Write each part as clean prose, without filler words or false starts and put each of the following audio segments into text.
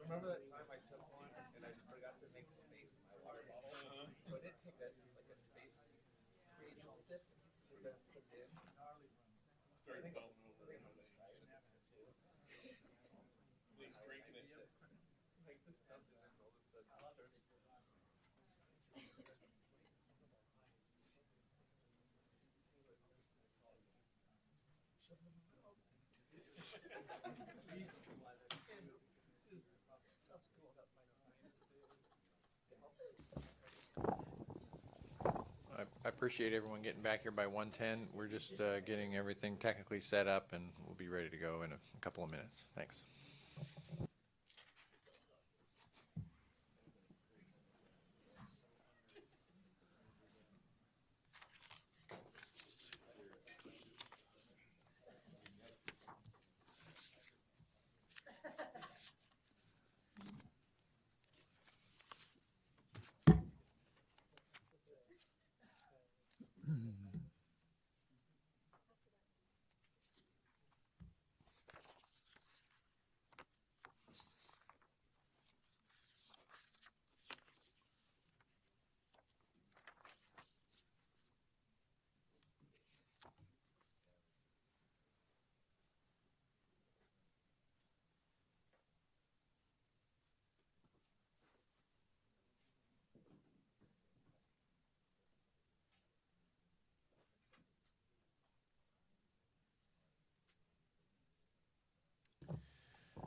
Remember that time I took one and I forgot to make space in my water bottle? So I didn't take a space creating stick to then put it in. Started falling over. At least drinking it. Like this stuff and then all of a sudden it starts. I appreciate everyone getting back here by 1:10. We're just getting everything technically set up, and we'll be ready to go in a couple of minutes. Thanks.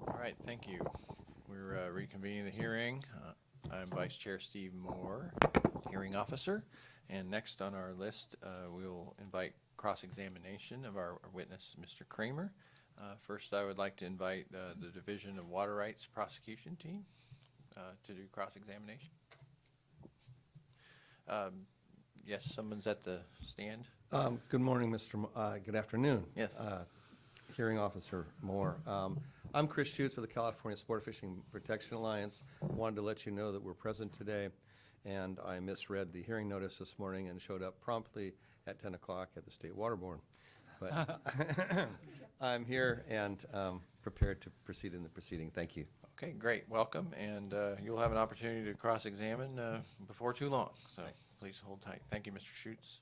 All right, thank you. We're reconvening the hearing. I'm Vice Chair Steve Moore, hearing officer. And next on our list, we'll invite cross-examination of our witness, Mr. Kramer. First, I would like to invite the Division of Water Rights prosecution team to do cross-examination. Yes, someone's at the stand. Good morning, good afternoon. Yes. Hearing Officer Moore. I'm Chris Schutz of the California Sport Fishing Protection Alliance. Wanted to let you know that we're present today, and I misread the hearing notice this morning and showed up promptly at 10 o'clock at the State Water Board. But I'm here and prepared to proceed in the proceeding. Thank you. Okay, great. Welcome, and you'll have an opportunity to cross-examine before too long. So please hold tight. Thank you, Mr. Schutz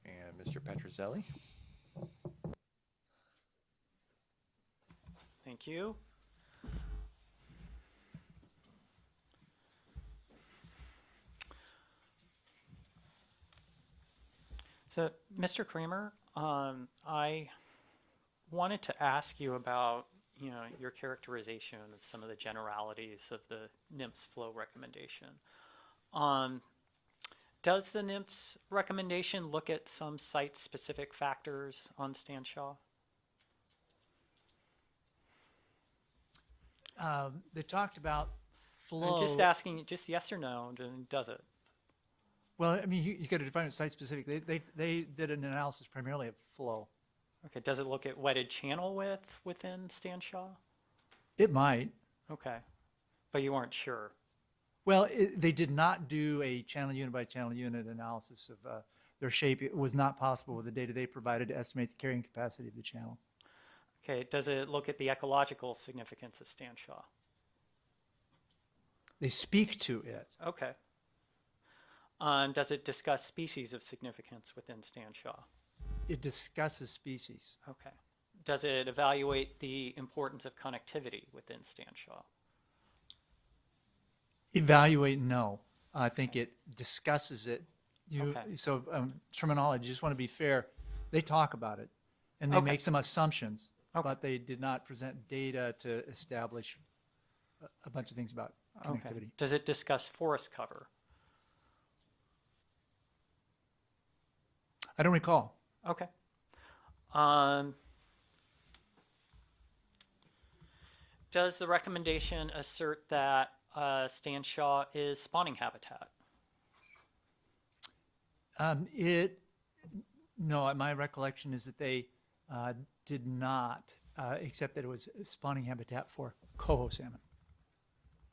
and Mr. Petrozelli. Thank you. So, Mr. Kramer, I wanted to ask you about, your characterization of some of the generalities of the NMFS flow recommendation. Does the NMFS recommendation look at some site-specific factors on Stan Shaw? They talked about flow. I'm just asking, just yes or no, does it? Well, I mean, you got to define it site specific. They did an analysis primarily of flow. Okay, does it look at wetted channel width within Stan Shaw? It might. Okay, but you weren't sure. Well, they did not do a channel unit by channel unit analysis of their shape. It was not possible with the data they provided to estimate the carrying capacity of the channel. Okay, does it look at the ecological significance of Stan Shaw? They speak to it. Okay. Does it discuss species of significance within Stan Shaw? It discusses species. Okay. Does it evaluate the importance of connectivity within Stanshaw? Evaluate, no. I think it discusses it. Okay. So terminology, just want to be fair, they talk about it and they Okay. make some assumptions, Okay. but they did not present data to establish a bunch of things about Okay. connectivity. Does it discuss forest cover? I don't recall. Okay. Does the recommendation assert that Stanshaw is spawning habitat? No, my recollection is that they did not, except that it was spawning habitat for coho salmon.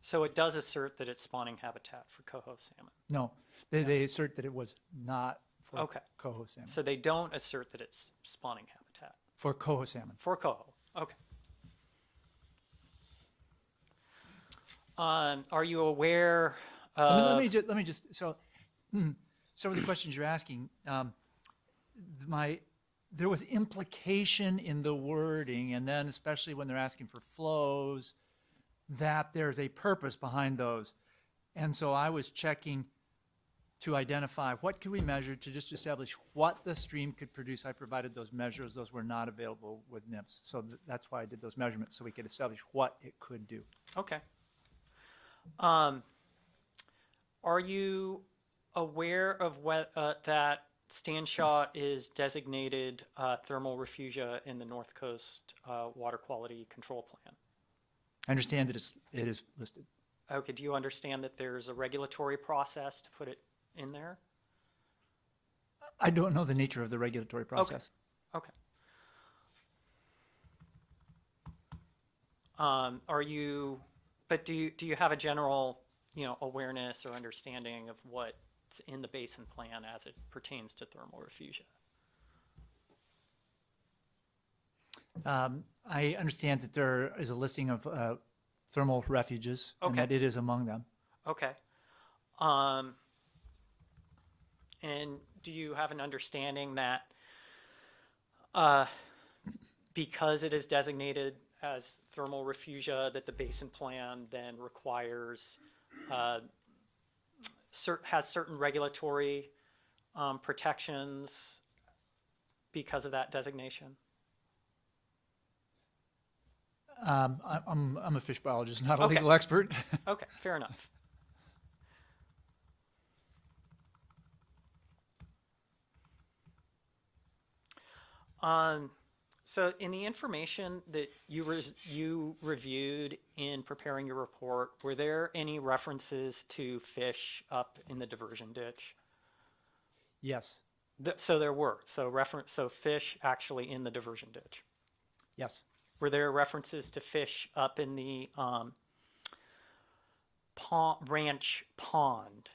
So it does assert that it's spawning habitat for coho salmon. No, they assert that it was not for Okay. coho salmon. So they don't assert that it's spawning habitat For coho salmon. for coho. Okay. Are you aware of? Let me just so some of the questions you're asking. There was implication in the wording, and then especially when they're asking for flows, that there's a purpose behind those. And so I was checking to identify what could we measure to just establish what the stream could produce. I provided those measures. Those were not available with NIMS. So that's why I did those measurements, so we could establish what it could do. Okay. Are you aware of what that Stanshaw is designated thermal refugia in the North Coast Water Quality Control Plan? I understand that it is listed. Okay, do you understand that there's a regulatory process to put it in there? I don't know the nature of the regulatory process. Okay. Are you, but do you have a general, awareness or understanding of what's in the basin plan as it pertains to thermal refugia? I understand that there is a listing of thermal refuges and Okay. that it is among them. Okay. And do you have an understanding that because it is designated as thermal refugia, that the basin plan then requires has certain regulatory protections because of that designation? I'm a fish biologist, not a Okay. legal expert. Okay, fair enough. So in the information that you reviewed in preparing your report, were there any references to fish up in the diversion ditch? Yes, So there were. So fish actually in the diversion ditch. yes. Were there references to fish up in the ranch pond?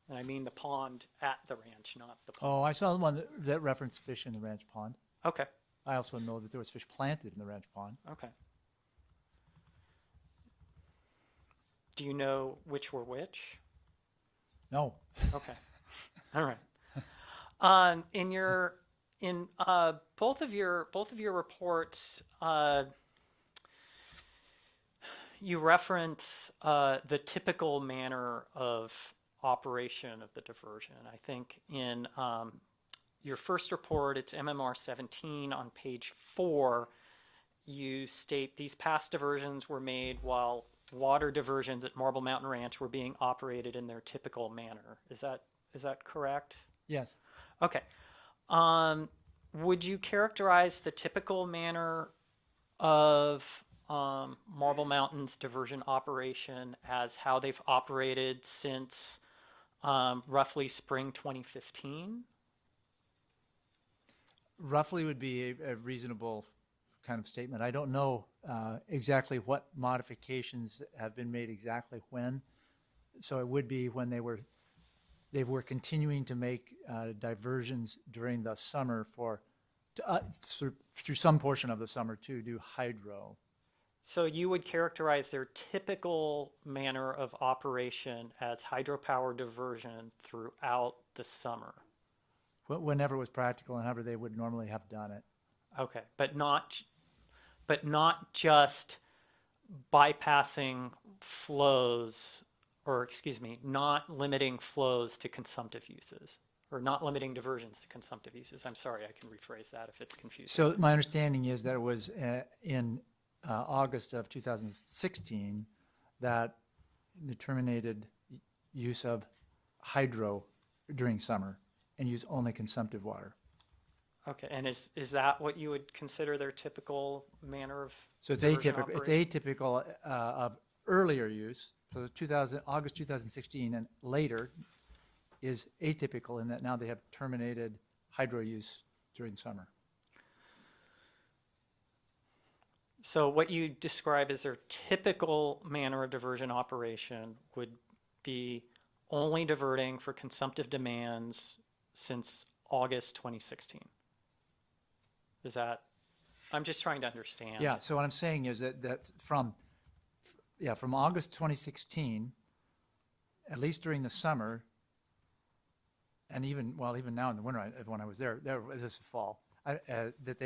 And I mean the pond at the ranch, not the pond. Oh, I saw the one that referenced fish in the ranch pond. Okay, I also know that there was fish planted in the ranch pond. okay. Do you know which were which? No. Okay. All right. In both of your reports, you reference the typical manner of operation of the diversion. I think in your first report, it's MMR 17 on page 4. You state these past diversions were made while water diversions at Marble Mountain Ranch were being operated in their typical manner. Is that correct? Yes. Okay. Would you characterize the typical manner of Marble Mountain's diversion operation as how they've operated since roughly spring 2015? Roughly would be a reasonable kind of statement. I don't know exactly what modifications have been made exactly when. So it would be when they were continuing to make diversions during the summer through some portion of the summer to do hydro. So you would characterize their typical manner of operation as hydropower diversion throughout the summer? whenever it was practical and however they would normally have done it. Okay, but not just bypassing flows, or excuse me, not limiting flows to consumptive uses, or not limiting diversions to consumptive uses. I'm sorry, I can rephrase that if it's confusing. So my understanding is that it was in August of 2016 that they terminated use of hydro during summer and use only consumptive water. Okay, and is that what you would consider their typical manner of So it's diversion atypical. It's operation? atypical of earlier use. So August 2016 and later is atypical in that now they have terminated hydro use during summer. So what you describe as their typical manner of diversion operation would be only diverting for consumptive demands since August 2016. Is that, I'm just trying to understand. Yeah, so what I'm saying is that from August 2016, at least during the summer, and even now in the winter, when I was there this fall, that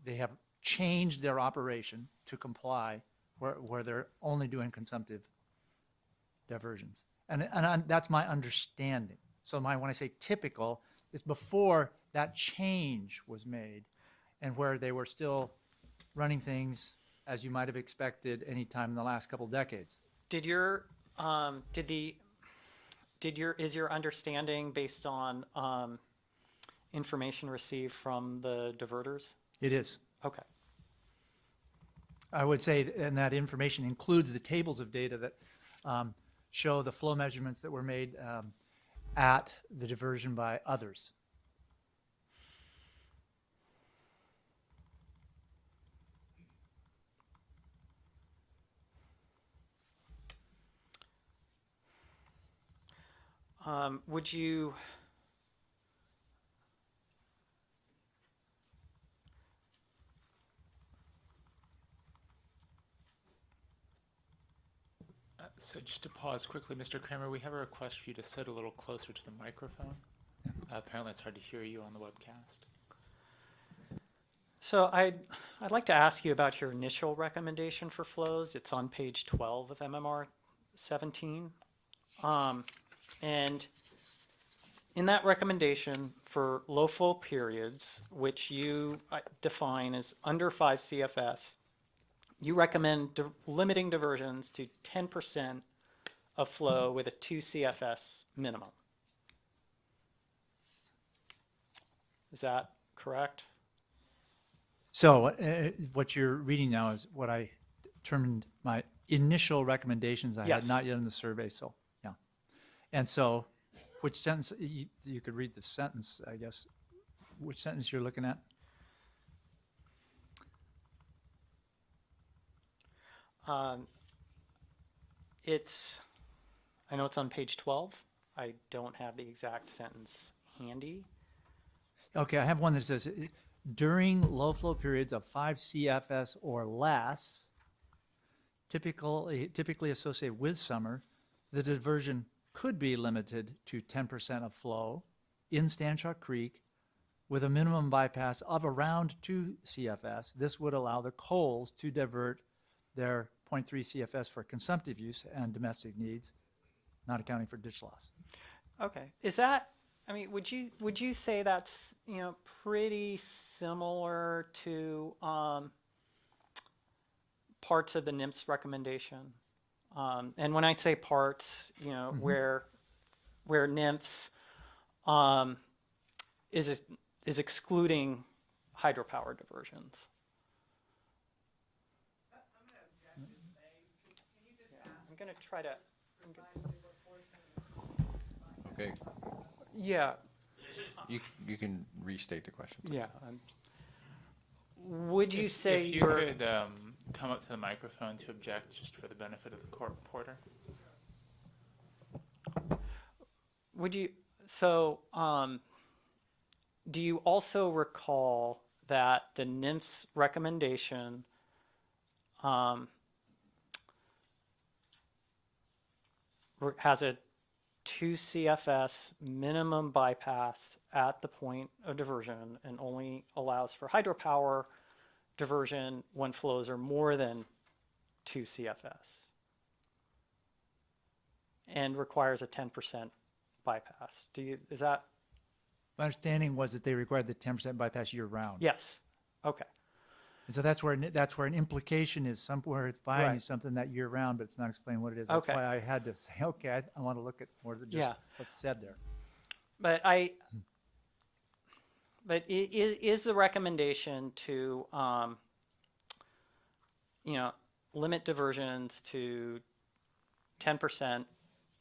they have changed their operation to comply where they're only doing consumptive diversions. And that's my understanding. So when I say typical, it's before that change was made and where they were still running things as you might have expected any time in the last couple decades. Is your understanding based on information received from the diverters? It is. Okay. I would say, and that information includes the tables of data that show the flow measurements that were made at the diversion by others. Would you So just to pause quickly, Mr. Kramer, we have a request for you to sit a little closer to the microphone. Apparently it's hard to hear you on the webcast. So I'd like to ask you about your initial recommendation for flows. It's on page 12 of MMR 17. And in that recommendation for low flow periods, which you define as under 5 CFS, you recommend limiting diversions to 10% of flow with a 2 CFS minimum. Is that correct? So what you're reading now is what I determined my initial recommendations. I Yes. had not yet in the survey, so yeah. And so which sentence, you could read the sentence, I guess. Which sentence you're looking at? I know it's on page 12. I don't have the exact sentence handy. Okay, I have one that says, during low flow periods of 5 CFS or less, typically associated with summer, the diversion could be limited to 10% of flow in Stanshaw Creek with a minimum bypass of around 2 CFS. This would allow the coals to divert their 0.3 CFS for consumptive use and domestic needs, not accounting for ditch loss. Okay. Is that, I mean, would you say that's, pretty similar to parts of the NIMS recommendation? And when I say parts, where NIMS is excluding hydropower diversions. I'm going to try to. Okay, Yeah. you can restate the question. Yeah. Would you say if you you're could come up to the microphone to object, just for the benefit of the court reporter? Would you, so, do you also recall that the NIMS recommendation has a 2 CFS minimum bypass at the point of diversion and only allows for hydropower diversion when flows are more than 2 CFS and requires a 10% bypass. Is that? My understanding was that they required the 10% bypass year round. Yes. Okay. And so that's where an implication is, somewhere it's buying you Right. something that year round, but it's not explaining what it is. That's Okay. why I had to say, okay, I want to look at more than just Yeah. what's said there. But is the recommendation to, limit diversions to 10%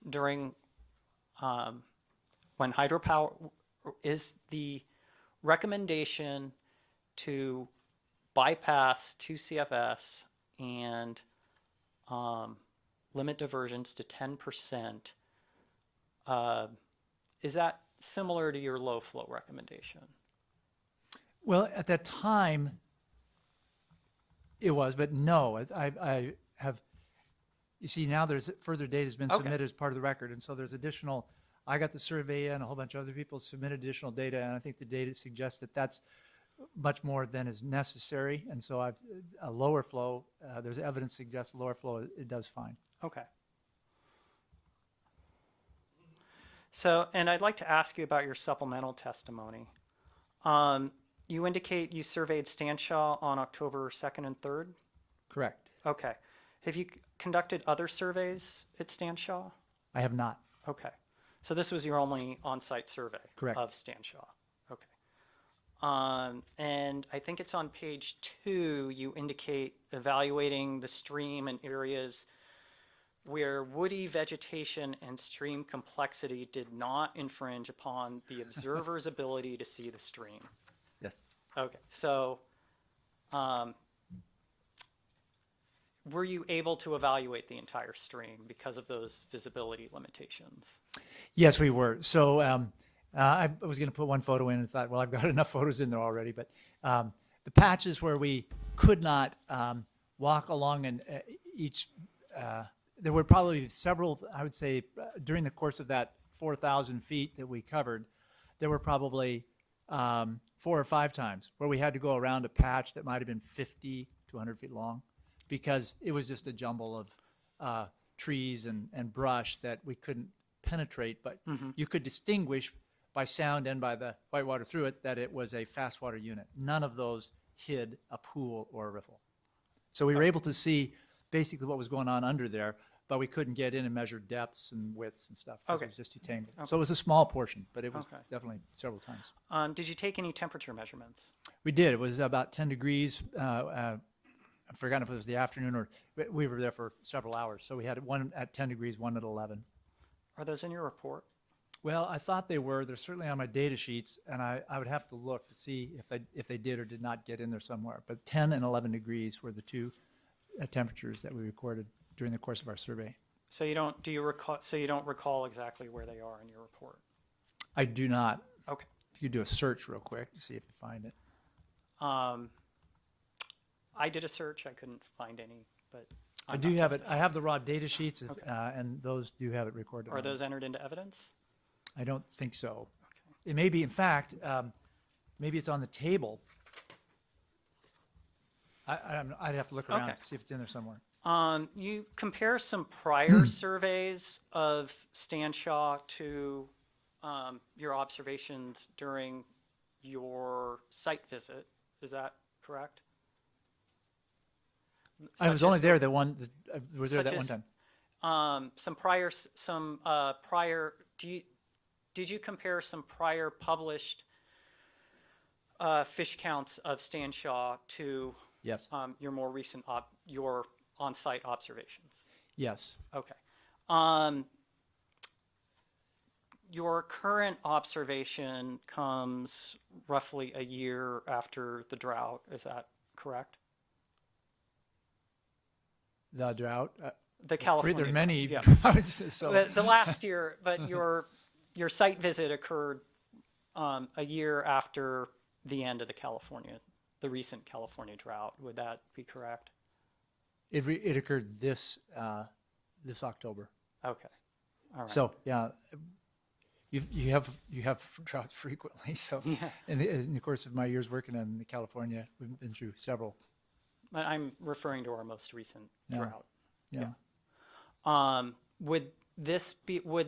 during, when hydropower, is the recommendation to bypass 2 CFS and limit diversions to 10%, is that similar to your low flow recommendation? Well, at that time, it was, but no, I have, you see, now there's further data has been Okay. submitted as part of the record, and so there's additional, I got the survey and a whole bunch of other people submitted additional data, and I think the data suggests that that's much more than is necessary, and so a lower flow, there's evidence suggests lower flow, it does fine. Okay. So, and I'd like to ask you about your supplemental testimony. You indicate you surveyed Stanshaw on October 2nd and 3rd? Correct. Okay. Have you conducted other surveys at Stanshaw? I have not. Okay. So this was your only on-site survey? Correct. Of Stanshaw? Okay. And I think it's on page 2, you indicate evaluating the stream in areas where woody vegetation and stream complexity did not infringe upon the observer's ability to see the stream. Yes. Okay, so were you able to evaluate the entire stream because of those visibility limitations? Yes, we were. So I was going to put one photo in and thought, well, I've got enough photos in there already. But the patches where we could not walk along and there were probably several, I would say, during the course of that 4,000 feet that we covered, there were probably 4 or 5 times where we had to go around a patch that might have been 50 to 100 feet long because it was just a jumble of trees and brush that we couldn't penetrate, but you could distinguish by sound and by the whitewater through it that it was a fast water unit. None of those hid a pool or a riffle. So we were able to see basically what was going on under there, but we couldn't get in and measure depths and widths and stuff because Okay. it was just too tangled. Okay. So it was a small portion, but it was Okay. definitely several times. Did you take any temperature measurements? We did. It was about 10 degrees. I've forgotten if it was the afternoon or we were there for several hours. So we had one at 10 degrees, one at 11. Are those in your report? Well, I thought they were. They're certainly on my data sheets, and I would have to look to see if they did or did not get in there somewhere. But 10 and 11 degrees were the two temperatures that we recorded during the course of our survey. So you don't recall exactly where they are in your report? I do not. Okay. If you do a search real quick to see if you find it. I did a search. I couldn't find any, but I do have it. I have the raw data sheets, and those do have it recorded. Are on those it. entered into evidence? I don't think so. It may be, in fact, maybe it's on the table. I'd have to look around Okay. to see if it's in there somewhere. You compare some prior surveys of Stanshaw to your observations during your site visit. Is that correct? I was Such only as there that one. Was there such that one as- time? some prior. Did you compare some prior published fish counts of Stanshaw to Yes. your more recent your on-site observations? Yes. Okay. Your current observation comes roughly a year after the drought. Is that correct? The drought. The California. There are many yeah. droughts. So The last year, but your site visit occurred a year after the end of the recent California drought. Would that be correct? it occurred this October. Okay. All right. So, yeah, you have droughts frequently. So Yeah. in the course of my years working in California, we've been through several. But I'm referring to our most recent Yeah. drought. Yeah. Would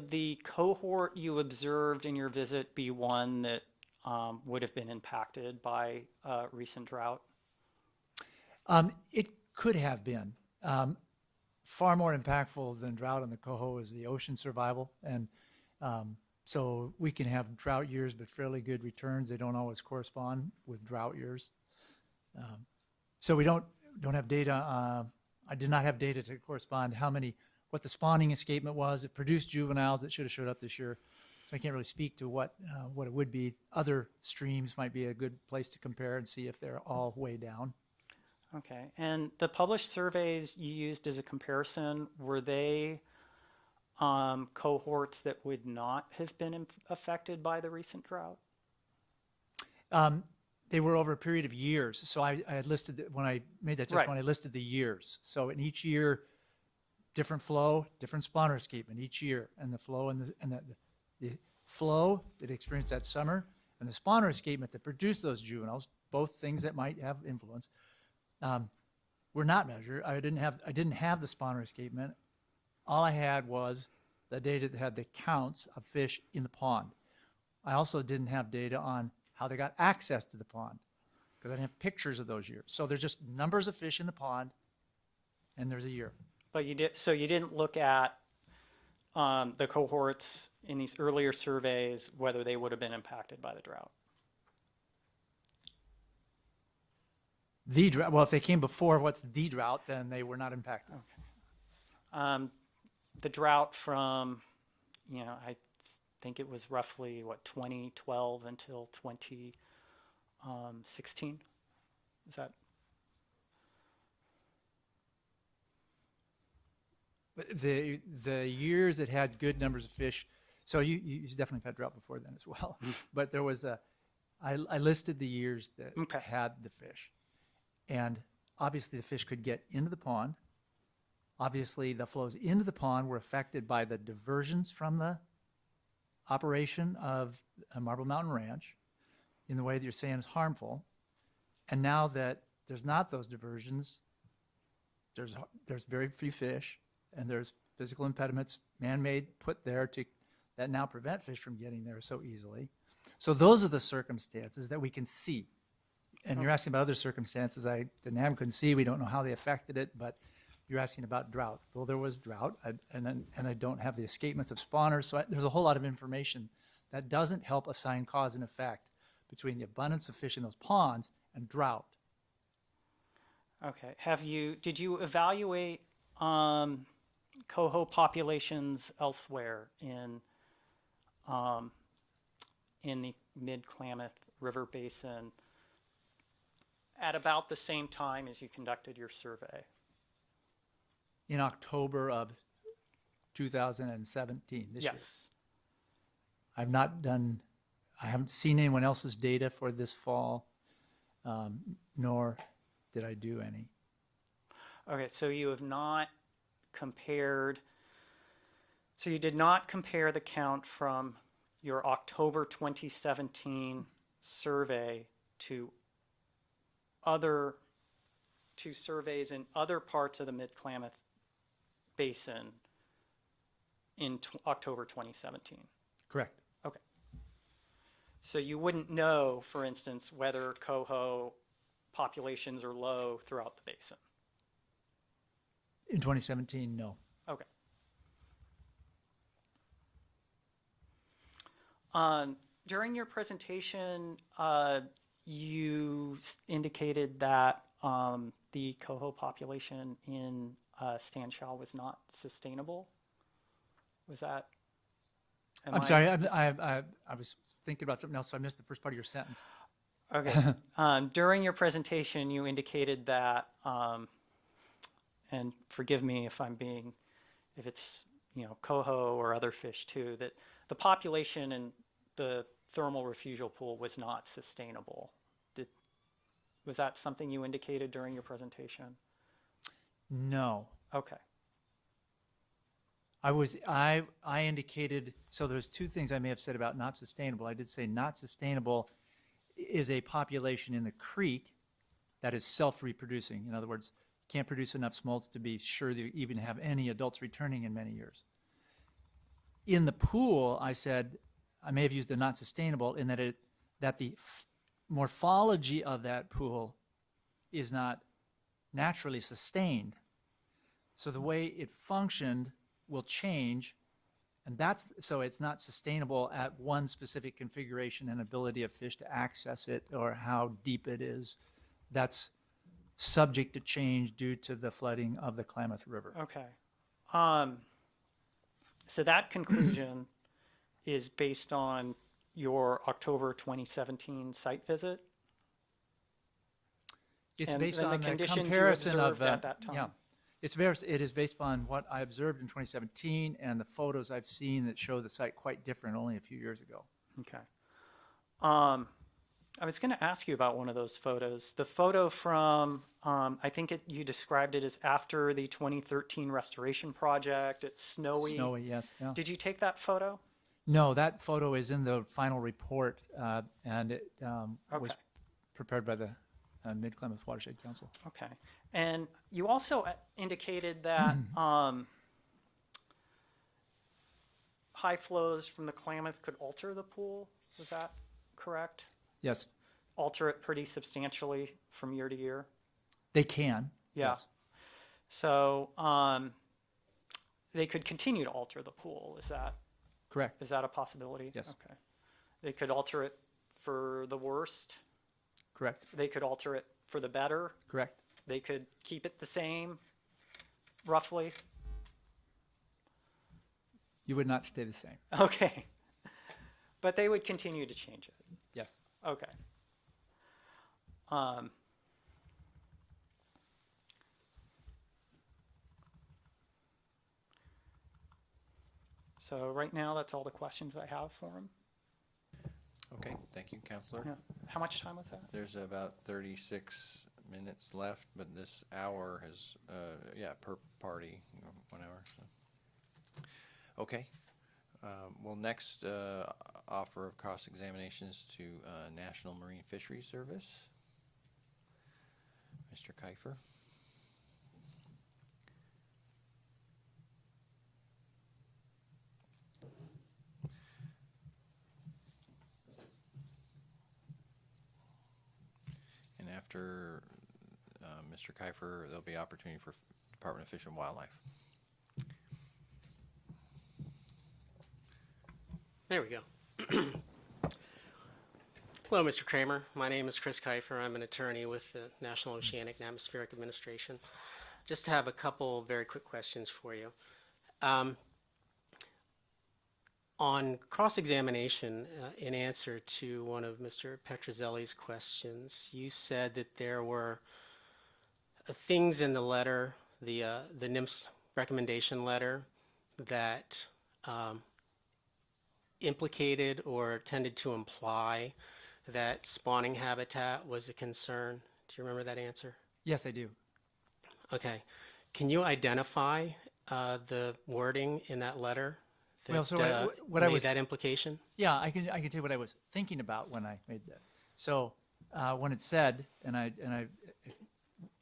the cohort you observed in your visit be one that would have been impacted by recent drought? It could have been. Far more impactful than drought on the Coho is the ocean survival. And so we can have drought years, but fairly good returns. They don't always correspond with drought years. So we don't have data. I did not have data to correspond what the spawning escapement was. It produced juveniles that should have showed up this year. So I can't really speak to what it would be. Other streams might be a good place to compare and see if they're all way down. Okay. And the published surveys you used as a comparison, were they cohorts that would not have been affected by the recent drought? They were over a period of years. So I had listed, when I made that Right. when I listed the years. So in each year, different flow, different spawner escapement each year. And the flow the flow that experienced that summer and the spawner escapement that produced those juveniles, both things that might have influence, were not measured. I didn't have the spawner escapement. All I had was the data that had the counts of fish in the pond. I also didn't have data on how they got access to the pond because I didn't have pictures of those years. So there's just numbers of fish in the pond, and there's a year. But you didn't look at the cohorts in these earlier surveys, whether they would have been impacted by the drought. The drought, well, if they came before what's the drought, then they were not impacted. The drought from, I think it was roughly, 2012 until 2016? Is that? But the years that had good numbers of fish, so you definitely had drought before then as well. But there was I listed the years that Okay. had the fish. And obviously the fish could get into the pond. Obviously the flows into the pond were affected by the diversions from the operation of Marble Mountain Ranch in the way that you're saying is harmful. And now that there's not those diversions, there's very few fish, and there's physical impediments, man-made, put there that now prevent fish from getting there so easily. So those are the circumstances that we can see. And you're asking about other circumstances I couldn't see. We don't know how they affected it, but you're asking about drought. Well, there was drought, and I don't have the escapements of spawners, so there's a whole lot of information that doesn't help assign cause and effect between the abundance of fish in those ponds and drought. Okay. Did you evaluate coho populations elsewhere in the Mid-Klamath River Basin at about the same time as you conducted your survey? In October of 2017, this year. Yes. I haven't seen anyone else's data for this fall, nor did I do any. Okay, so you have not compared, so you did not compare the count from your October 2017 survey to surveys in other parts of the Mid-Klamath Basin in October 2017. Correct. Okay. So you wouldn't know, for instance, whether coho populations are low throughout the basin. In 2017, no. Okay. During your presentation, you indicated that the coho population in Stan Shao was not sustainable. Was that? I'm sorry, I was thinking about something else, so I missed the first part of your sentence. Okay. During your presentation, you indicated that, and forgive me if it's coho or other fish too, that the population in the thermal refusal pool was not sustainable. Was that something you indicated during your presentation? No. Okay. I indicated, so there's two things I may have said about not sustainable. I did say not sustainable is a population in the creek that is self-reproducing. In other words, can't produce enough smolts to be sure that you even have any adults returning in many years. In the pool, I said, I may have used the not sustainable in that the morphology of that pool is not naturally sustained. So the way it functioned will change, and so it's not sustainable at one specific configuration and ability of fish to access it or how deep it is. That's subject to change due to the flooding of the Klamath River. Okay. So that conclusion is based on your October 2017 site visit? It's And based then the on the conditions you comparison of, observed at that time. yeah. It is based on what I observed in 2017 and the photos I've seen that show the site quite different only a few years ago. Okay. I was going to ask you about one of those photos. The photo from, I think you described it as after the 2013 restoration project. It's snowy. Snowy, yes. Yeah. Did you take that photo? No, that photo is in the final report, and it was Okay. prepared by the Mid-Klamath Watershed Council. Okay. And you also indicated that high flows from the Klamath could alter the pool. Was that correct? Yes, Alter it pretty substantially from year to year? they can. Yeah. Yes. So they could continue to alter the pool. Correct. Is that a possibility? Yes. Okay. They could alter it for the worst. Correct. They could alter it for the better. Correct. They could keep it the same, roughly. You would not stay the same. Okay. But they would continue to change it. Yes. Okay. So right now, that's all the questions I have for him. Okay, thank you, Counselor. Yeah. How much time was that? There's about 36 minutes left, but this hour has, per party, 1 hour. So. Okay. We'll next offer cross-examinations to National Marine Fisheries Service. Mr. Kiefer. And after Mr. Kiefer, there'll be opportunity for Department of Fish and Wildlife. There we go. Hello, Mr. Kramer. My name is Chris Kiefer. I'm an attorney with the National Oceanic and Atmospheric Administration. Just have a couple very quick questions for you. On cross-examination, in answer to one of Mr. Petrozelli's questions, you said that there were things in the letter, the NIMS recommendation letter, that implicated or tended to imply that spawning habitat was a concern. Do you remember that answer? Yes, I do. Okay. Can you identify the wording in that letter that Well, so what made I was that implication? Yeah, I can tell you what I was thinking about when I made that. So when it said, and I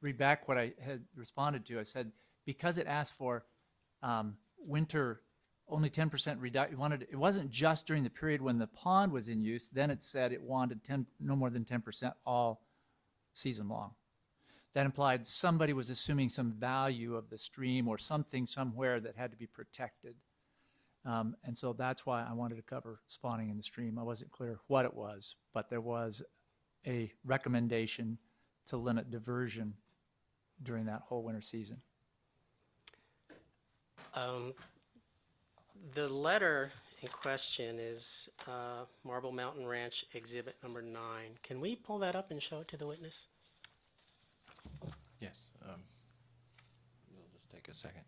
read back what I had responded to, I said because it asked for winter only 10% reduction. It wasn't just during the period when the pond was in use. Then it said it wanted no more than 10% all season long. That implied somebody was assuming some value of the stream or something somewhere that had to be protected. And so that's why I wanted to cover spawning in the stream. I wasn't clear what it was, but there was a recommendation to limit diversion during that whole winter season. The letter in question is Marble Mountain Ranch Exhibit number 9. Can we pull that up and show it to the witness? Yes. We'll just take a second.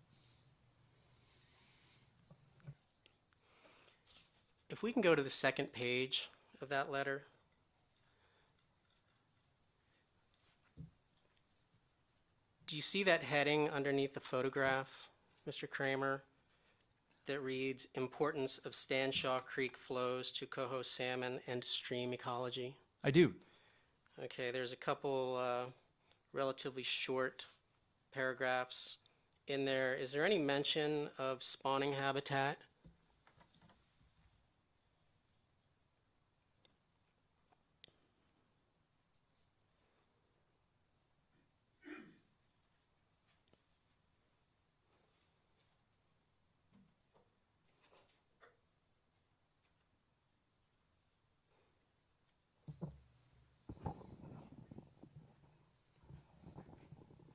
If we can go to the second page of that letter. Do you see that heading underneath the photograph, Mr. Kramer? that reads, importance of Stanshaw Creek flows to coho salmon and stream ecology? I do. Okay, there's a couple relatively short paragraphs in there. Is there any mention of spawning habitat?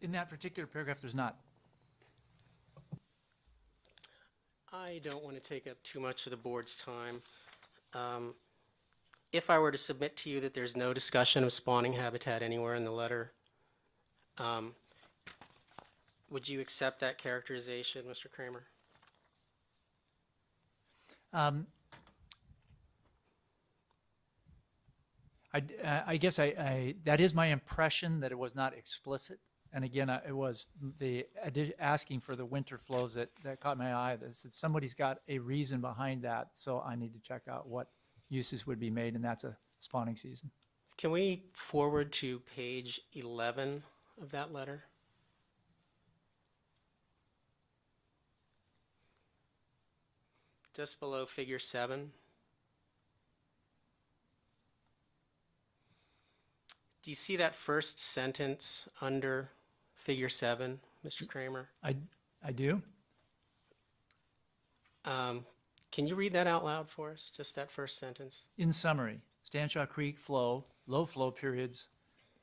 In that particular paragraph, there's not. I don't want to take up too much of the board's time. If I were to submit to you that there's no discussion of spawning habitat anywhere in the letter, would you accept that characterization, Mr. Kramer? I guess that is my impression that it was not explicit. And again, it was asking for the winter flows that caught my eye. That said somebody's got a reason behind that, so I need to check out what uses would be made, and that's a spawning season. Can we forward to page 11 of that letter? Just below figure 7. Do you see that first sentence under figure 7, Mr. Kramer? I do. Can you read that out loud for us, just that first sentence? In summary, Stanshaw Creek flow, low flow periods.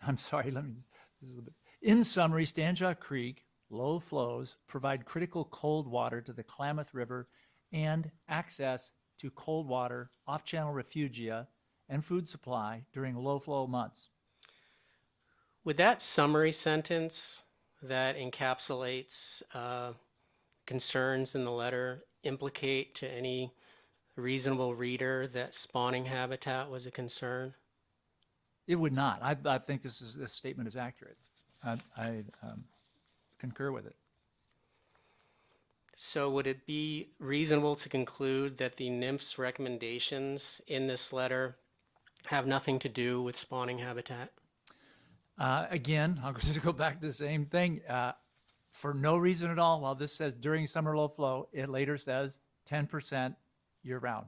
I'm sorry, this is a bit. In summary, Stanshaw Creek low flows provide critical cold water to the Klamath River and access to cold water, off-channel refugia, and food supply during low flow months. Would that summary sentence that encapsulates concerns in the letter implicate to any reasonable reader that spawning habitat was a concern? It would not. I think this statement is accurate. I concur with it. So would it be reasonable to conclude that the NMF's recommendations in this letter have nothing to do with spawning habitat? Again, I'll just go back to the same thing. For no reason at all, while this says during summer low flow, it later says 10% year-round.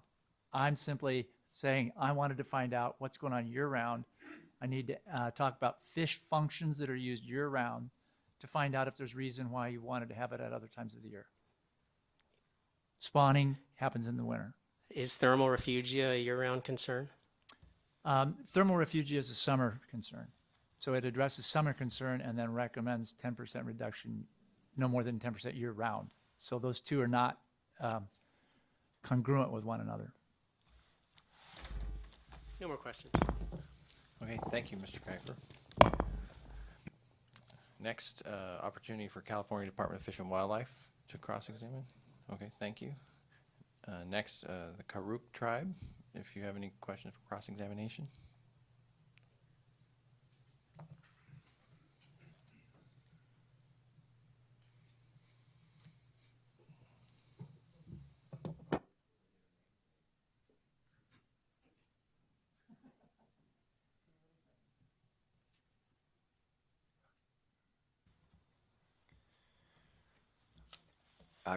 I'm simply saying I wanted to find out what's going on year-round. I need to talk about fish functions that are used year-round to find out if there's reason why you wanted to have it at other times of the year. Spawning happens in the winter. Is thermal refugia a year-round concern? Thermal refugia is a summer concern. So it addresses summer concern and then recommends 10% reduction, no more than 10% year-round. So those two are not congruent with one another. No more questions. Okay, thank you, Mr. Kiefer. Next, opportunity for California Department of Fish and Wildlife to cross-examine. Okay, thank you. Next, the Karuk tribe, if you have any questions for cross-examination.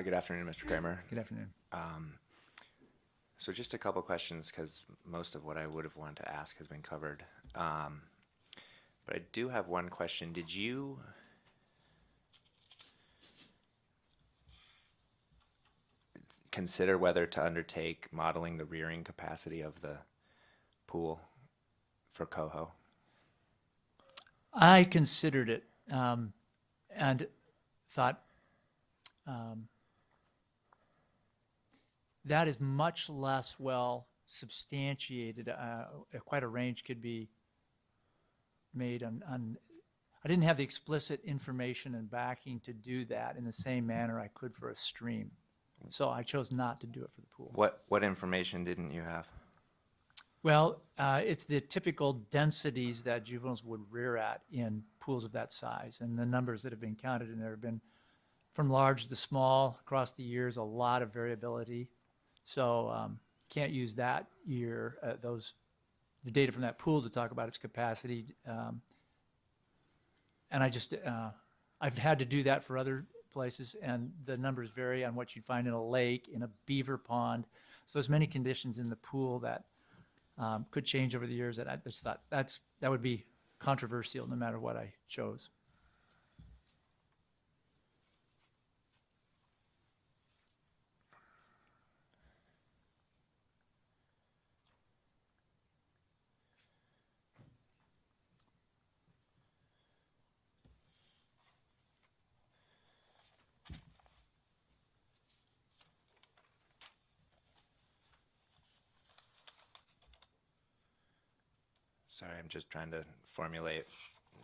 Good afternoon, Mr. Kramer. Good afternoon. So just a couple questions, because most of what I would have wanted to ask has been covered. But I do have one question. Did you consider whether to undertake modeling the rearing capacity of the pool for coho? I considered it and thought that is much less well substantiated. Quite a range could be made on. I didn't have the explicit information and backing to do that in the same manner I could for a stream. So I chose not to do it for the pool. What information didn't you have? Well, it's the typical densities that juveniles would rear at in pools of that size, and the numbers that have been counted, and there have been from large to small across the years, a lot of variability. So can't use that year, the data from that pool to talk about its capacity. And I've had to do that for other places, and the numbers vary on what you'd find in a lake, in a beaver pond. So there's many conditions in the pool that could change over the years that I just thought that would be controversial no matter what I chose. Sorry, I'm just trying to formulate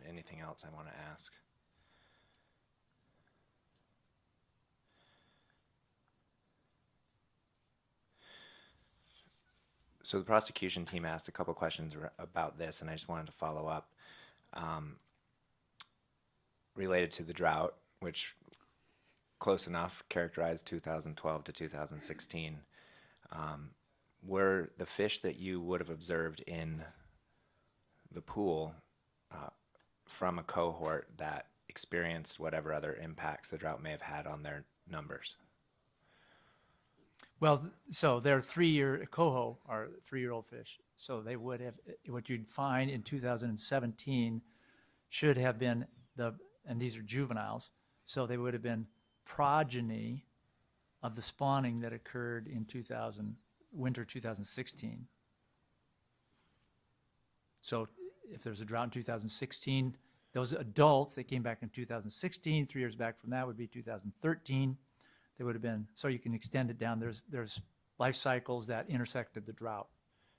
anything else I want to ask. So the prosecution team asked a couple questions about this, and I just wanted to follow up. Related to the drought, which close enough characterized 2012 to 2016, were the fish that you would have observed in the pool from a cohort that experienced whatever other impacts the drought may have had on their numbers? Well, so they're 3-year coho are 3-year-old fish. So they would have, what you'd find in 2017 should have been and these are juveniles, so they would have been progeny of the spawning that occurred in winter 2016. So if there's a drought in 2016, those adults that came back in 2016, 3 years back from that would be 2013. They would have been, so you can extend it down. There's life cycles that intersected the drought.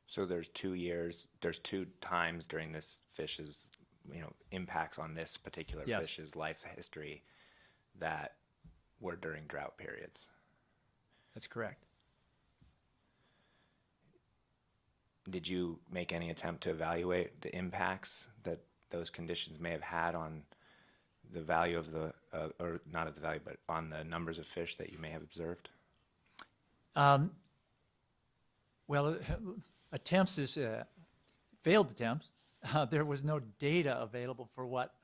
So there's 2 years, there's 2 times during this fish's, impacts on this particular Yes. fish's life history that were during drought periods. That's correct. Did you make any attempt to evaluate the impacts that those conditions may have had on the value of the, or not of the value, but on the numbers of fish that you may have observed? Well, attempts is failed attempts. There was no data available for what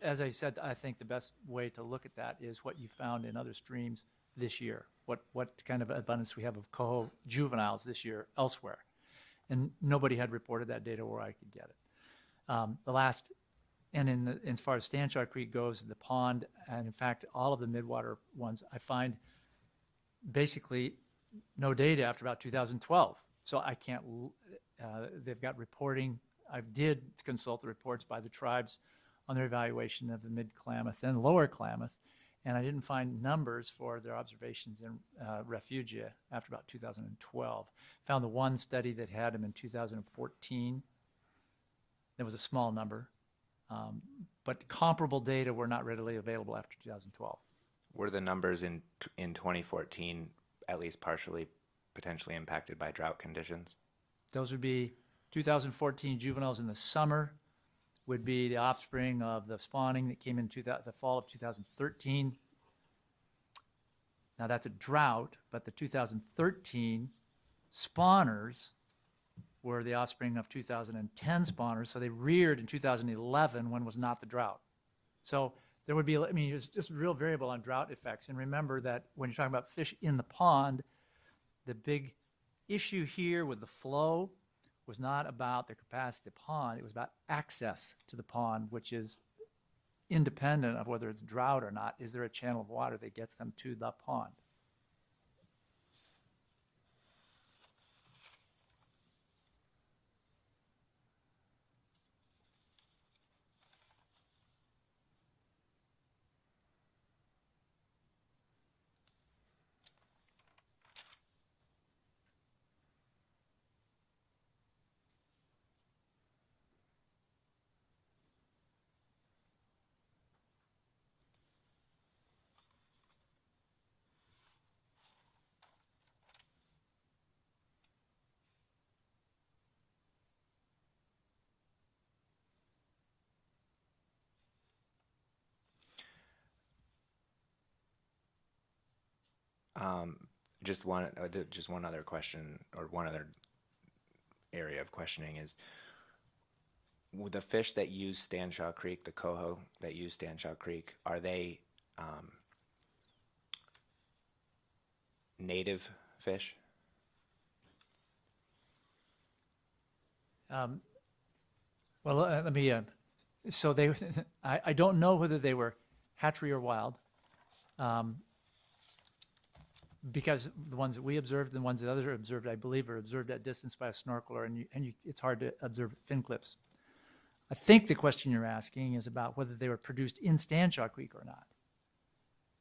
as I said, I think the best way to look at that is what you found in other streams this year. What kind of abundance we have of coho juveniles this year elsewhere. And nobody had reported that data where I could get it. As far as Stanshot Creek goes, the pond, and in fact, all of the midwater ones, I find basically no data after about 2012. So I can't, they've got reporting. I did consult the reports by the tribes on their evaluation of the mid-Klamath and lower Klamath, and I didn't find numbers for their observations in refugia after about 2012. Found the one study that had them in 2014. There was a small number, but comparable data were not readily available after 2012. Were the numbers in 2014 at least partially potentially impacted by drought conditions? Those would be 2014 juveniles in the summer would be the offspring of the spawning that came in the fall of 2013. Now that's a drought, but the 2013 spawners were the offspring of 2010 spawners, so they reared in 2011 when was not the drought. So there would be, it's just real variable on drought effects. And remember that when you're talking about fish in the pond, the big issue here with the flow was not about the capacity of the pond, it was about access to the pond, which is independent of whether it's drought or not. Is there a channel of water that gets them to the pond? Just one other question, or one other area of questioning is, the fish that use Stanshaw Creek, the coho that use Stanshaw Creek, are they native fish? Well, let me, so they, I don't know whether they were hatchery or wild. Because the ones that we observed and the ones that others observed, I believe, are observed at distance by a snorkeler, and it's hard to observe fin clips. I think the question you're asking is about whether they were produced in Stanshaw Creek or not.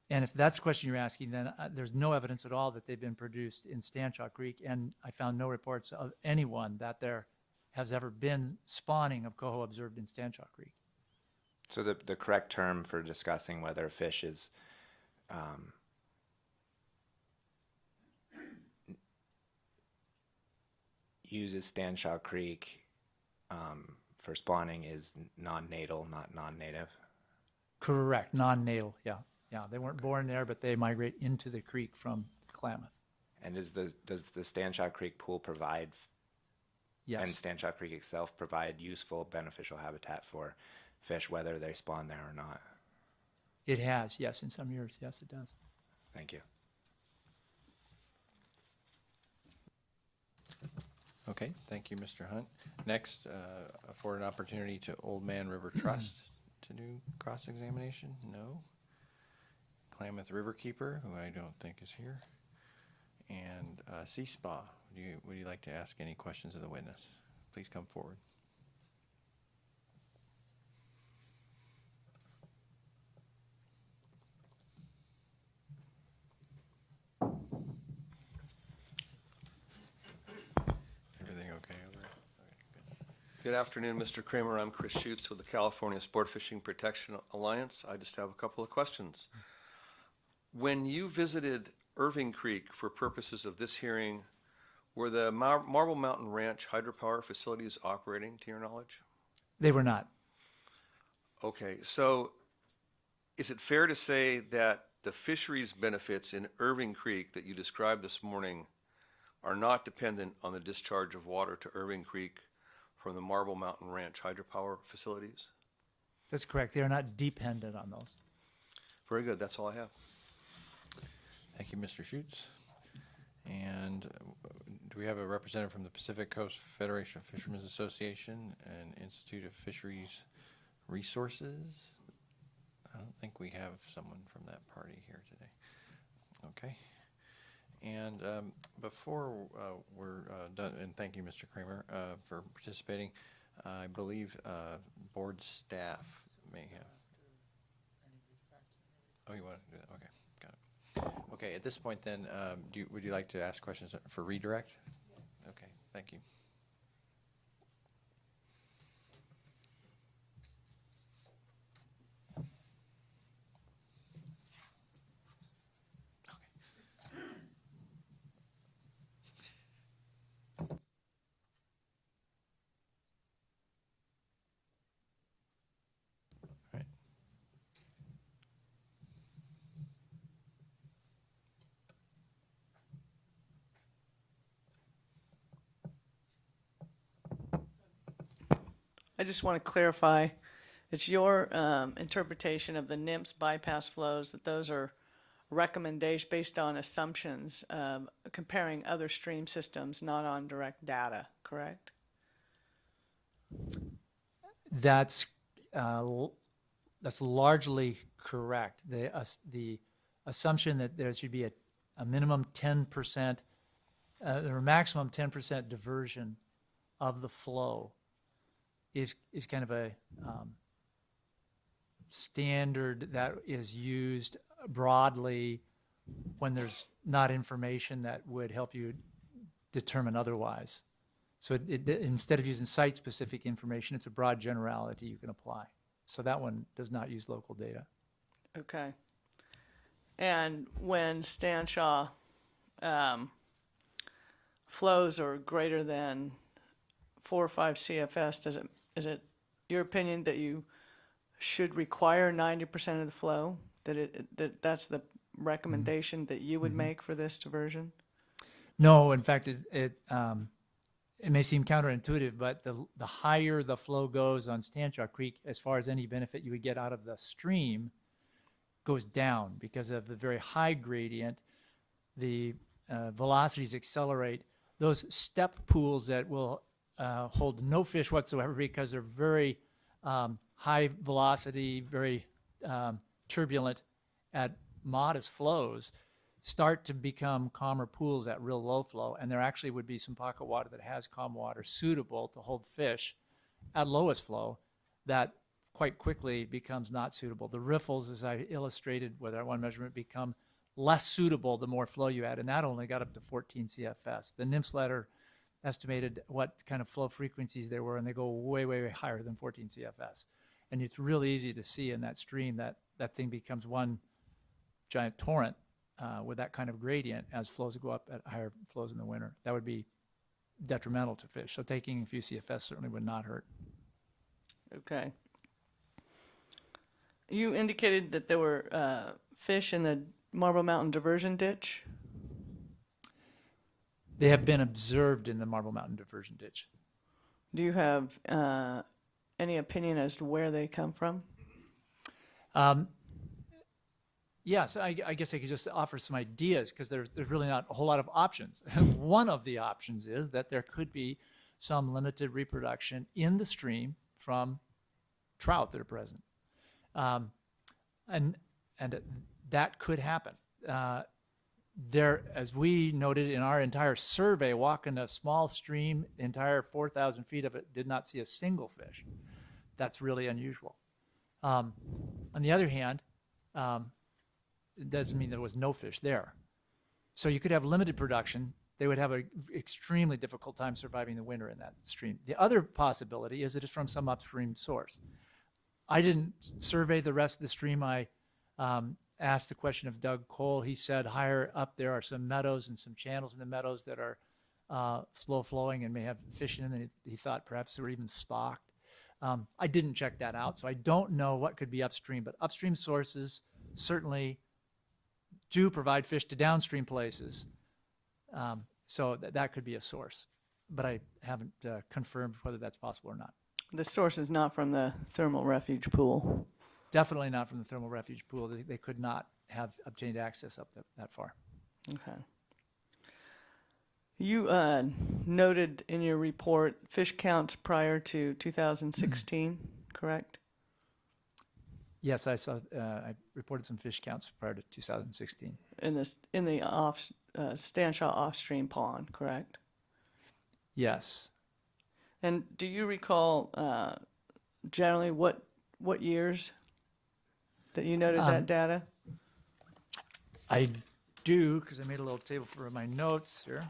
And if that's the question you're asking, then there's no evidence at all that they've been produced in Stanshaw Creek, and I found no reports of anyone that there has ever been spawning of coho observed in Stanshaw Creek. So the correct term for discussing whether a fish is uses Stanshaw Creek for spawning is non-natal, not non-native? Correct, non-natal, yeah. Yeah, they weren't born there, but they migrate into the creek from Klamath. And does the Stanshaw Creek pool provide, Yes. and Stanshaw Creek itself provide useful, beneficial habitat for fish, whether they spawn there or not? It has, yes, in some years, yes, it does. Thank you. Okay, thank you, Mr. Hunt. Next, afford an opportunity to Old Man River Trust to do cross-examination? No. Klamath Riverkeeper, who I don't think is here. And Sea Spa, would you like to ask any questions of the witness? Please come forward. Everything okay over there? Okay, good. Good afternoon, Mr. Kramer. I'm Chris Schutz with the California Sport Fishing Protection Alliance. I just have a couple of questions. When you visited Irving Creek for purposes of this hearing, were the Marble Mountain Ranch hydropower facilities operating, to your knowledge? They were not. Okay, so is it fair to say that the fisheries benefits in Irving Creek that you described this morning are not dependent on the discharge of water to Irving Creek from the Marble Mountain Ranch hydropower facilities? That's correct. They are not dependent on those. Very good. That's all I have. Thank you, Mr. Schutz. And do we have a representative from the Pacific Coast Federation of Fishermen's Association and Institute of Fisheries Resources? I don't think we have someone from that party here today. Okay. And before we're done, and thank you, Mr. Kramer, for participating, I believe board staff may have. Oh, you want to do that? Okay, got it. Okay, at this point then, would you like to ask questions for redirect? Okay, thank you. Right. I just want to clarify, it's your interpretation of the NIMS bypass flows that those are recommendations based on assumptions, comparing other stream systems, not on direct data, correct? That's largely correct. The assumption that there should be a minimum 10% or maximum 10% diversion of the flow is kind of a standard that is used broadly when there's not information that would help you determine otherwise. So instead of using site-specific information, it's a broad generality you can apply. So that one does not use local data. Okay. And when Stanshaw flows are greater than 4 or 5 CFS, is it your opinion that you should require 90% of the flow? That's the recommendation that you would make for this diversion? No, in fact, it may seem counterintuitive, but the higher the flow goes on Stanshaw Creek, as far as any benefit you would get out of the stream goes down because of the very high gradient. The velocities accelerate. Those step pools that will hold no fish whatsoever because they're very high velocity, very turbulent at modest flows, start to become calmer pools at real low flow, and there actually would be some pocket water that has calm water suitable to hold fish at lowest flow that quite quickly becomes not suitable. The riffles, as I illustrated with our one measurement, become less suitable the more flow you add, and that only got up to 14 CFS. The NMFS letter estimated what kind of flow frequencies they were, and they go way, way, way higher than 14 CFS. And it's really easy to see in that stream that that thing becomes one giant torrent with that kind of gradient as flows go up at higher flows in the winter. That would be detrimental to fish. So taking a few CFS certainly would not hurt. Okay. You indicated that there were fish in the Marble Mountain diversion ditch. They have been observed in the Marble Mountain diversion ditch. Do you have any opinion as to where they come from? Yes, I guess I could just offer some ideas because there's really not a whole lot of options. One of the options is that there could be some limited reproduction in the stream from trout that are present. And that could happen. There, as we noted in our entire survey, walking a small stream, entire 4,000 feet of it, did not see a single fish. That's really unusual. On the other hand, it doesn't mean there was no fish there. So you could have limited production. They would have an extremely difficult time surviving the winter in that stream. The other possibility is that it's from some upstream source. I didn't survey the rest of the stream. I asked the question of Doug Cole. He said higher up there are some meadows and some channels in the meadows that are slow flowing and may have fish in them. And he thought perhaps they were even stocked. I didn't check that out, so I don't know what could be upstream, but upstream sources certainly do provide fish to downstream places. So that could be a source, but I haven't confirmed whether that's possible or not. The source is not from the thermal refuge pool. Definitely not from the thermal refuge pool. They could not have obtained access up that far. Okay. You noted in your report fish counts prior to 2016, correct? Yes, I saw. I reported some fish counts prior to 2016. In the Stanshaw off-stream pond, correct? Yes. And do you recall generally what years that you noted that data? I do, because I made a little table for my notes here.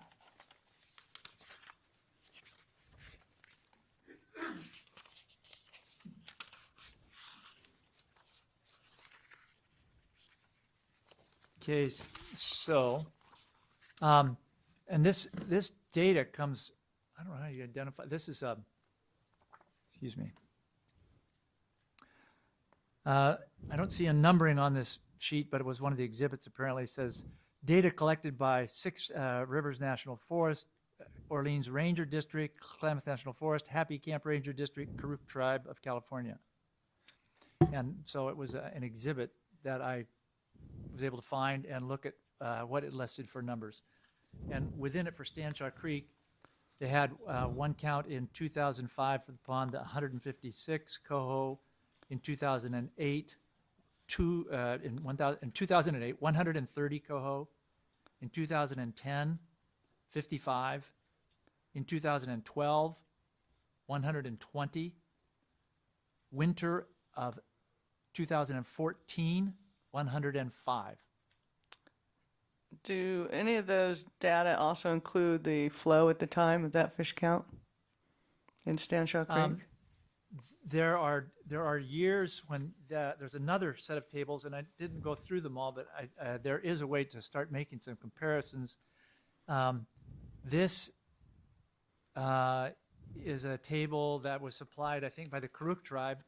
Okay, so, and this data comes, I don't know how you identify, this is, excuse me. I don't see a numbering on this sheet, but it was one of the exhibits apparently. It says, data collected by Six Rivers National Forest, Orleans Ranger District, Klamath National Forest, Happy Camp Ranger District, Karuk Tribe of California. And so it was an exhibit that I was able to find and look at what it listed for numbers. And within it for Stanshaw Creek, they had one count in 2005 for the pond, 156 coho. In 2008, in 2008, 130 coho. In 2010, 55. In 2012, 120. Winter of 2014, 105. Do any of those data also include the flow at the time of that fish count in Stanshaw Creek? There are years when there's another set of tables, and I didn't go through them all, but there is a way to start making some comparisons. This is a table that was supplied, I think, by the Karuk Tribe.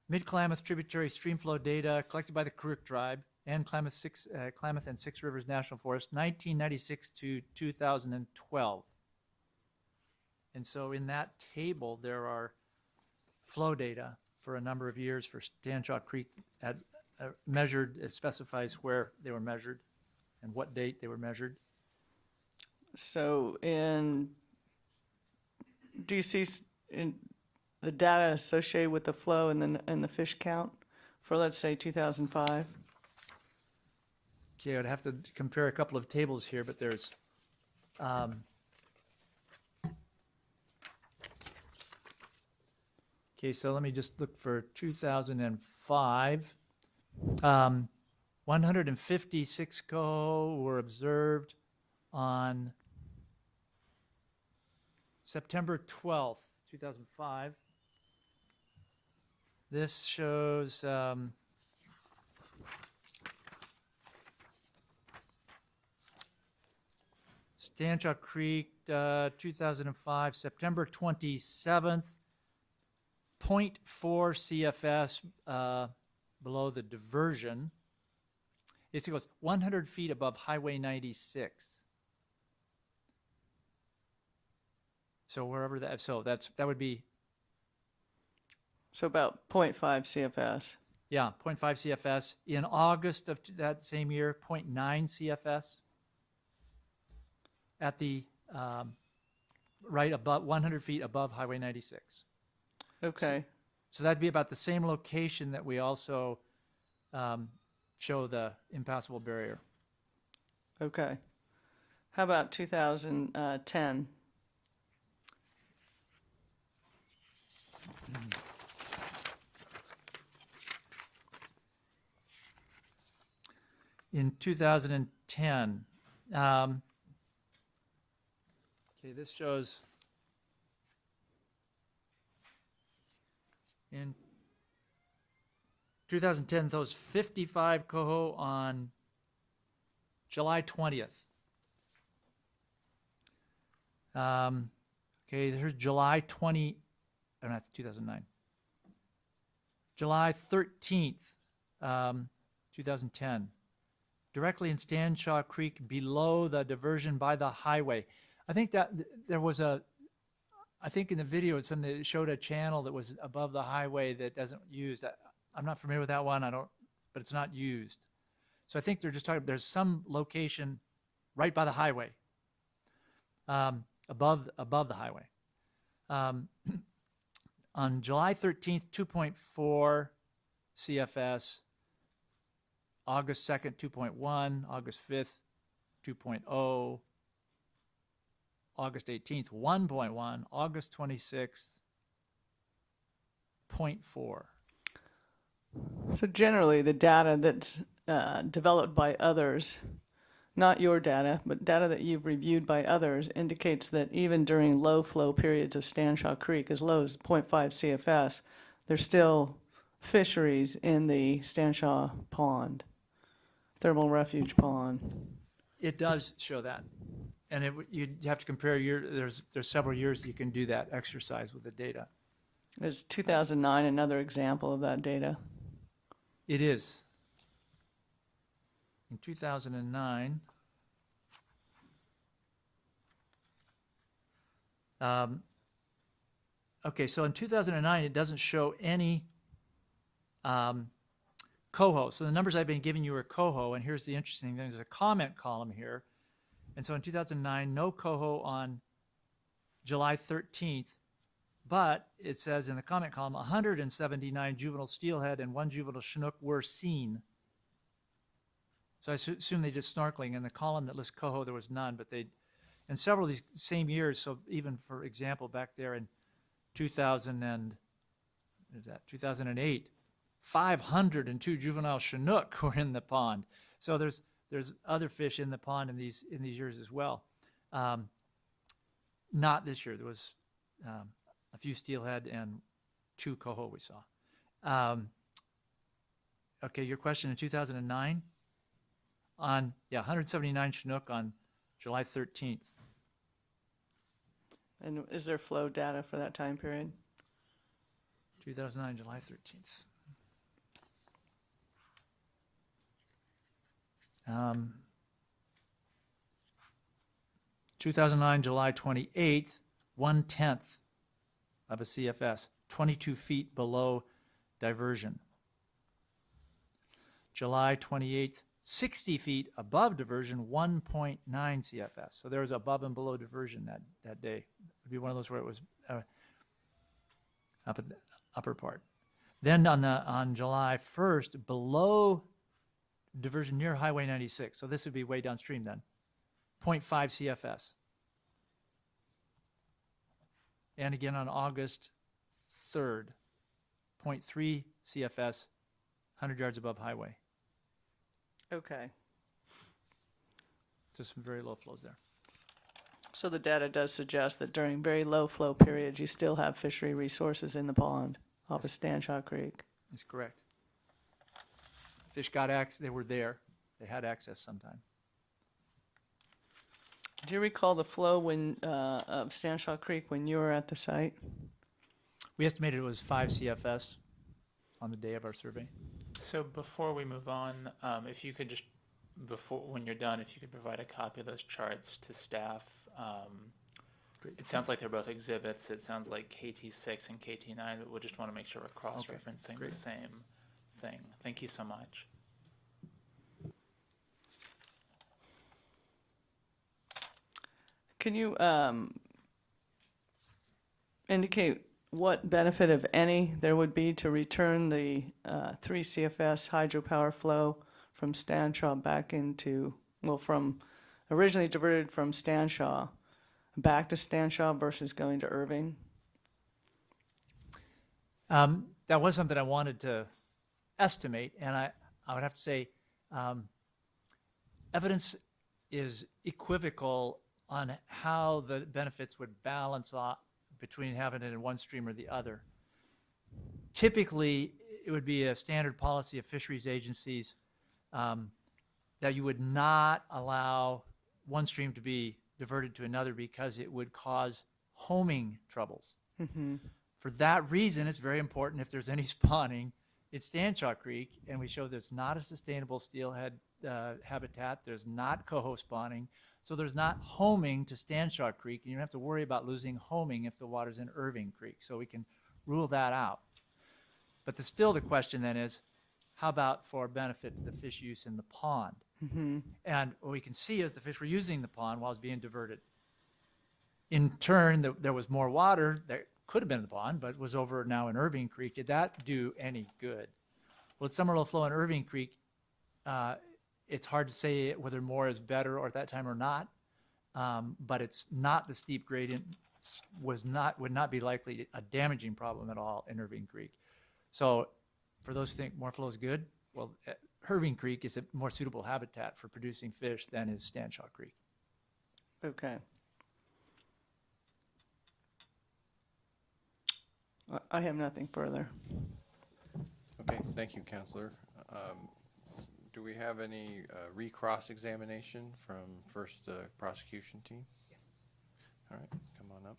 Mid-Klamath tributary streamflow data collected by the Karuk Tribe and Klamath and Six Rivers National Forest, 1996 to 2012. And so in that table, there are flow data for a number of years for Stanshaw Creek at measured. It specifies where they were measured and what date they were measured. So do you see in the data associated with the flow and the fish count for, let's say, 2005? Okay, I'd have to compare a couple of tables here, but there's okay, so let me just look for 2005. 156 coho were observed on September 12th, 2005. This shows Stanshaw Creek, 2005, September 27th, 0.4 CFS below the diversion. It goes 100 feet above Highway 96. So wherever that, that would be, So about 0.5 CFS. yeah, 0.5 CFS. In August of that same year, 0.9 CFS at the right above 100 feet above Highway 96. Okay. So that'd be about the same location that we also show the impassable barrier. Okay. How about 2010? In 2010, okay, this shows in 2010, those 55 coho on July 20th. Okay, here's July 20, oh, that's 2009. July 13th, 2010. Directly in Stanshaw Creek below the diversion by the highway. I think that there was I think in the video it showed a channel that was above the highway that doesn't use that. I'm not familiar with that one. But it's not used. So I think they're just talking, there's some location right by the highway, above the highway. On July 13th, 2.4 CFS. August 2nd, 2.1, August 5th, 2.0, August 18th, 1.1, August 26th, 0.4. So generally, the data that's developed by others, not your data, but data that you've reviewed by others, indicates that even during low flow periods of Stanshaw Creek, as low as 0.5 CFS, there's still fisheries in the Stanshaw Pond. Thermal refuge pond. It does show that, and you have to compare there's several years you can do that exercise with the data. Is 2009 another example of that data? It is. In 2009, okay, so in 2009 it doesn't show any coho. So the numbers I've been giving you are coho, and here's the interesting thing. There's a comment column here. And so in 2009, no coho on July 13th, but it says in the comment column, 179 juvenile steelhead and 1 juvenile chinook were seen. So I assume they did snorkeling. In the column that lists coho, there was none, but in several of these same years, so even, for example, back there in 2008, 502 juvenile chinook were in the pond. So there's other fish in the pond in these years as well. Not this year. There was a few steelhead and 2 coho we saw. Okay, your question in 2009 on 179 chinook on July 13th. And is there flow data for that time period? 2009 July 13th. 2009, July 28th, 1/10 of a CFS, 22 feet below diversion. July 28th, 60 feet above diversion, 1.9 CFS. So there was above and below diversion that day. It would be one of those where it was up at the upper part. Then on July 1st, below diversion near Highway 96. So this would be way downstream then. 0.5 CFS. And again on August 3rd, 0.3 CFS, 100 yards above highway. Okay. Just some very low flows there. So the data does suggest that during very low flow periods, you still have fishery resources in the pond off of Stanshaw Creek. That's correct. Fish got access, they were there. They had access sometime. Do you recall the flow of Stanshaw Creek when you were at the site? We estimated it was 5 CFS on the day of our survey. So before we move on, if you could just, when you're done, if you could provide a copy of those charts to staff. It sounds like they're both exhibits. It sounds like KT6 and KT9, but we'll just want to make sure we're cross-referencing the same thing. Thank you so much. Can you indicate what benefit, if any, there would be to return the 3 CFS hydropower flow from Stanshaw back into, well, from originally diverted from Stanshaw back to Stanshaw versus going to Irving? That was something I wanted to estimate, and I would have to say evidence is equivocal on how the benefits would balance off between having it in one stream or the other. Typically, it would be a standard policy of fisheries agencies that you would not allow one stream to be diverted to another because it would cause homing troubles. Mm-hmm. For that reason, it's very important if there's any spawning, it's Stanshaw Creek, and we show there's not a sustainable steelhead habitat, there's not coho spawning, so there's not homing to Stanshaw Creek, and you don't have to worry about losing homing if the water's in Irving Creek, so we can rule that out. But still the question then is, how about for benefit to the fish use in the pond? Mm-hmm. And what we can see is the fish were using the pond while it's being diverted. In turn, there was more water that could have been in the pond, but was over now in Irving Creek. Did that do any good? Well, at summer low flow in Irving Creek, it's hard to say whether more is better or at that time or not, but it's not the steep gradient, would not be likely a damaging problem at all in Irving Creek. So for those who think more flow is good, well, Irving Creek is a more suitable habitat for producing fish than is Stanshaw Creek. Okay. I have nothing further. Okay, thank you, Counselor. Do we have any recross examination from first the prosecution team? Yes. All right, come on up.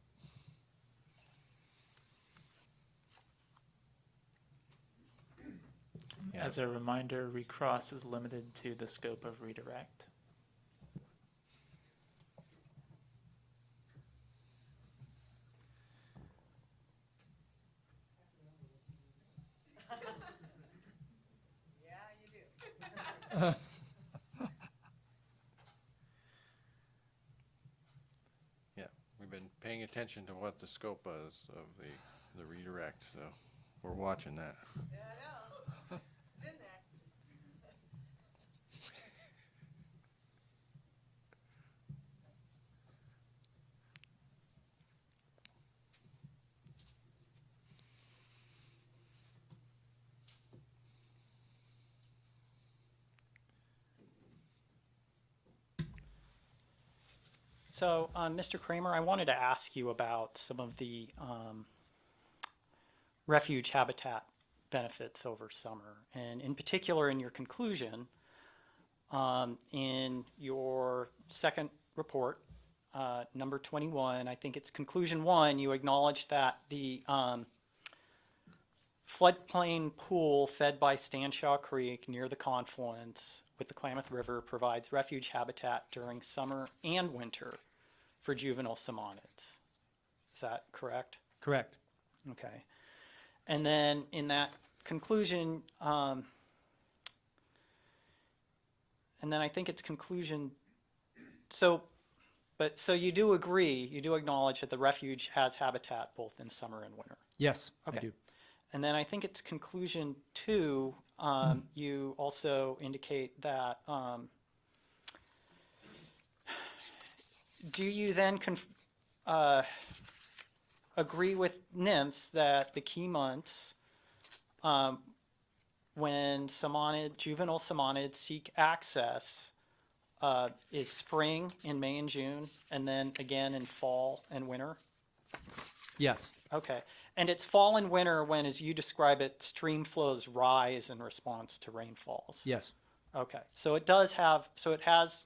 Yeah. As a reminder, recross is limited to the scope of redirect. Yeah, we've been paying attention to what the scope is of the redirect, so we're watching that. Yeah, I know. It's in there. So, Mr. Kramer, I wanted to ask you about some of the refuge habitat benefits over summer, and in particular in your conclusion, in your second report, number 21, I think it's conclusion 1, you acknowledge that the floodplain pool fed by Stanshaw Creek near the confluence with the Klamath River provides refuge habitat during summer and winter for juvenile salmonids. Is that correct? Correct. Okay. And then in that conclusion, and then I think it's conclusion, so you do agree, you do acknowledge that the refuge has habitat both in summer and winter. Yes, I Okay. do. And then I think it's conclusion 2, you also indicate that, do you then agree with nymphs that the key months when juvenile salmonids seek access is spring in May and June, and then again in fall and winter? Yes. Okay. And it's fall and winter when, as you describe it, stream flows rise in response to rainfalls. Yes. Okay. So it does have, so it has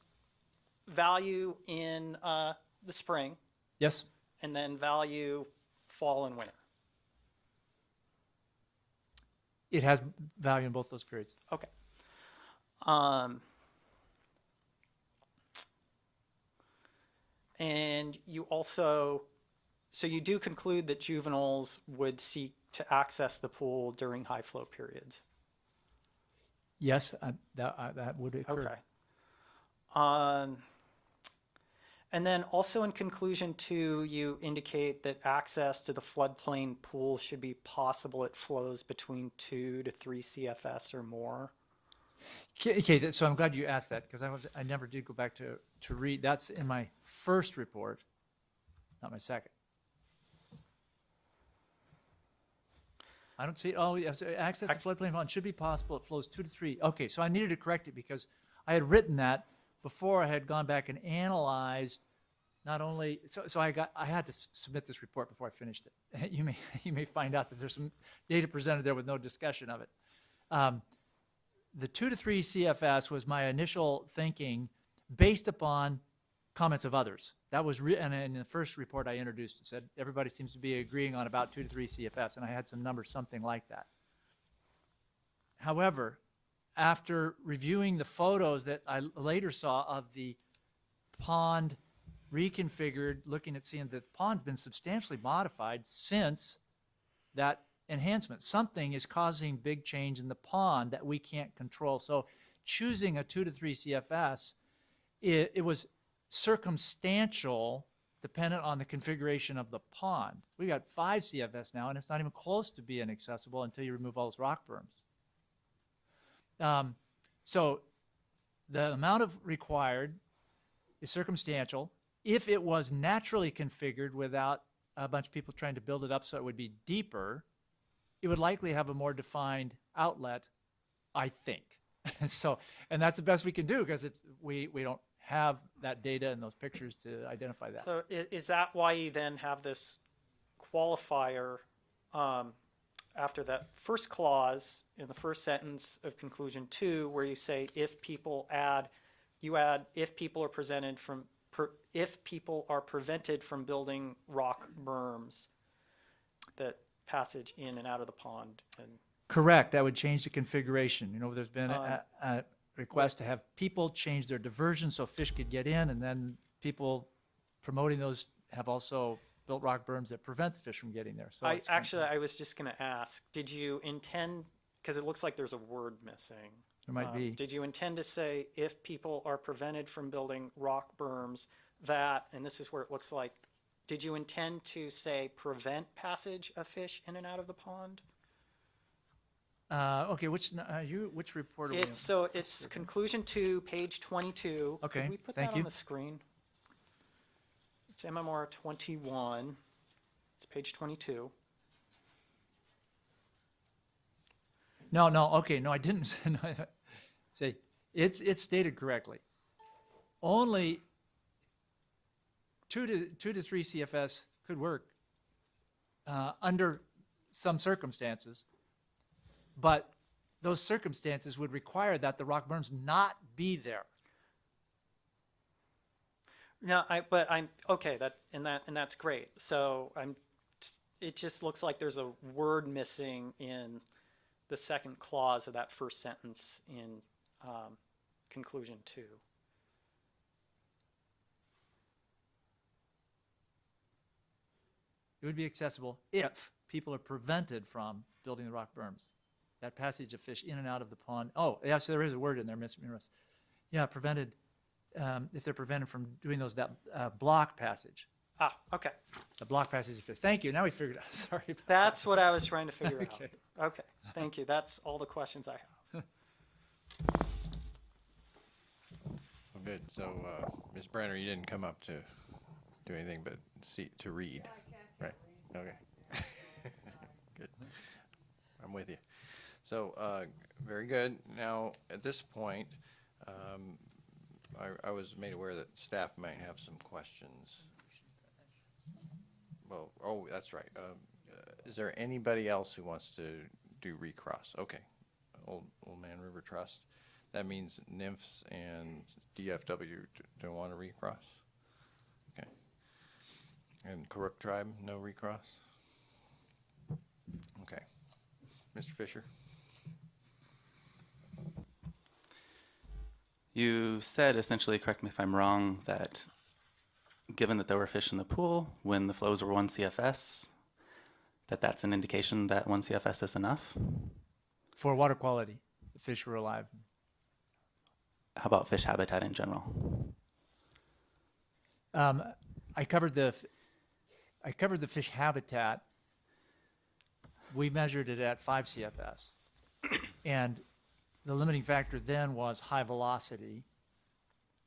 value in the spring Yes. and then value fall and winter. It has value in both those periods. Okay. And you also, so you do conclude that juveniles would seek to access the pool during high flow periods? Yes, that would occur. Okay. And then also in conclusion 2, you indicate that access to the floodplain pool should be possible at flows between 2 to 3 CFS or more. Okay, so I'm glad you asked that because I never did go back to read. That's in my first report, not my second. I don't see. Oh, yes, access to floodplain pond should be possible. It flows 2 to 3. Okay, so I needed to correct it because I had written that before I had gone back and analyzed. Not only so I had to submit this report before I finished it. You may find out that there's some data presented there with no discussion of it. The 2 to 3 CFS was my initial thinking based upon comments of others. That was and in the first report I introduced, it said everybody seems to be agreeing on about 2 to 3 CFS, and I had some numbers something like that. However, after reviewing the photos that I later saw of the pond reconfigured, looking at seeing that the pond's been substantially modified since that enhancement. Something is causing big change in the pond that we can't control. So choosing a 2 to 3 CFS, it was circumstantial, dependent on the configuration of the pond. We got 5 CFS now, and it's not even close to being accessible until you remove all those rock berms. So the amount of required is circumstantial. If it was naturally configured without a bunch of people trying to build it up so it would be deeper, it would likely have a more defined outlet, I think. So, and that's the best we can do because we don't have that data and those pictures to identify that. So is that why you then have this qualifier after that first clause in the first sentence of conclusion 2, where you say if people if people are if people are prevented from building rock berms, that passage in and out of the pond? And Correct. That would change the configuration. You know, there's been a request to have people change their diversion so fish could get in, and then people promoting those have also built rock berms that prevent the fish from getting there. So I was just going to ask, did you intend, because it looks like there's a word missing. There might be. Did you intend to say if people are prevented from building rock berms that, and this is where it looks like, did you intend to say prevent passage of fish in and out of the pond? Okay, which report are we on? So it's conclusion 2, page 22. Okay, Could we put thank that you. on the screen? It's MMR 21. It's page 22. No, okay, no, I didn't say it's stated correctly. Only 2 to 3 CFS could work under some circumstances, but those circumstances would require that the rock berms not be there. No, but I'm okay. And that's great. So it just looks like there's a word missing in the second clause of that first sentence in conclusion 2. It would be accessible if people are prevented from building the rock berms. That passage of fish in and out of the pond. Oh, yes, there is a word in there, Ms. Miras. Yeah, prevented, if they're prevented from doing those, that block passage. Ah, okay. The block passage of fish. Thank you. Now we figured out. Sorry about That's what I was trying to figure Okay. out. Okay, thank you. That's all the questions I have. Well, good. So, Ms. Brenner, you didn't come up to do anything but to read. Right. Okay. Good. I'm with you. So, very good. Now, at this point, I was made aware that staff might have some questions. Well, oh, that's right. Is there anybody else who wants to do recross? Okay. Old Man River Trust. That means NIMFs and DFW don't want to recross? Okay. And Karuk Tribe, no recross? Okay. Mr. Fisher? You said, essentially, correct me if I'm wrong, that given that there were fish in the pool when the flows were 1 CFS, that's an indication that 1 CFS is enough? For water quality, the fish were alive. How about fish habitat in general? I covered the fish habitat. We measured it at 5 CFS. And the limiting factor then was high velocity.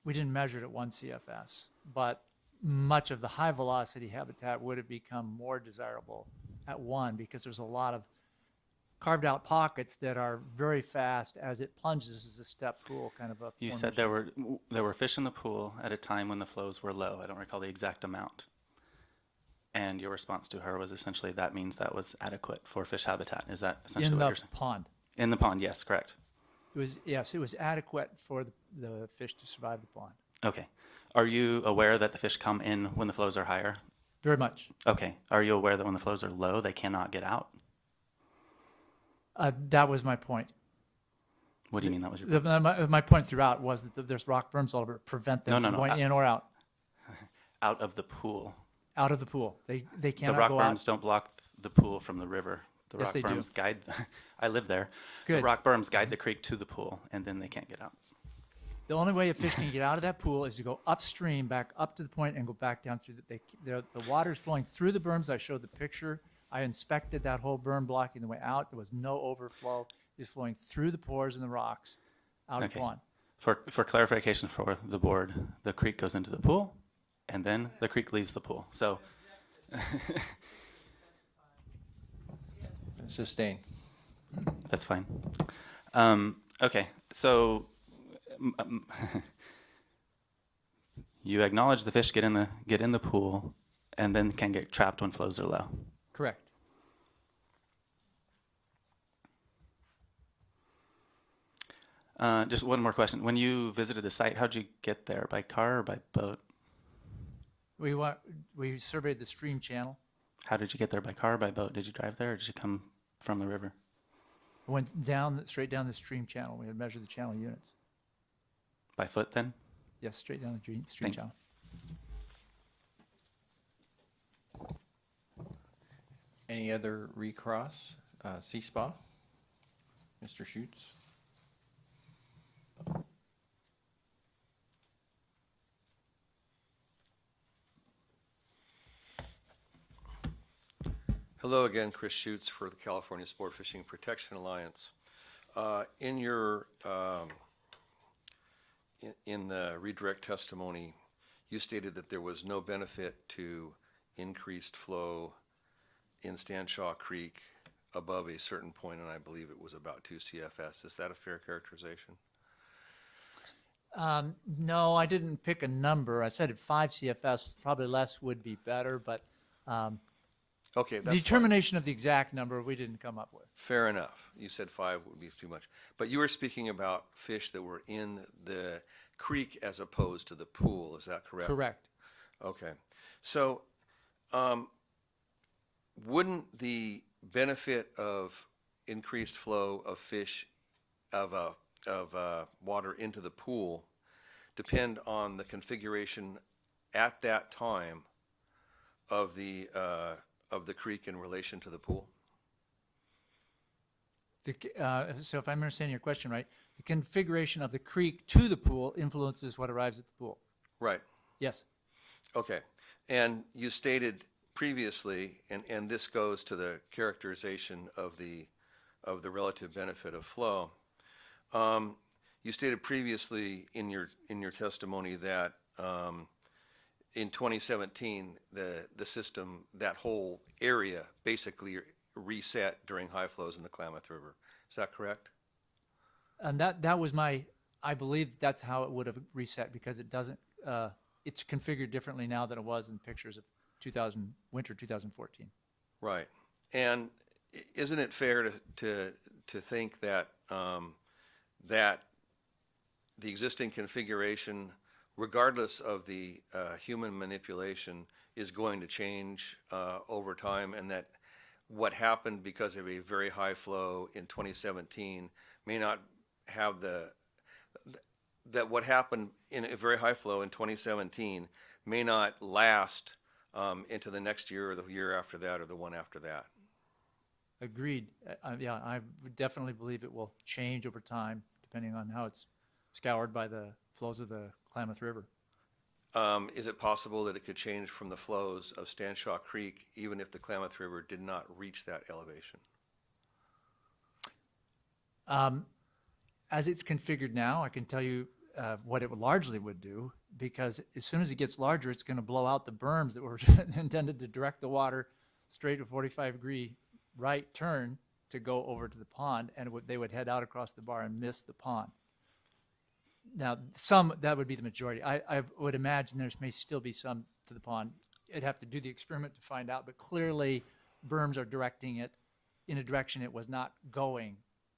We didn't measure it at 1 CFS, but much of the high velocity habitat would have become more desirable at 1 because there's a lot of carved out pockets that are very fast as it plunges as a step pool kind of a You said formation. there were fish in the pool at a time when the flows were low. I don't recall the exact amount. And your response to her was essentially that means that was adequate for fish habitat. Is that essentially in what the you're saying? pond. In the pond, yes, correct. It was, yes, it was adequate for the fish to survive the pond. Okay. Are you aware that the fish come in when the flows are higher? Very much. Okay. Are you aware that when the flows are low, they cannot get out? That was my point. What do you mean that was your My point throughout was that there's rock berms all over to prevent them No, from no, going no. in or out. out of the pool? Out of the pool. They The cannot rock go berms out. don't block the pool from the river. The Yes, rock they do. berms guide. I live there. The Good. rock berms guide the creek to the pool, and then they can't get out. The only way a fish can get out of that pool is to go upstream, back up to the point, and go back down through the water's flowing through the berms. I showed the picture. I inspected that whole berm blocking the way out. There was no overflow. It's flowing through the pores in the rocks out of the Okay. pond. For clarification for the board, the creek goes into the pool, and then the creek leaves the pool. So Sustain. that's fine. Okay, so you acknowledge the fish get in the pool, and then can get trapped when flows are low. Correct. Just one more question. When you visited the site, how'd you get there? By car or by boat? We surveyed the stream channel. How did you get there? By car or by boat? Did you drive there, or did you come from the river? Went straight down the stream channel. We had measured the channel units. By foot then? Yes, straight down the stream Thanks. channel. Any other recross? C-SPA? Mr. Schutz? Hello again, Chris Schutz for the California Sport Fishing Protection Alliance. In your in the redirect testimony, you stated that there was no benefit to increased flow in Stanshaw Creek above a certain point, and I believe it was about 2 CFS. Is that a fair characterization? No, I didn't pick a number. I said at 5 CFS, probably less would be better, but Okay, the that's fine. determination of the exact number we didn't come up with. Fair enough. You said 5 would be too much. But you were speaking about fish that were in the creek as opposed to the pool. Is that correct? Correct. Okay. So wouldn't the benefit of increased flow of fish, of water into the pool depend on the configuration at that time of the creek in relation to the pool? So if I'm understanding your question right, the configuration of the creek to the pool influences what arrives at the pool. Right. Yes. Okay. And you stated previously, and this goes to the characterization of the relative benefit of flow. You stated previously in your testimony that in 2017 the system, that whole area basically reset during high flows in the Klamath River. Is that correct? And that was I believe that's how it would have reset, because it doesn't, it's configured differently now than it was in pictures of winter 2014. Right. And isn't it fair to think that that the existing configuration, regardless of the human manipulation, is going to change over time, and that what happened because of a very high flow in 2017 may not have that what happened in a very high flow in 2017 may not last into the next year or the year after that or the one after that? Agreed. Yeah, I would definitely believe it will change over time, depending on how it's scoured by the flows of the Klamath River. Is it possible that it could change from the flows of Stanshaw Creek even if the Klamath River did not reach that elevation? As it's configured now, I can tell you what it largely would do, because as soon as it gets larger, it's going to blow out the berms that were intended to direct the water straight to 45-degree right turn to go over to the pond, and they would head out across the bar and miss the pond. Now, that would be the majority. I would imagine there may still be some to the pond. I'd have to do the experiment to find out, but clearly berms are directing it in a direction it was not going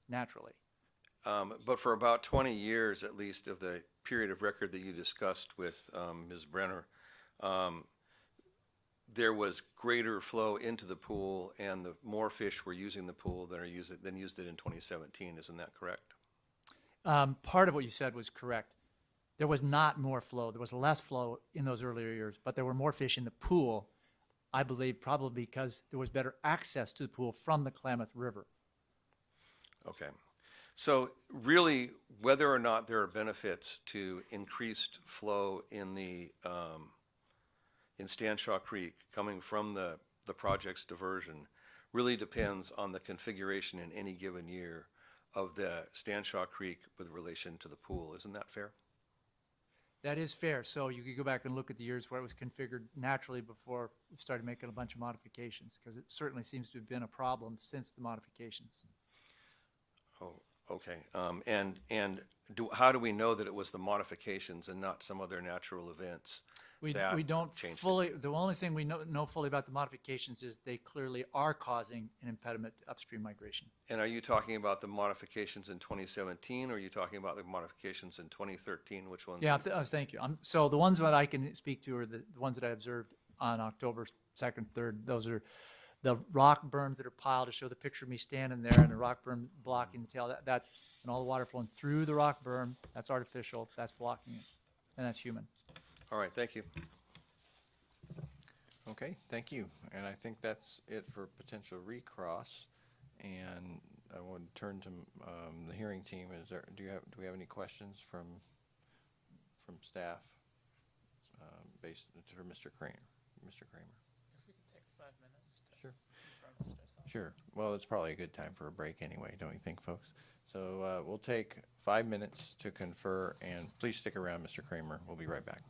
naturally. But for about 20 years, at least, of the period of record that you discussed with Ms. Brenner, there was greater flow into the pool, and the more fish were using the pool than used it in 2017. Isn't that correct? Part of what you said was correct. There was not more flow. There was less flow in those earlier years, but there were more fish in the pool, I believe, probably because there was better access to the pool from the Klamath River. Okay. So really, whether or not there are benefits to increased flow in the in Stanshaw Creek coming from the project's diversion really depends on the configuration in any given year of the Stanshaw Creek with relation to the pool. Isn't that fair? That is fair. So you could go back and look at the years where it was configured naturally before we started making a bunch of modifications, because it certainly seems to have been a problem since the modifications. Oh, okay. How do we know that it was the modifications and not some other natural events? We don't fully, the only thing we know fully about the modifications is they clearly are causing an impediment to upstream migration. And are you talking about the modifications in 2017, or are you talking about the modifications in 2013? Which ones? Yeah, thank you. So the ones that I can speak to are the ones that I observed on October 2nd, 3rd. Those are the rock berms that are piled to show the picture of me standing there, and the rock berm blocking the tail. That's, and all the water flowing through the rock berm. That's artificial. That's blocking it, and that's human. All right, thank you. Okay, thank you. And I think that's it for potential recross. And I want to turn to the hearing team. Do we have any questions from staff based for Mr. Kramer? Mr. Kramer. If we could take 5 minutes to Sure. confirm this ourselves. Sure. Well, it's probably a good time for a break anyway, don't you think, folks? So we'll take 5 minutes to confer, and please stick around, Mr. Kramer. We'll be right back.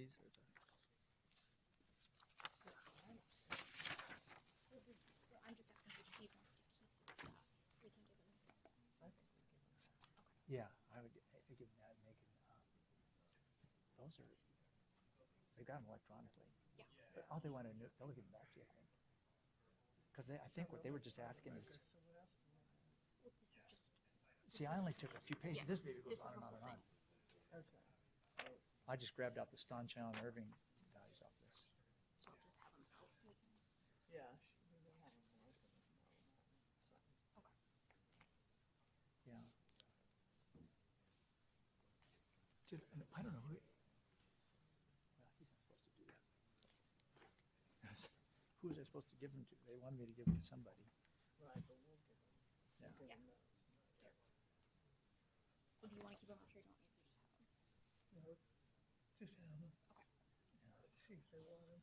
these or the? I'm just asking if Steve wants to keep his stuff. We can give him. Yeah, I would give them that and they can, those are, they got them electronically. Yeah. But all they want to know, they'll give them back to you, I think. Because I think what they were just asking is, Well, this is just. see, I only took a few pages. Yeah, This baby goes this on is and the on and whole on. I just grabbed out the Stonchow and Irving values off this. So I'll just have him out. We can. Yeah. Okay. Yeah. Dude, and I don't know who. Well, he's not supposed to do that. Who was I supposed to give them to? They wanted me to give them to somebody. Right, but we'll give them. Yeah. Yeah. Here. Well, do you want to keep him or do you want me to just have him? Just have them. Okay. Yeah, see if they want them.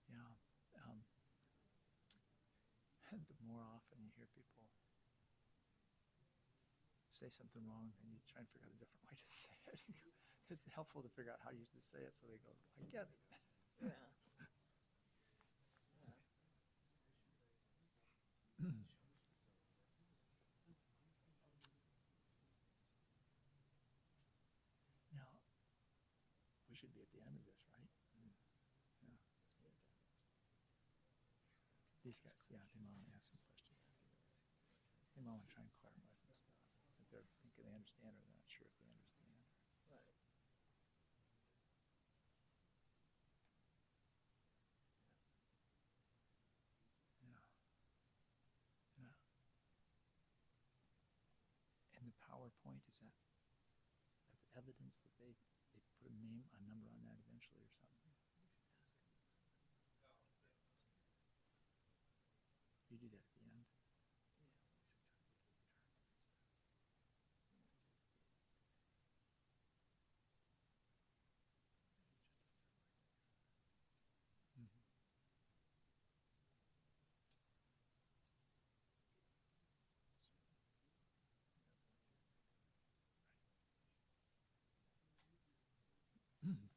Yeah. The more often you hear people say something wrong, and you try and figure out a different way to say it. It's helpful to figure out how you should say it, so they go, "I get it." Yeah. Now, we should be at the end of this, right? Yeah. These guys, yeah, they might want to ask some questions. They might want to try and clarify some stuff. If they're thinking they understand or they're not sure if they understand. Right. Yeah. Yeah. And the PowerPoint, is that, that's evidence that they put a name, a number on that eventually or something? You do that at the end? Mhm.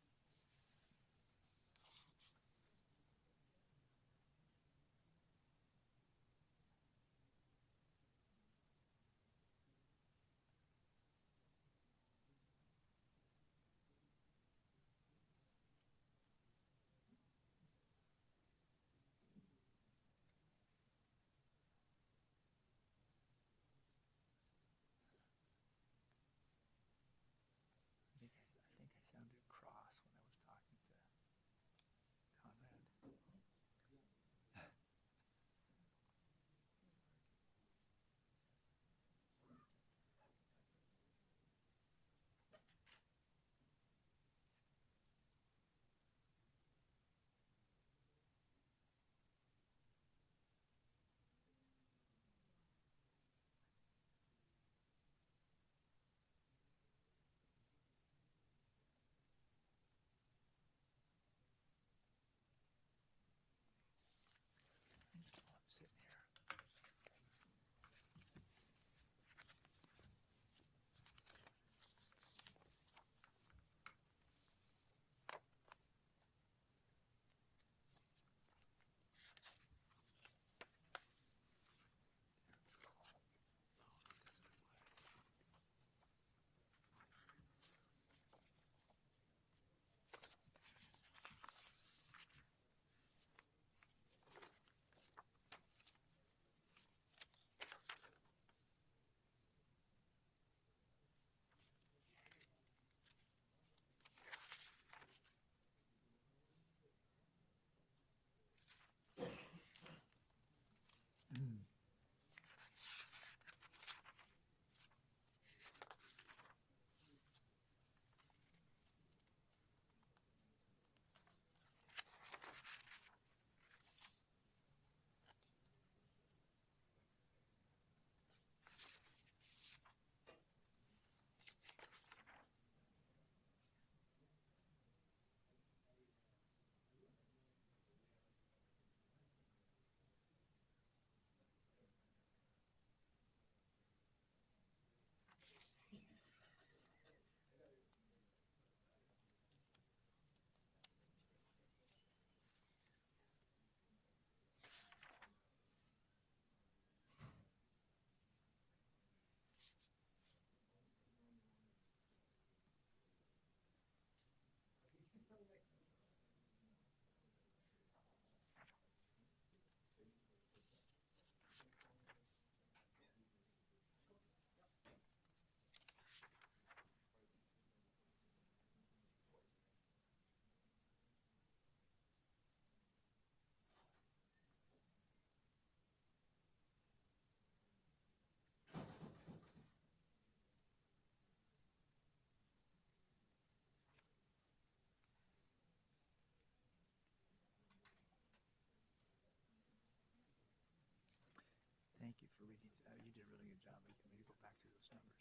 Thank you for reading. You did a really good job. We can maybe go back through those numbers.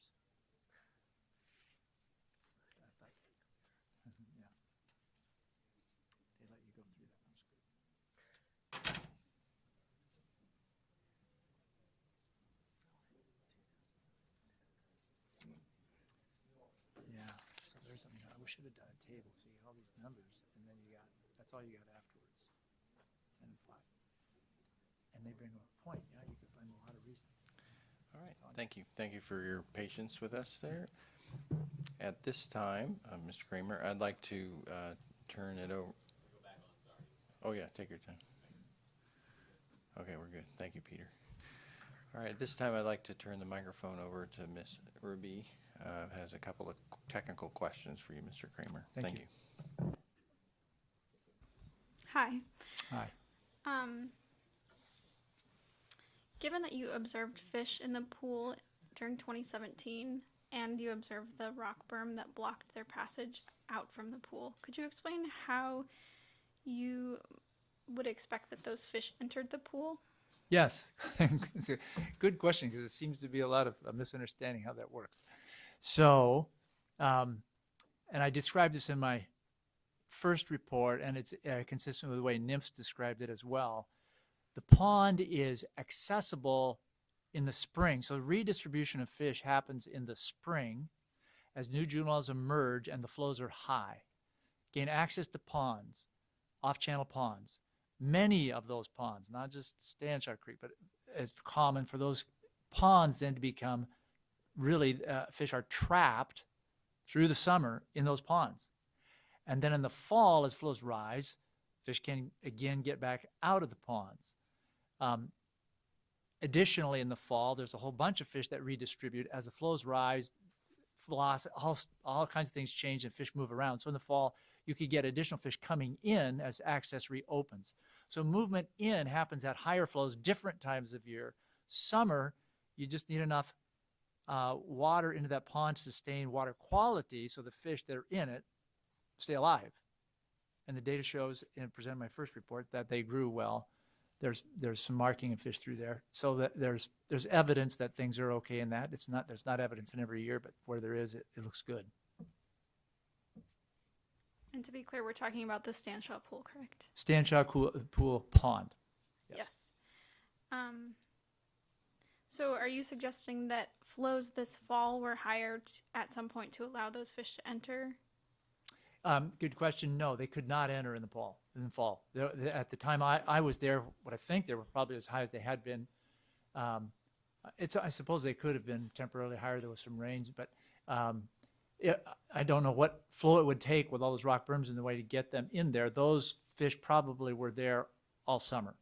I thought, yeah. They let you go through that. That was good. Yeah, so there's, I wish I'd have done a table, so you get all these numbers, and then that's all you got afterwards, 10 and 5. And they bring up a point, you could find a lot of reasons. All right, thank you. Thank you for your patience with us there. At this time, Mr. Kramer, I'd like to turn it over. Oh yeah, take your time. Okay, we're good. Thank you, Peter. All right, at this time, I'd like to turn the microphone over to Ms. Ruby. Has a couple of technical questions for you, Mr. Kramer. Thank you. Hi. Hi. Given that you observed fish in the pool during 2017 and you observed the rock berm that blocked their passage out from the pool, could you explain how you would expect that those fish entered the pool? Yes, it's a good question because it seems to be a lot of misunderstanding how that works. So, and I described this in my first report, and it's consistent with the way NIMS described it as well. The pond is accessible in the spring. So redistribution of fish happens in the spring as new juveniles emerge and the flows are high. Gain access to ponds, off-channel ponds. Many of those ponds, not just Stanshot Creek, but it's common for those ponds then to become really, fish are trapped through the summer in those ponds. And then in the fall, as flows rise, fish can again get back out of the ponds. Additionally, in the fall, there's a whole bunch of fish that redistribute. As the flows rise, all kinds of things change and fish move around. So in the fall, you could get additional fish coming in as access reopens. So movement in happens at higher flows, different times of year. Summer, you just need enough water into that pond to sustain water quality so the fish that are in it stay alive. And the data shows, and presented in my first report, that they grew well. There's some marking of fish through there, so that there's evidence that things are okay in that. There's not evidence in every year, but where there is, it looks good. And to be clear, we're talking about the Stanshot pool, correct? Stanshot Pool Pond. Yes. So are you suggesting that flows this fall were higher at some point to allow those fish to enter? Good question. No, they could not enter in the fall. At the time I was there, what I think they were probably as high as they had been. I suppose they could have been temporarily higher. There was some rains, but I don't know what flow it would take with all those rock berms in the way to get them in there. Those fish probably were there all summer.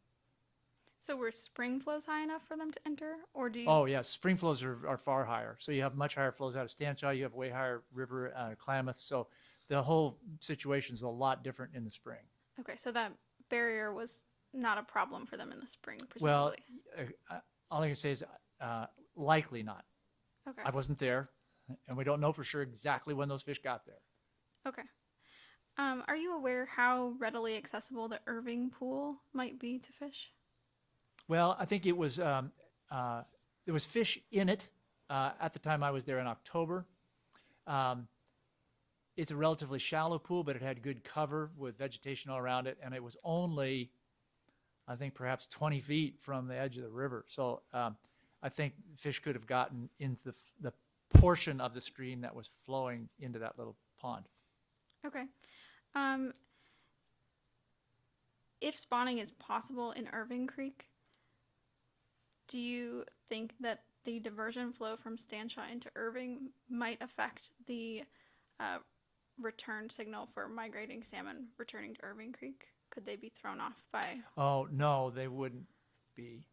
So were spring flows high enough for them to enter, or do you? Oh yes, spring flows are far higher. So you have much higher flows out of Stanshot. You have way higher river Klamath. So the whole situation is a lot different in the spring. Okay, so that barrier was not a problem for them in the spring, Well, presumably. all I can say is likely not. Okay. I wasn't there, and we don't know for sure exactly when those fish got there. Okay. Are you aware how readily accessible the Irving pool might be to fish? Well, I think it was there was fish in it at the time I was there in October. It's a relatively shallow pool, but it had good cover with vegetation all around it, and it was only, I think, perhaps 20 feet from the edge of the river. So I think fish could have gotten into the portion of the stream that was flowing into that little pond. Okay. If spawning is possible in Irving Creek, do you think that the diversion flow from Stanshot into Irving might affect the return signal for migrating salmon returning to Irving Creek? Could they be thrown off by? Oh, no, they wouldn't be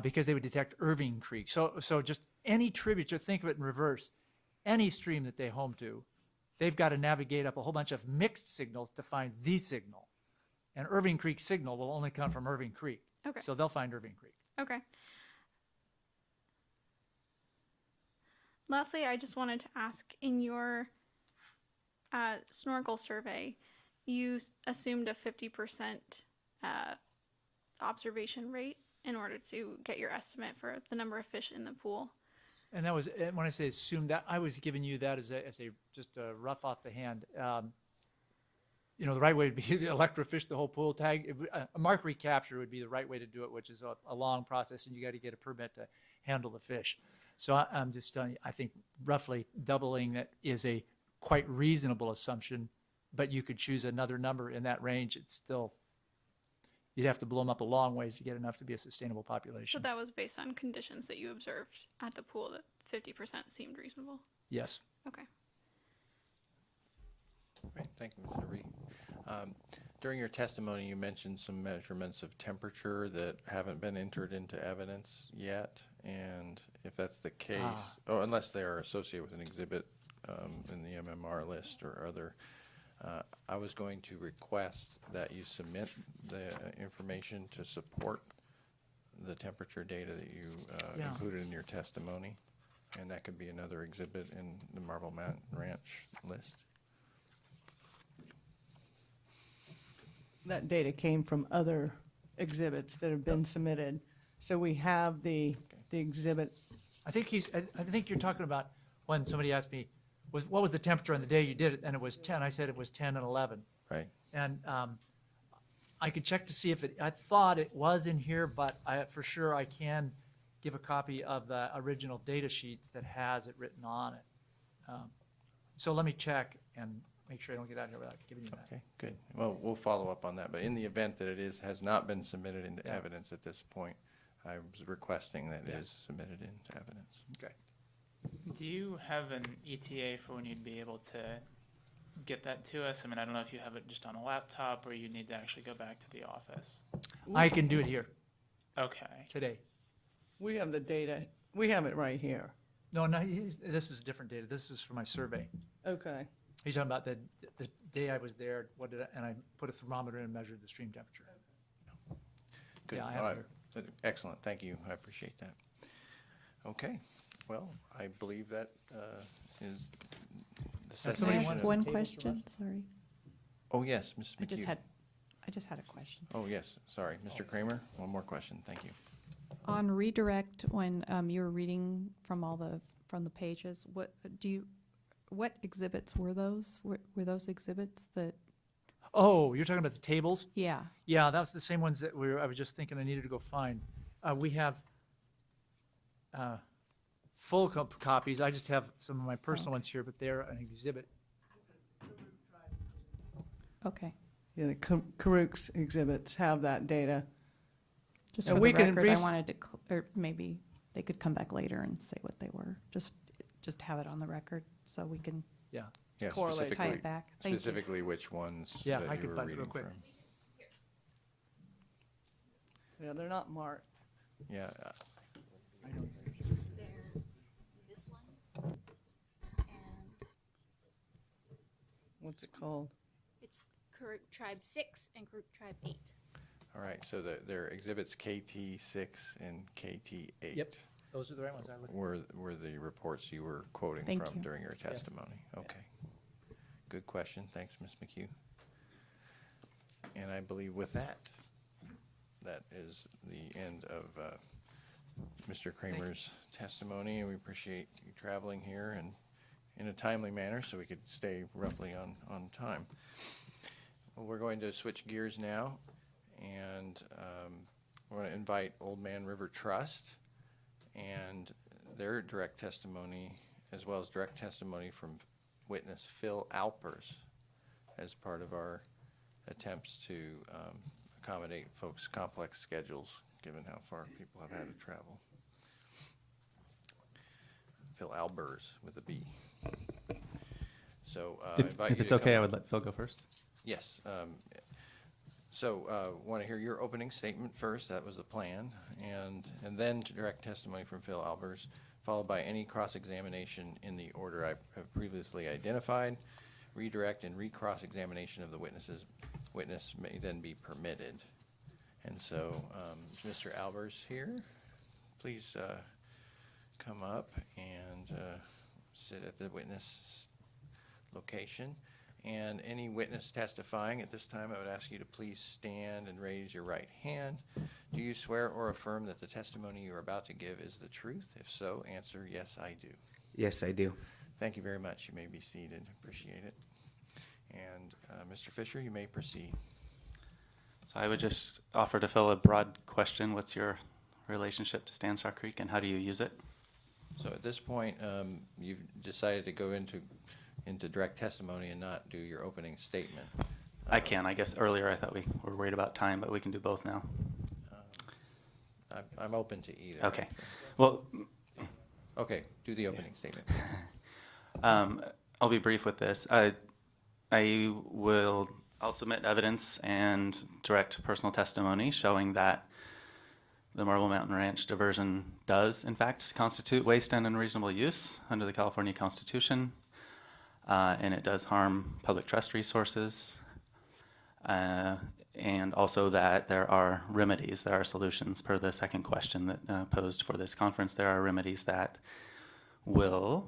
because they would detect Irving Creek. So just any tributary, think of it in reverse, any stream that they home to, they've got to navigate up a whole bunch of mixed signals to find the signal. And Irving Creek signal will only come from Irving Creek. Okay. So they'll find Irving Creek. Okay. Lastly, I just wanted to ask, in your snorkel survey, you assumed a 50% observation rate in order to get your estimate for the number of fish in the pool. And that was, and when I say assume, that I was giving you that as a just a rough off the hand. You know, the right way would be to electrofish the whole pool tag. A mark recapture would be the right way to do it, which is a long process, and you got to get a permit to handle the fish. So I'm just telling you, I think roughly doubling that is a quite reasonable assumption, but you could choose another number in that range. It's still, you'd have to blow them up a long ways to get enough to be a sustainable So population. that was based on conditions that you observed at the pool that 50% seemed reasonable. Yes. Okay. Great, thank you, Mr. Reed. During your testimony, you mentioned some measurements of temperature that haven't been entered into evidence yet, and if that's the case, unless they are associated with an exhibit in the MMR list or other, I was going to request that you submit the information to support the temperature data that you included in your testimony, and that could be another exhibit in the Marble Mountain Ranch list. That data came from other exhibits that have been submitted. So we have the exhibit. I think you're talking about when somebody asked me, what was the temperature on the day you did it? And it was 10. I said it was 10 and 11. Right. And I could check to see if I thought it was in here, but for sure I can give a copy of the original data sheets that has it written on it. So let me check and make sure I don't get out here without giving you that. Okay, good. Well, we'll follow up on that, but in the event that it has not been submitted into evidence at this point, I was requesting that it is submitted into evidence. Okay. Do you have an ETA for when you'd be able to get that to us? I mean, I don't know if you have it just on a laptop or you need to actually go back to the office. I can do it here Okay. today. We have the data. We have it right here. No, this is different data. This is for my survey. Okay. He's talking about the day I was there, and I put a thermometer in and measured the stream temperature. Good. Yeah, I All have right. Excellent, thank you, I appreciate that. Okay, well, I believe that is the That's Can I Somebody ask wanted one some tables from question? us? Sorry. Oh, yes, Mrs. I just McHugh. had a question. Oh, yes, sorry, Mr. Kramer, one more question, thank you. On redirect, when you were reading from the pages, what exhibits were those? Were those exhibits that? Oh, you're talking about the tables? Yeah. Yeah, that was the same ones that I was just thinking I needed to go find. We have full copies. I just have some of my personal ones here, but they're an exhibit. Okay. Yeah, the Karuk's exhibits have that data. Just And for we the can record, I wanted to, or maybe they could come back later and say what they were. Just have it on the record so we can Yeah. Yeah, Correlate. tie specifically, it back. Thank you. specifically which ones Yeah, that I you can were find it real reading quick. from. Yeah, they're not marked. Yeah, This one, and What's it called? it's Karuk Tribe 6 and Karuk Tribe 8. all right, so they're exhibits KT6 and KT8. Yep. Those are the right ones I looked at. Were the reports you were quoting Thank from you. during your testimony? Okay. Good question. Thanks, Ms. McHugh. And I believe with that, that is the end of Mr. Kramer's testimony, and we appreciate you traveling here and in a timely manner so we could stay roughly on time. Well, we're going to switch gears now, and we're going to invite Old Man River Trust and their direct testimony, as well as direct testimony from witness Phil Alpers, as part of our attempts to accommodate folks' complex schedules, given how far people have had to travel. Phil Albers with a B. So I invite you If it's to okay, come- I would let Phil go first. Yes. So want to hear your opening statement first. That was the plan. And then direct testimony from Phil Albers, followed by any cross-examination in the order I have previously identified. Redirect and re-cross-examination of the witness may then be permitted. And so Mr. Albers here, please come up and sit at the witness location. And any witness testifying at this time, I would ask you to please stand and raise your right hand Do you swear or affirm that the testimony you are about to give is the truth? If so, answer yes, I do. Yes, I do. Thank you very much. You may be seated. Appreciate it. And Mr. Fisher, you may proceed. So I would just offer to fill a broad question. What's your relationship to Stanshawk Creek and how do you use it? So at this point, you've decided to go into direct testimony and not do your opening statement. I can. I guess earlier I thought we were worried about time, but we can do both now. I'm open to either. Okay. Well, okay, do the opening statement. I'll be brief with this. I'll submit evidence and direct personal testimony showing that the Marble Mountain Ranch diversion does, in fact, constitute waste and unreasonable use under the California Constitution, and it does harm public trust resources, and also that there are remedies, there are solutions per the second question that posed for this conference. There are remedies that will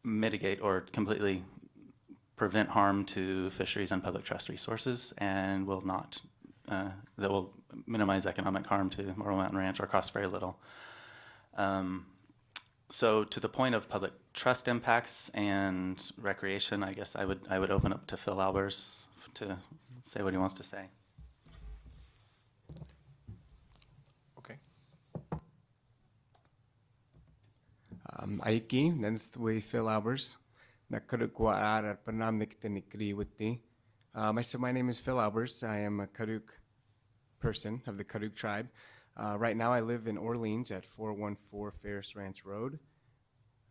mitigate or completely prevent harm to fisheries and public trust resources, and will not, that will minimize economic harm to Marble Mountain Ranch or cost very little. So to the point of public trust impacts and recreation, I guess I would open up to Phil Albers to say what he wants to say. Okay. Aiki, Nanstway Phil Albers. Nakarukwa Arar Panamnik Tenikri Witti. I said my name is Phil Albers. I am a Karuk person of the Karuk tribe. Right now I live in Orleans at 414 Ferris Ranch Road,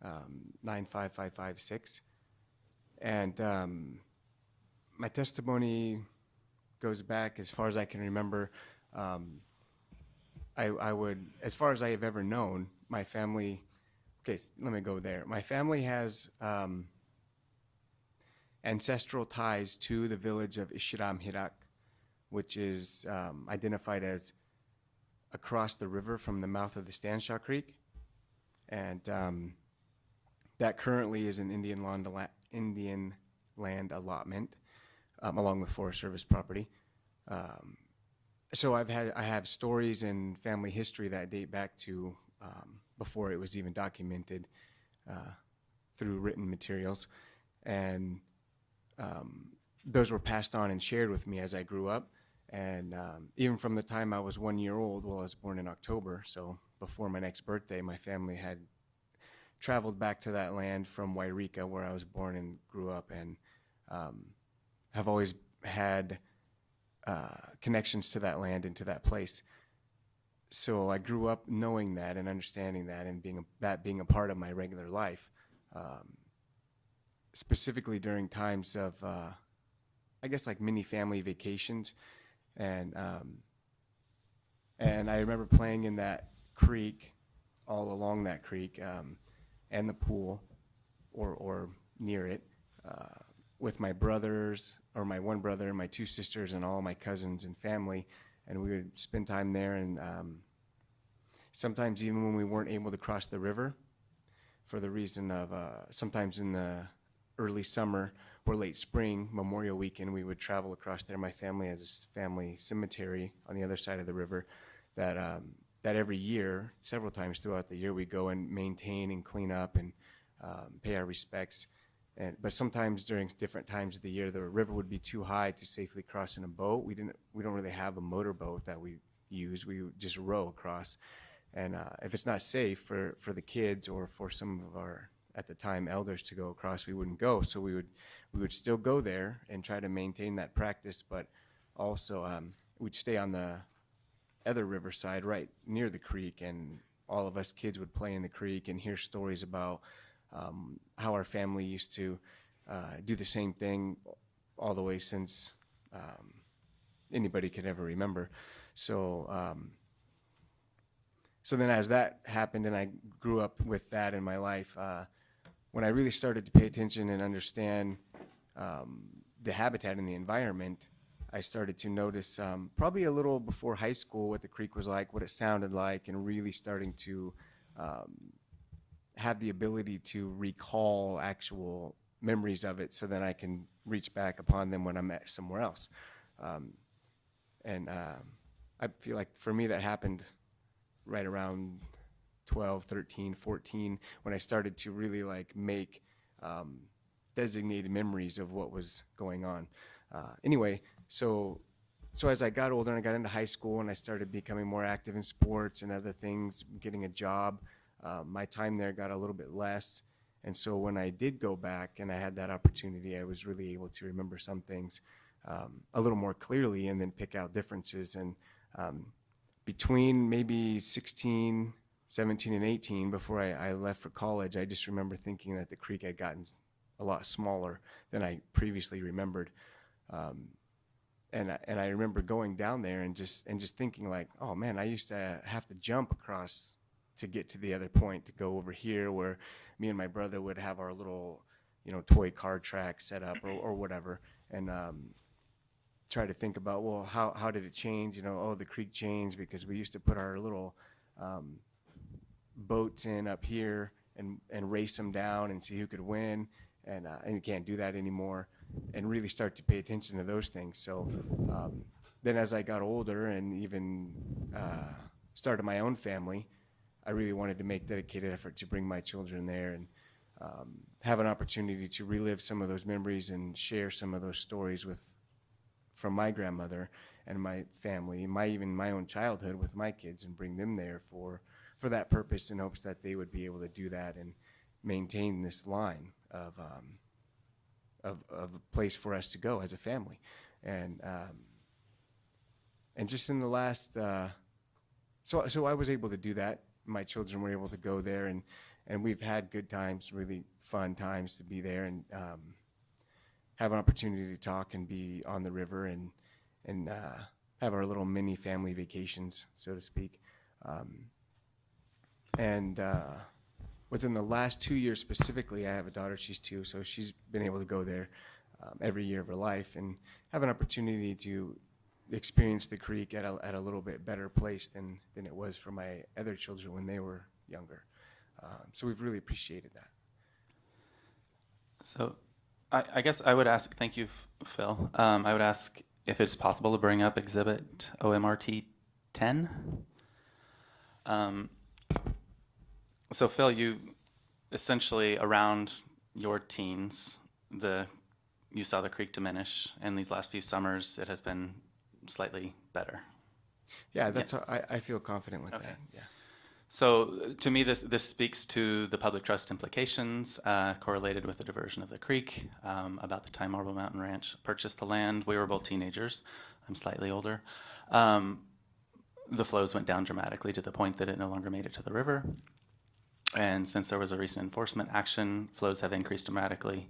95556. And my testimony goes back as far as I can remember. I would, as far as I have ever known, my family, okay, let me go there. My family has ancestral ties to the village of Ishiram Hirak, which is identified as across the river from the mouth of the Stanshawk Creek. And that currently is an Indian land allotment, along with Forest Service property. So I have stories and family history that date back to before it was even documented through written materials. And those were passed on and shared with me as I grew up. And even from the time I was 1 year old, well, I was born in October, so before my next birthday, my family had traveled back to that land from Wairika, where I was born and grew up, and have always had connections to that land and to that place. So I grew up knowing that and understanding that and being a part of my regular life, specifically during times of, I guess, like mini family vacations. And I remember playing in that creek, all along that creek, and the pool, or near it, with my brothers, or my one brother and my two sisters and all my cousins and family, and we would spend time there. And sometimes even when we weren't able to cross the river, for the reason of sometimes in the early summer or late spring, Memorial Weekend, we would travel across there. My family has this family cemetery on the other side of the river that every year, several times throughout the year, we go and maintain and clean up and pay our respects. But sometimes during different times of the year, the river would be too high to safely cross in a boat. We don't really have a motorboat that we use. We just row across. And if it's not safe for the kids or for some of our, at the time, elders to go across, we wouldn't go. So we would still go there and try to maintain that practice, but also we'd stay on the other riverside right near the creek, and all of us kids would play in the creek and hear stories about how our family used to do the same thing all the way since anybody could ever remember. So so then as that happened and I grew up with that in my life, when I really started to pay attention and understand the habitat and the environment, I started to notice probably a little before high school what the creek was like, what it sounded like, and really starting to have the ability to recall actual memories of it so that I can reach back upon them when I'm at somewhere else. And I feel like for me that happened right around 12, 13, 14, when I started to really like make designated memories of what was going on. Anyway, so as I got older and I got into high school and I started becoming more active in sports and other things, getting a job, my time there got a little bit less. And so when I did go back and I had that opportunity, I was really able to remember some things a little more clearly and then pick out differences. And between maybe 16, 17, and 18, before I left for college, I just remember thinking that the creek had gotten a lot smaller than I previously remembered. And I remember going down there and just thinking like, oh man, I used to have to jump across to get to the other point, to go over here where me and my brother would have our little, toy car track set up or whatever, and try to think about, well, how did it change? Oh, the creek changed because we used to put our little boats in up here and race them down and see who could win, and you can't do that anymore, and really start to pay attention to those things. So then as I got older and even started my own family, I really wanted to make dedicated effort to bring my children there and have an opportunity to relive some of those memories and share some of those stories from my grandmother and my family, even my own childhood with my kids, and bring them there for that purpose, in hopes that they would be able to do that and maintain this line of a place for us to go as a family. And just in the last, so I was able to do that. My children were able to go there, and we've had good times, really fun times to be there, and have an opportunity to talk and be on the river and have our little mini family vacations, so to speak. Within the last 2 years specifically, I have a daughter, she's 2, so she's been able to go there every year of her life and have an opportunity to experience the creek at a little bit better place than it was for my other children when they were younger. So we've really appreciated that. So I guess I would ask, thank you, Phil. I would ask if it's possible to bring up exhibit OMRT 10. So Phil, you essentially around your teens, you saw the creek diminish, and these last few summers it has been slightly better. Yeah, that's how I feel confident with that. Yeah. So to me, this speaks to the public trust implications correlated with the diversion of the creek. About the time Marble Mountain Ranch purchased the land, we were both teenagers. I'm slightly older. The flows went down dramatically to the point that it no longer made it to the river. And since there was a recent enforcement action, flows have increased dramatically,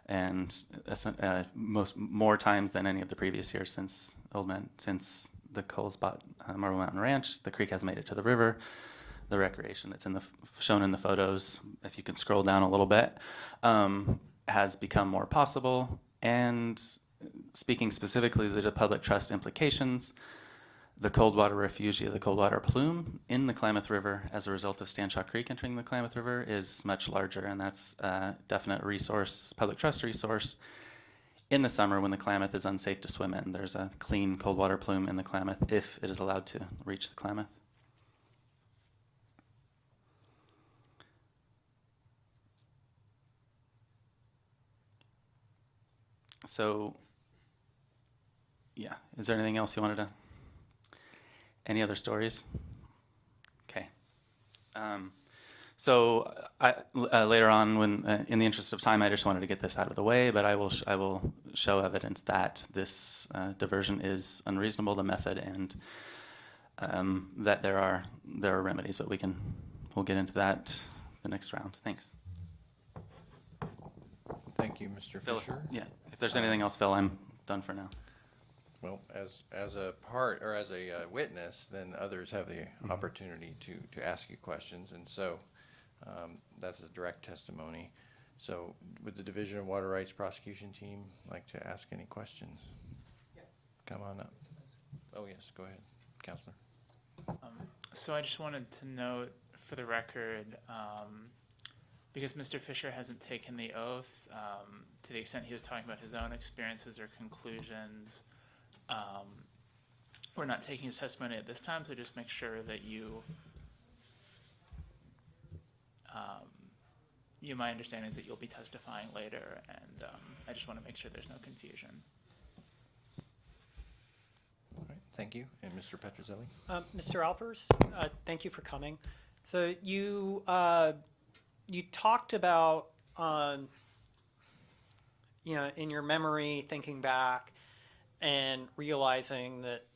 and more times than any of the previous years since the Coles bought Marble Mountain Ranch. The creek has made it to the river. The recreation that's shown in the photos, if you can scroll down a little bit, has become more possible. And speaking specifically to the public trust implications, the coldwater refugia, the coldwater plume in the Klamath River as a result of Stanshaw Creek entering the Klamath River is much larger, and that's a definite resource, public trust resource. In the summer when the Klamath is unsafe to swim in, there's a clean coldwater plume in the Klamath if it is allowed to reach the Klamath. So, yeah, is there anything else you wanted to? Any other stories? Okay. So later on, when in the interest of time, I just wanted to get this out of the way, but I will show evidence that this diversion is unreasonable, the method, and that there are remedies, but we'll get into that the next round. Thanks. Thank you, Mr. Phil, Fisher. yeah. If there's anything else, Phil, I'm done for now. Well, as a part or as a witness, then others have the opportunity to ask you questions, and so that's a direct testimony. So, would the Division of Water Rights prosecution team like to ask any questions? Yes. Come on up. Oh yes, go ahead, Counselor. So I just wanted to note for the record, because Mr. Fisher hasn't taken the oath, to the extent he was talking about his own experiences or conclusions, We're not taking his testimony at this time, so just make sure that my understanding is that you'll be testifying later, and I just want to make sure there's no confusion. All right, thank you. And Mr. Petrozelli? Mr. Alpers, thank you for coming. So you talked about, in your memory, thinking back and realizing that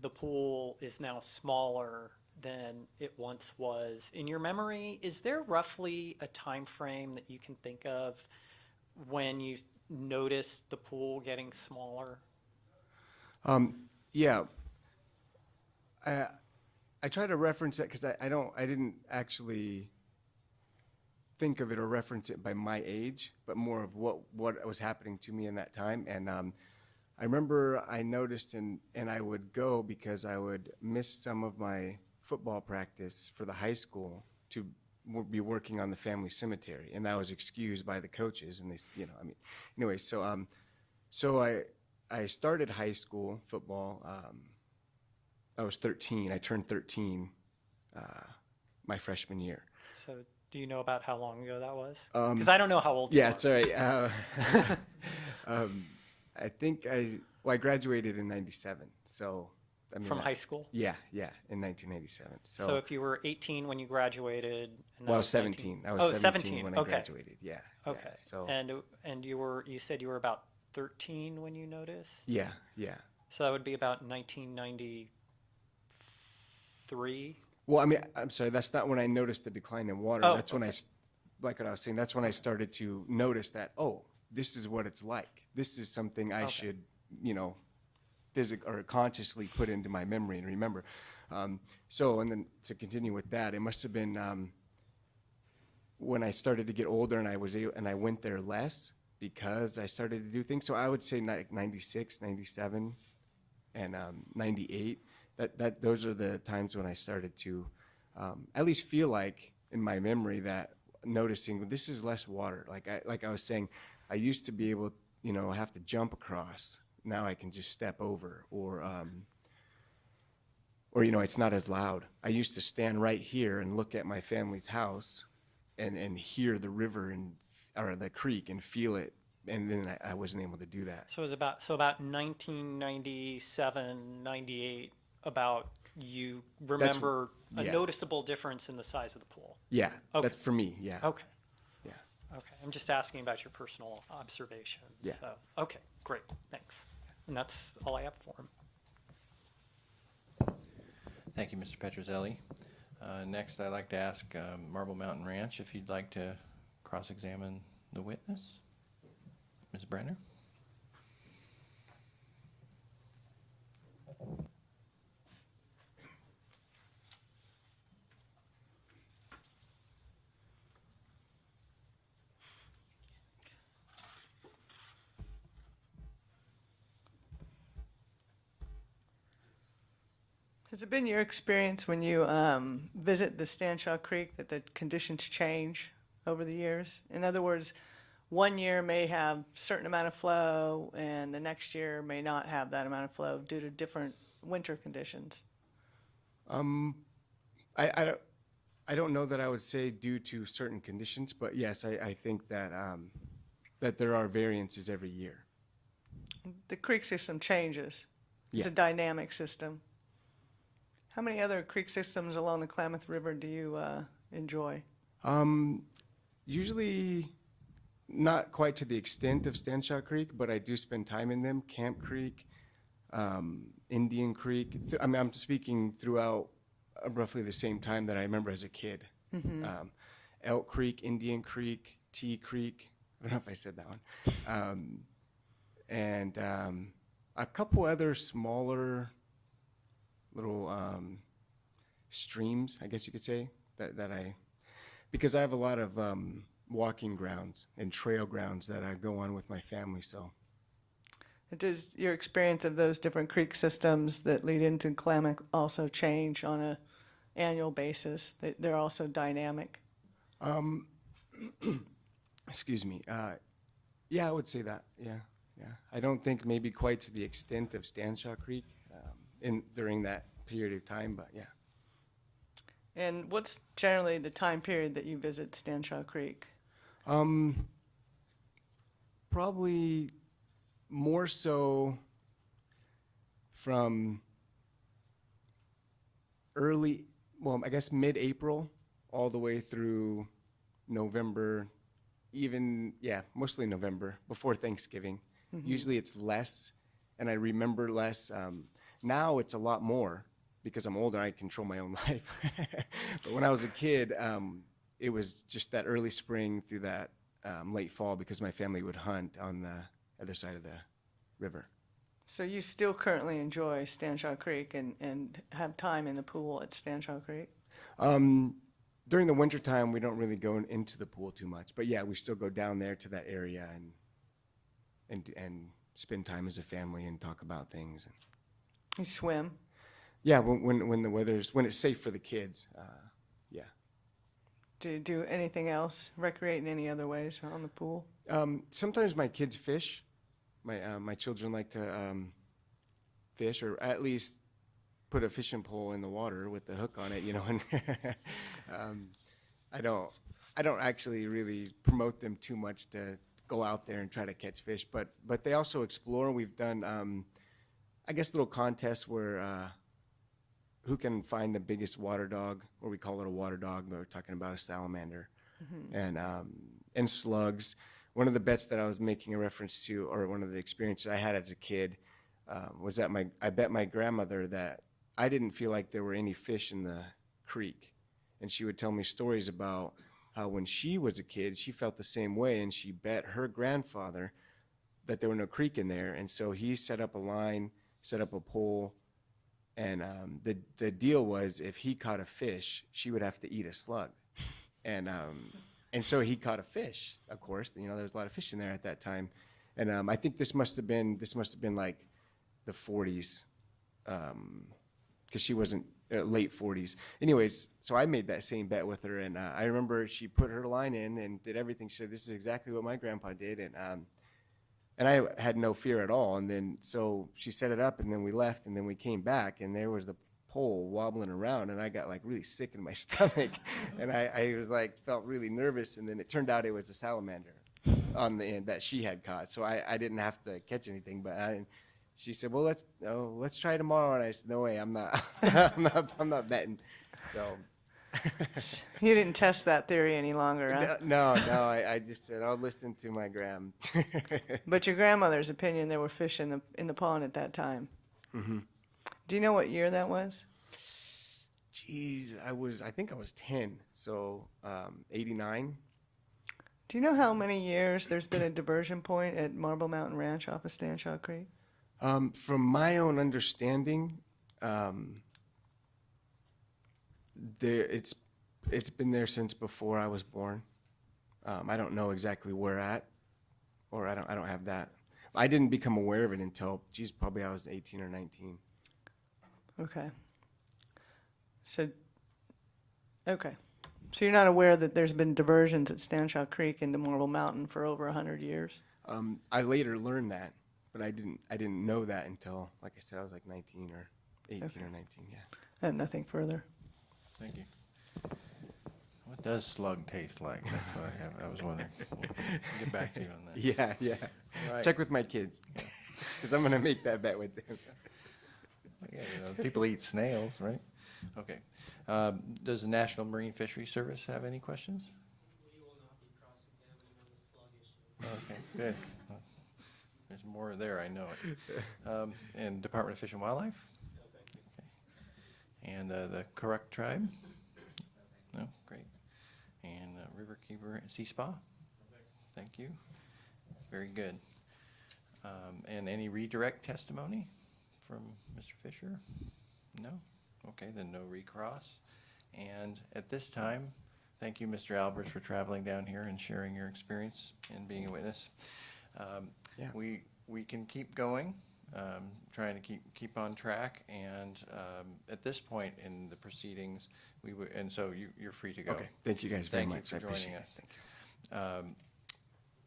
the pool is now smaller than it once was. In your memory, is there roughly a time frame that you can think of when you noticed the pool getting smaller? Yeah. I try to reference it because I didn't actually think of it or reference it by my age, but more of what was happening to me in that time. And I remember I noticed and I would go because I would miss some of my football practice for the high school to be working on the family cemetery, and that was excused by the coaches. And they, anyway, so I started high school football. I was 13. I turned 13 my freshman year. So do you know about how long ago that was? Because I don't know how old you Yeah, are. it's all right. I think I graduated in 97. So, I mean. From high school? Yeah, in 1987. So if you were 18 when you graduated. And well, I was 17. 19... I was 17 when I okay. graduated. Yeah. Okay. Yeah, so. And you said you were about 13 when you noticed? Yeah. So that would be about 1993? Well, I mean, I'm sorry, that's not when I noticed the decline in water. Oh, that's when like what I was saying, that's when I started to notice that, oh, this is what it's like. This is something I should, or consciously put into my memory and remember. And then to continue with that, it must have been when I started to get older and I went there less because I started to do things. So I would say 96, 97, and 98. Those are the times when I started to at least feel like in my memory that noticing this is less water. Like I was saying, I used to be able, have to jump across. Now I can just step over, or it's not as loud. I used to stand right here and look at my family's house, and hear the river or the creek and feel it, and then I wasn't able to do that. So it was about 1997, 98. About you remember a noticeable difference in the size of the pool. Yeah, okay. That's for me, yeah. Okay. Yeah. Okay, I'm just asking about your personal observations. Yeah. So, okay, great, thanks. And that's all I have for him. Thank you, Mr. Petrozelli. Next, I'd like to ask Marble Mountain Ranch if you'd like to cross-examine the witness. Ms. Brenner? Has it been your experience when you visit the Stanshaw Creek that the conditions change over the years? In other words, one year may have a certain amount of flow and the next year may not have that amount of flow due to different winter conditions? I don't know that I would say due to certain conditions, but yes, I think that that there are variances every year. The creek system changes. It's Yeah. a dynamic system. How many other creek systems along the Klamath River do you enjoy? Usually not quite to the extent of Stanshaw Creek, but I do spend time in them. Camp Creek, Indian Creek. I'm speaking throughout roughly the same time that I remember as a kid. Mm-hmm. Elk Creek, Indian Creek, Tea Creek. I don't know if I said that one. And a couple other smaller little streams, I guess you could say, because I have a lot of walking grounds and trail grounds that I go on with my family, so. Does your experience of those different creek systems that lead into Klamath also change on an annual basis? They're also dynamic? Excuse me. Yeah, I would say that, yeah. I don't think maybe quite to the extent of Stanshaw Creek, during that period of time, but yeah. And what's generally the time period that you visit Stanshaw Creek? Probably more so from I guess mid-April all the way through November, mostly November, before Thanksgiving. Usually it's less, and I remember less. Now it's a lot more because I'm older, I control my own life. But when I was a kid, it was just that early spring through that late fall because my family would hunt on the other side of the river. So you still currently enjoy Stanshaw Creek and have time in the pool at Stanshaw Creek? During the wintertime, we don't really go into the pool too much. But yeah, we still go down there to that area and spend time as a family and talk about things. You swim? Yeah, when it's safe for the kids, yeah. Do you do anything else, recreate in any other ways on the pool? Sometimes my kids fish. My children like to fish, or at least put a fishing pole in the water with the hook on it, you know. And I don't actually really promote them too much to go out there and try to catch fish, but they also explore. We've done, I guess, little contests where who can find the biggest water dog, or we call it a water dog, but we're talking about a salamander, and slugs. One of the bets that I was making a reference to, or one of the experiences I had as a kid, was that I bet my grandmother that I didn't feel like there were any fish in the creek. And she would tell me stories about how when she was a kid, she felt the same way, and she bet her grandfather that there were no creek in there. And so he set up a line, set up a pole, and the deal was if he caught a fish, she would have to eat a slug. And so he caught a fish, of course. You know, there was a lot of fish in there at that time. And I think this must have been like the 40s, because she wasn't late 40s. Anyways, so I made that same bet with her, and I remember she put her line in and did everything. She said, "This is exactly what my grandpa did," and I had no fear at all. And then so she set it up, and then we left, and then we came back, and there was the pole wobbling around, and I got like really sick in my stomach, and I was like felt really nervous. And then it turned out it was a salamander on the end that she had caught, so I didn't have to catch anything. But she said, "Well, let's try tomorrow," and I said, "No way, I'm not I'm not betting." So You didn't test that theory any longer, huh? no, I just said I'll listen to my gram. But your grandmother's opinion, there were fish in the pond at that time. Mm-hmm. Do you know what year that was? Geez, I think I was 10, so 89. Do you know how many years there's been a diversion point at Marble Mountain Ranch off of Stanshaw Creek? From my own understanding, it's been there since before I was born. I don't know exactly where at, or I don't have that. I didn't become aware of it until, probably I was 18 or 19. Okay. So you're not aware that there's been diversions at Stanshaw Creek into Marble Mountain for over 100 years? I later learned that, but I didn't know that until, like I said, I was like 19 or 18 or 19, yeah. I have nothing further. Thank you. What does slug taste like? That's what I was wondering. We'll get back to you on that. Yeah. Right. Check with my kids, because I'm going to make that bet with them. Yeah, people eat snails, right? Okay. Does the National Marine Fisheries Service have any questions? We will not be cross-examining on the slug issue. Okay, good. There's more there, I know it. And Department of Fish and Wildlife? No, thank you. Okay. And the Correct Tribe? No, great. And Riverkeeper Sea Spa? Thank you. Very good. And any redirect testimony from Mr. Fisher? No? Okay, then no recross. And at this time, thank you, Mr. Albers, for traveling down here and sharing your experience and being a witness. Yeah. We can keep going, trying to keep on track, and at this point in the proceedings, and so you're free to go. Okay, thank you guys very much. Thank you for joining appreciate us. it. Thank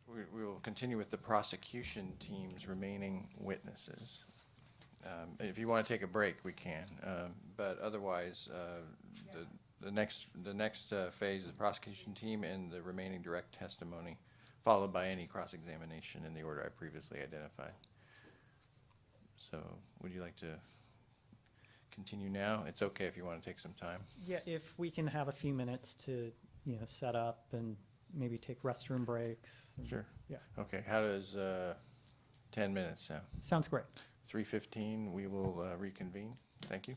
you. We will continue with the prosecution team's remaining witnesses. If you want to take a break, we can. But otherwise, the next phase is the prosecution team and the remaining direct testimony, followed by any cross-examination in the order I previously identified. So would you like to continue now? It's okay if you want to take some time. Yeah, if we can have a few minutes to, set up and maybe take restroom breaks. Sure. Yeah. Okay, how does 10 minutes sound? Sounds great. 3:15, we will reconvene. Thank you.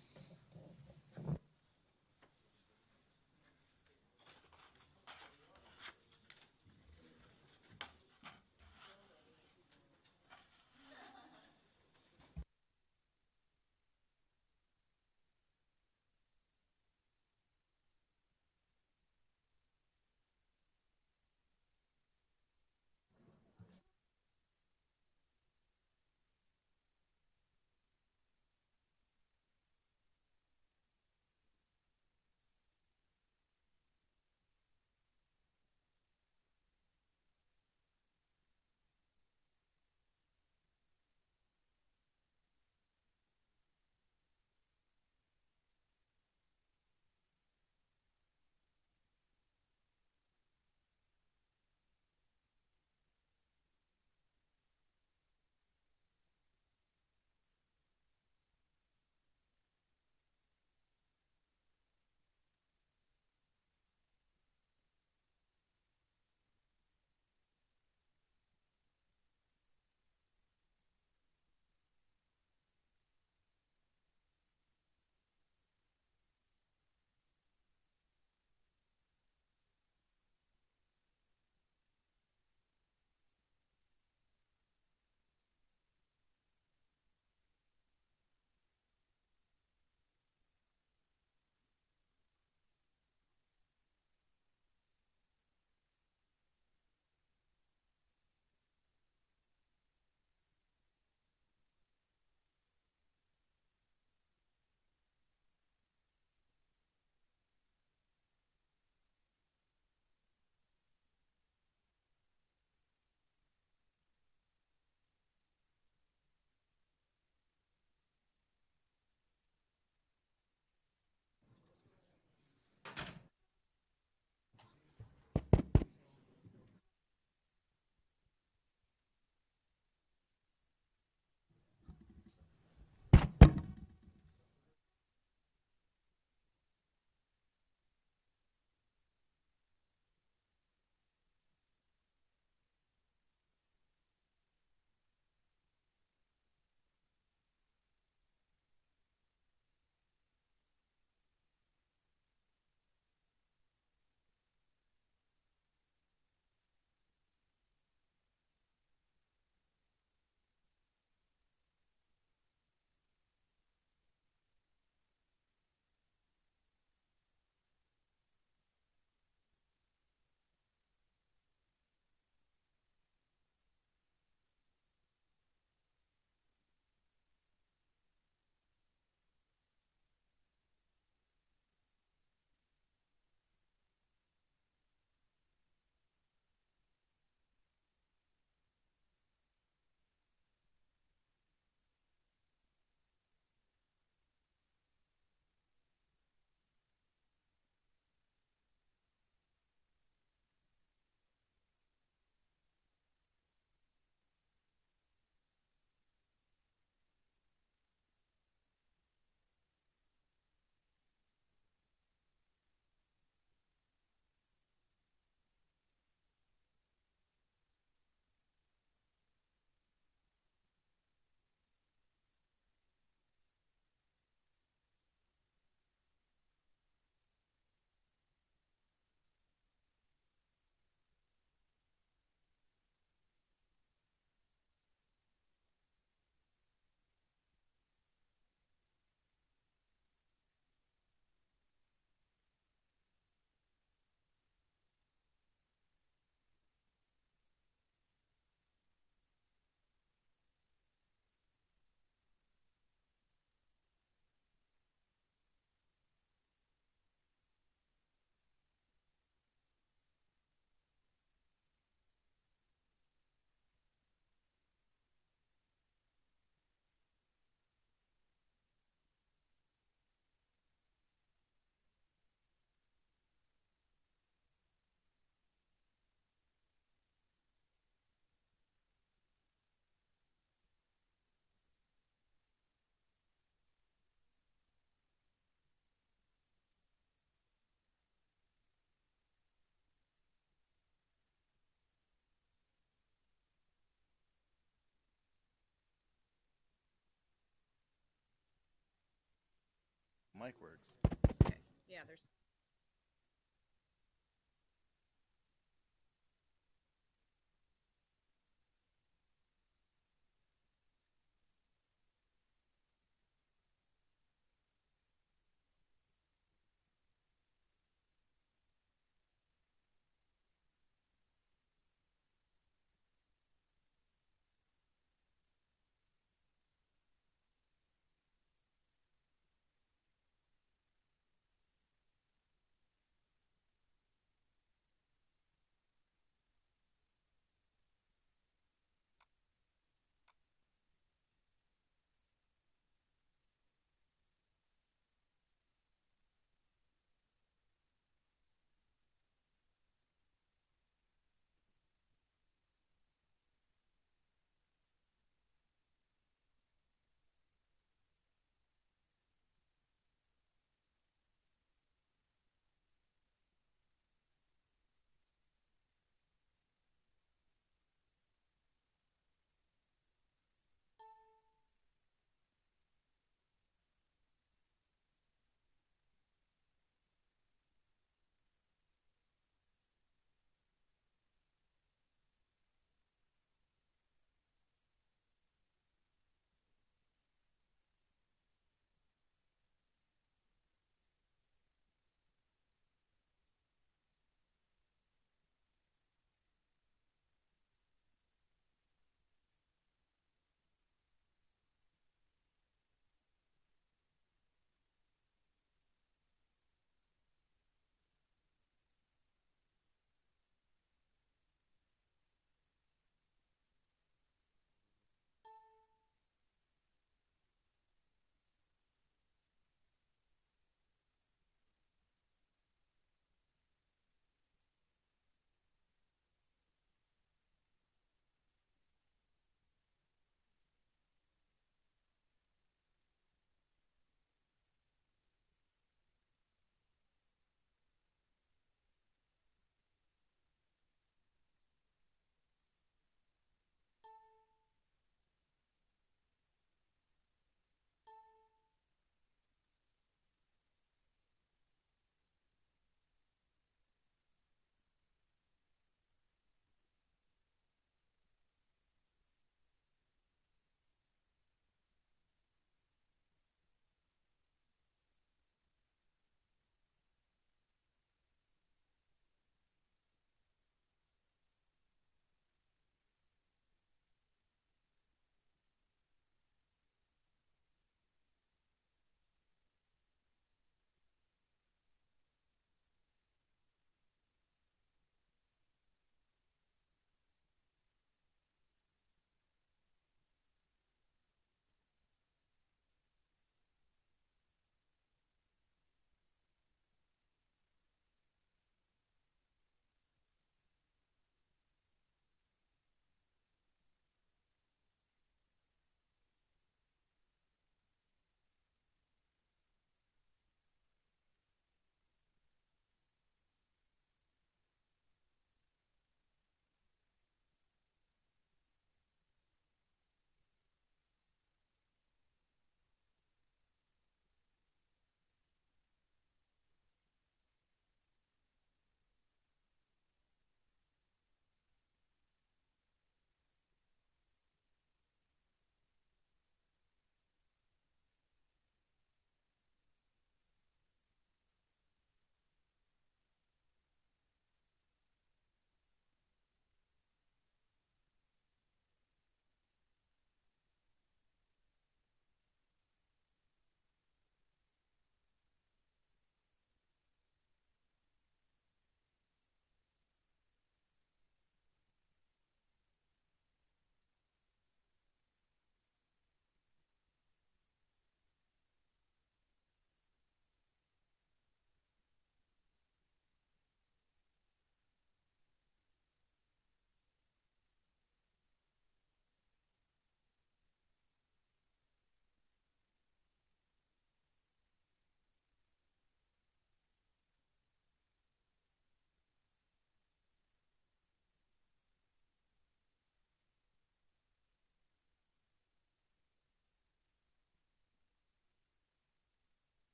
Mic works. Okay. Yeah, there's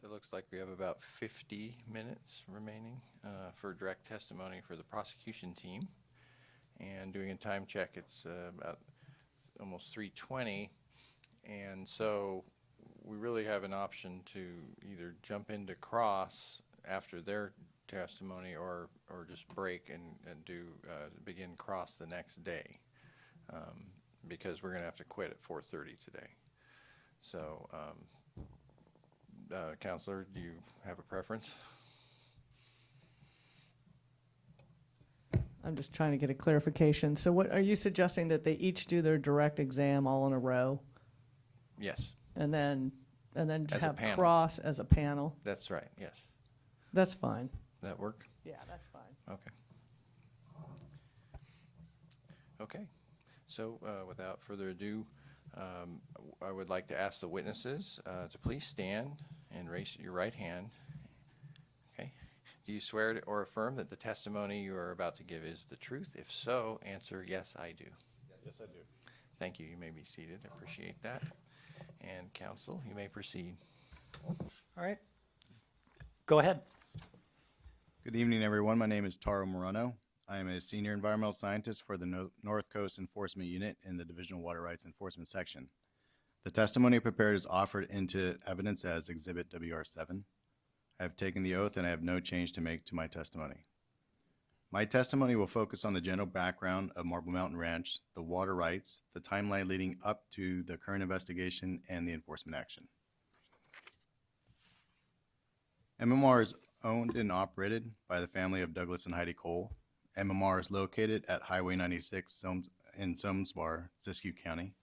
it looks like we have about 50 minutes remaining for direct testimony for the prosecution team. And doing a time check, it's about almost 3:20. And so we really have an option to either jump into cross after their testimony or just break and do begin cross the next day, because we're going to have to quit at 4:30 today. So, Counselor, do you have a preference? I'm just trying to get a clarification. So what, are you suggesting that they each do their direct exam all in a row? Yes, And then As a have panel. cross as a panel? that's right, yes. That's fine. That work? Yeah, that's fine. Okay. Okay. So without further ado, I would like to ask the witnesses to please stand and raise your right hand. Okay. Do you swear or affirm that the testimony you are about to give is the truth? If so, answer yes, I do. Yes, I do. Thank you. You may be seated. I appreciate that. And counsel, you may proceed. All right. Go ahead. Good evening, everyone. My name is Taro Morano. I am a senior environmental scientist for the North Coast Enforcement Unit in the Division of Water Rights Enforcement Section. The testimony prepared is offered into evidence as Exhibit WR7. I have taken the oath and I have no change to make to my testimony. My testimony will focus on the general background of Marble Mountain Ranch, the water rights, the timeline leading up to the current investigation, and the enforcement action. MMR is owned and operated by the family of Douglas and Heidi Cole. MMR is located at Highway 96 in SWRCB, Siskiyou County.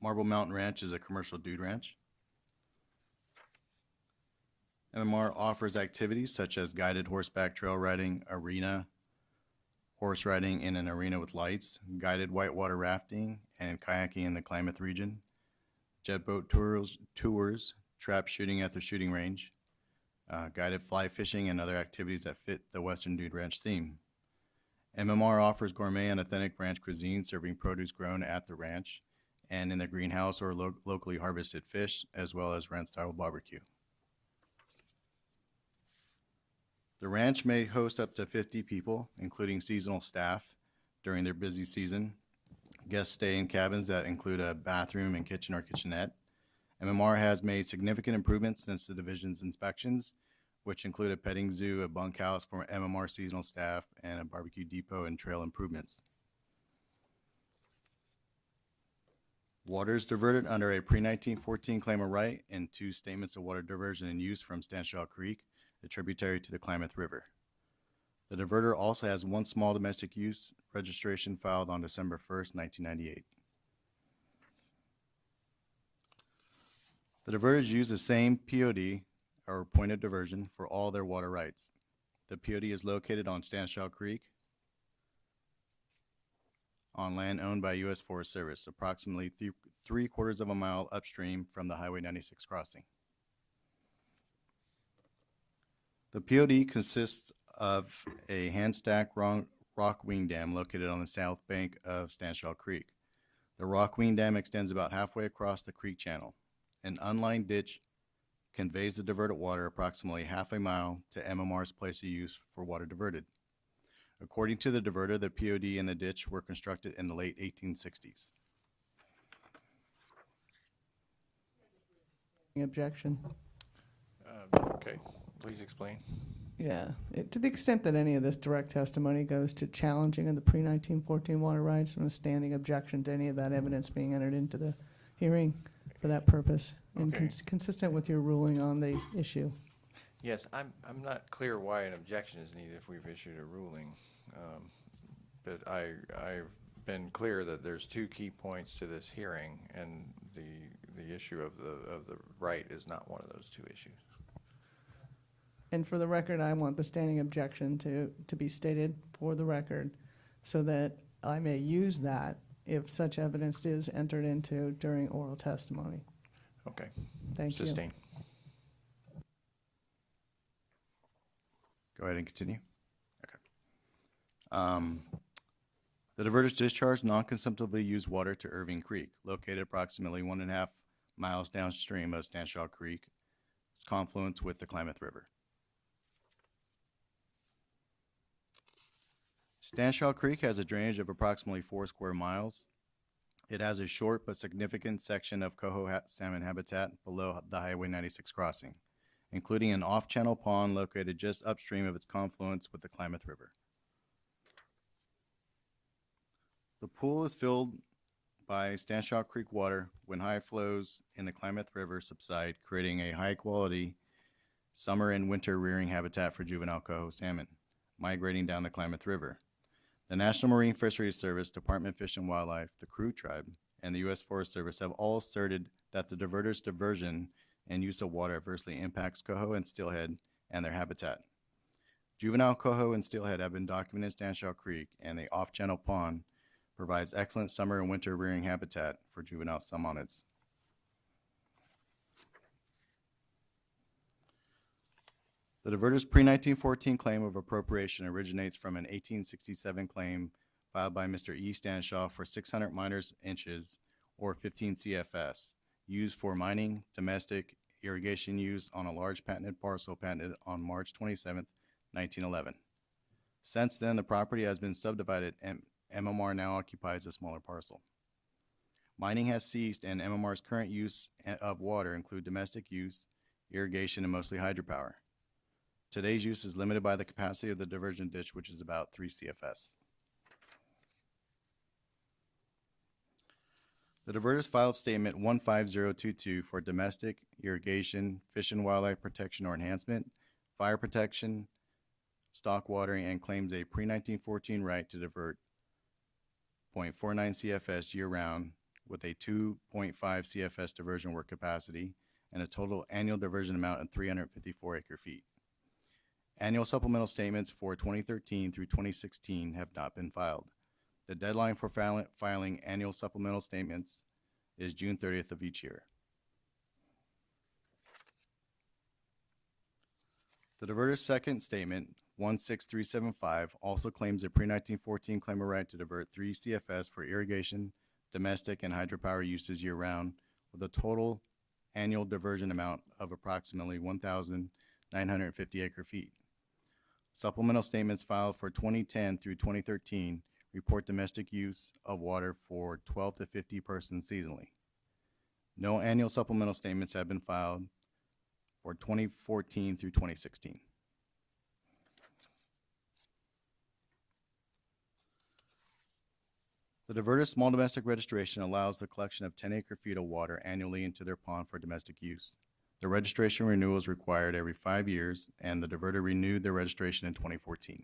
Marble Mountain Ranch is a commercial dude ranch. MMR offers activities such as guided horseback trail riding, arena, horse riding in an arena with lights, guided whitewater rafting, and kayaking in the Klamath region, jet boat tours, trap shooting at the shooting range, guided fly fishing, and other activities that fit the Western Dude Ranch theme. MMR offers gourmet and authentic ranch cuisine, serving produce grown at the ranch and in the greenhouse or locally harvested fish, as well as ranch-style barbecue. The ranch may host up to 50 people, including seasonal staff during their busy season. Guests stay in cabins that include a bathroom and kitchen or kitchenette. MMR has made significant improvements since the division's inspections, which include a petting zoo, a bunkhouse for MMR seasonal staff, and a barbecue depot and trail improvements. Water is diverted under a pre-1914 claim of right and 2 statements of water diversion and use from Stanshaw Creek, a tributary to the Klamath River. The diverter also has 1 small domestic use registration filed on December 1st, 1998. The diverters use the same POD, or point of diversion, for all their water rights. The POD is located on Stanshaw Creek on land owned by U.S. Forest Service, approximately 3/4 of a mile upstream from the Highway 96 crossing. The POD consists of a hand-stacked rock wing dam located on the south bank of Stanshaw Creek. The rock wing dam extends about halfway across the creek channel. An unlined ditch conveys the diverted water approximately half a mile to MMR's place of use for water diverted. According to the diverter, the POD and the ditch were constructed in the late 1860s. Objection. Okay, please explain. Yeah, to the extent that any of this direct testimony goes to challenging of the pre-1914 water rights, and a standing objection to any of that evidence being entered into the hearing for that purpose, and Okay. consistent with your ruling on the issue. Yes, I'm not clear why an objection is needed if we've issued a ruling. But I've been clear that there's 2 key points to this hearing, and the issue of the right is not one of those 2 issues. And for the record, I want the standing objection to be stated for the record, so that I may use that if such evidence is entered into during oral testimony. Okay. Thank you. Sustained. Go ahead and continue. Okay. The diverters discharge non-consumptively used water to Irving Creek, located approximately 1.5 miles downstream of Stanshaw Creek, its confluence with the Klamath River. Stanshaw Creek has a drainage of approximately 4 square miles. It has a short but significant section of coho salmon habitat below the Highway 96 crossing, including an off-channel pond located just upstream of its confluence with the Klamath River. The pool is filled by Stanshaw Creek water when high flows in the Klamath River subside, creating a high-quality summer and winter rearing habitat for juvenile coho salmon migrating down the Klamath River. The National Marine Fisheries Service, Department of Fish and Wildlife, the Crew Tribe, and the U.S. Forest Service have all asserted that the diverters' diversion and use of water adversely impacts coho and steelhead and their habitat. Juvenile coho and steelhead have been documented in Stanshaw Creek, and the off-channel pond provides excellent summer and winter rearing habitat for juvenile salmonids. The diverter's pre-1914 claim of appropriation originates from an 1867 claim filed by Mr. E. Stanshaw for 600 miners inches, or 15 CFS, used for mining, domestic, irrigation use on a large patented parcel patented on March 27, 1911. Since then, the property has been subdivided and MMR now occupies a smaller parcel. Mining has ceased, and MMR's current use of water include domestic use, irrigation, and mostly hydropower. Today's use is limited by the capacity of the diversion ditch, which is about 3 CFS. The diverters filed statement 15022 for domestic, irrigation, fish and wildlife protection or enhancement, fire protection, stock watering, and claims a pre-1914 right to divert 0.49 CFS year-round with a 2.5 CFS diversion work capacity and a total annual diversion amount of 354 acre-feet. Annual supplemental statements for 2013 through 2016 have not been filed. The deadline for filing annual supplemental statements is June 30th of each year. The diverter's second statement, 16375, also claims a pre-1914 claim of right to divert 3 CFS for irrigation, domestic, and hydropower uses year-round, with a total annual diversion amount of approximately 1,950 acre-feet. Supplemental statements filed for 2010 through 2013 report domestic use of water for 12 to 50 persons seasonally. No annual supplemental statements have been filed for 2014 through 2016. The diverter's small domestic registration allows the collection of 10 acre-feet of water annually into their pond for domestic use. The registration renewal is required every 5 years, and the diverter renewed their registration in 2014.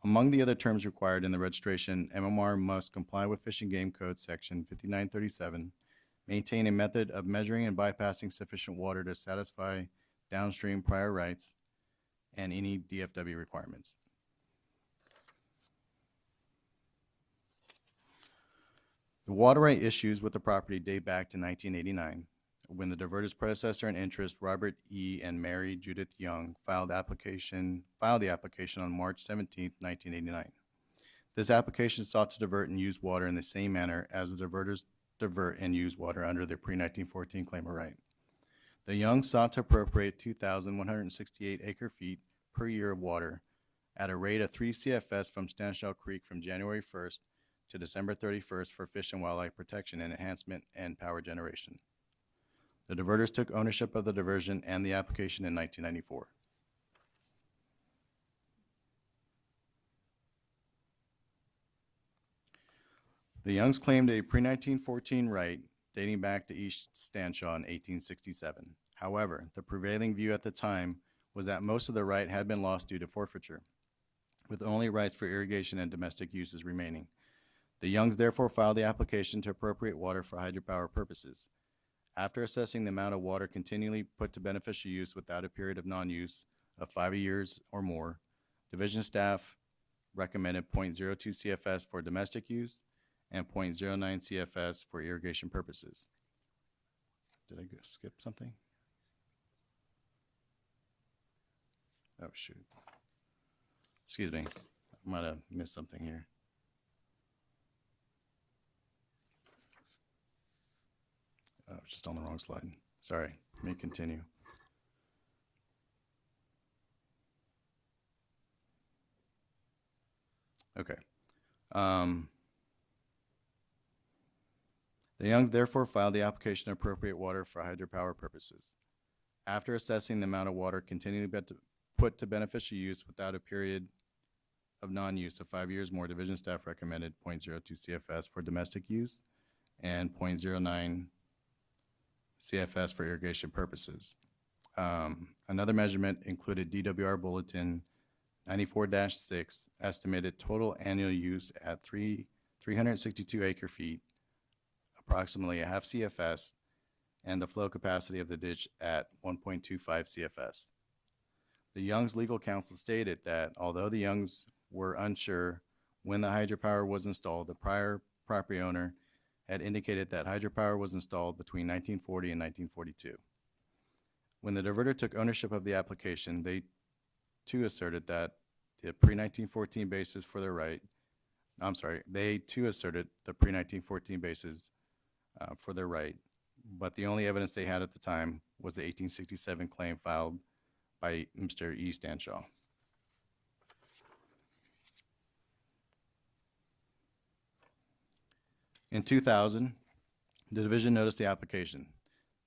Among the other terms required in the registration, MMR must comply with Fish and Game Code Section 5937, maintain a method of measuring and bypassing sufficient water to satisfy downstream prior rights, and any DFW requirements. The water right issues with the property date back to 1989, when the diverter's predecessor in interest, Robert E. and Mary Judith Young, filed the application on March 17, 1989. This application sought to divert and use water in the same manner as the diverters divert and use water under their pre-1914 claim of right. The Young sought to appropriate 2,168 acre-feet per year of water at a rate of 3 CFS from Stanshaw Creek from January 1st to December 31st for fish and wildlife protection and enhancement and power generation. The diverters took ownership of the diversion and the application in 1994. The Youngs claimed a pre-1914 right dating back to East Stanshaw in 1867. However, the prevailing view at the time was that most of the right had been lost due to forfeiture, with only rights for irrigation and domestic uses remaining. The Youngs therefore filed the application to appropriate water for hydropower purposes. After assessing the amount of water continually put to beneficial use without a period of non-use of 5 years or more, division staff recommended 0.02 CFS for domestic use and 0.09 CFS for irrigation purposes. Did I skip something? Oh, shoot. Excuse me. I might have missed something here. Oh, just on the wrong slide. Sorry, let me continue. Okay. The Youngs therefore filed the application of appropriate water for hydropower purposes. After assessing the amount of water continually put to beneficial use without a period of non-use of 5 years more, division staff recommended 0.02 CFS for domestic use and 0.09 CFS for irrigation purposes. Another measurement included DWR Bulletin 94-6, estimated total annual use at 362 acre feet, approximately a half CFS, and the flow capacity of the ditch at 1.25 CFS. The Youngs legal counsel stated that although the Youngs were unsure when the hydropower was installed, the prior property owner had indicated that hydropower was installed between 1940 and 1942. When the diverter took ownership of the application, they too asserted that the pre-1914 basis for their right, they too asserted the pre-1914 basis for their right, but the only evidence they had at the time was the 1867 claim filed by Mr. E. Stanshaw. In 2000, the division noticed the application.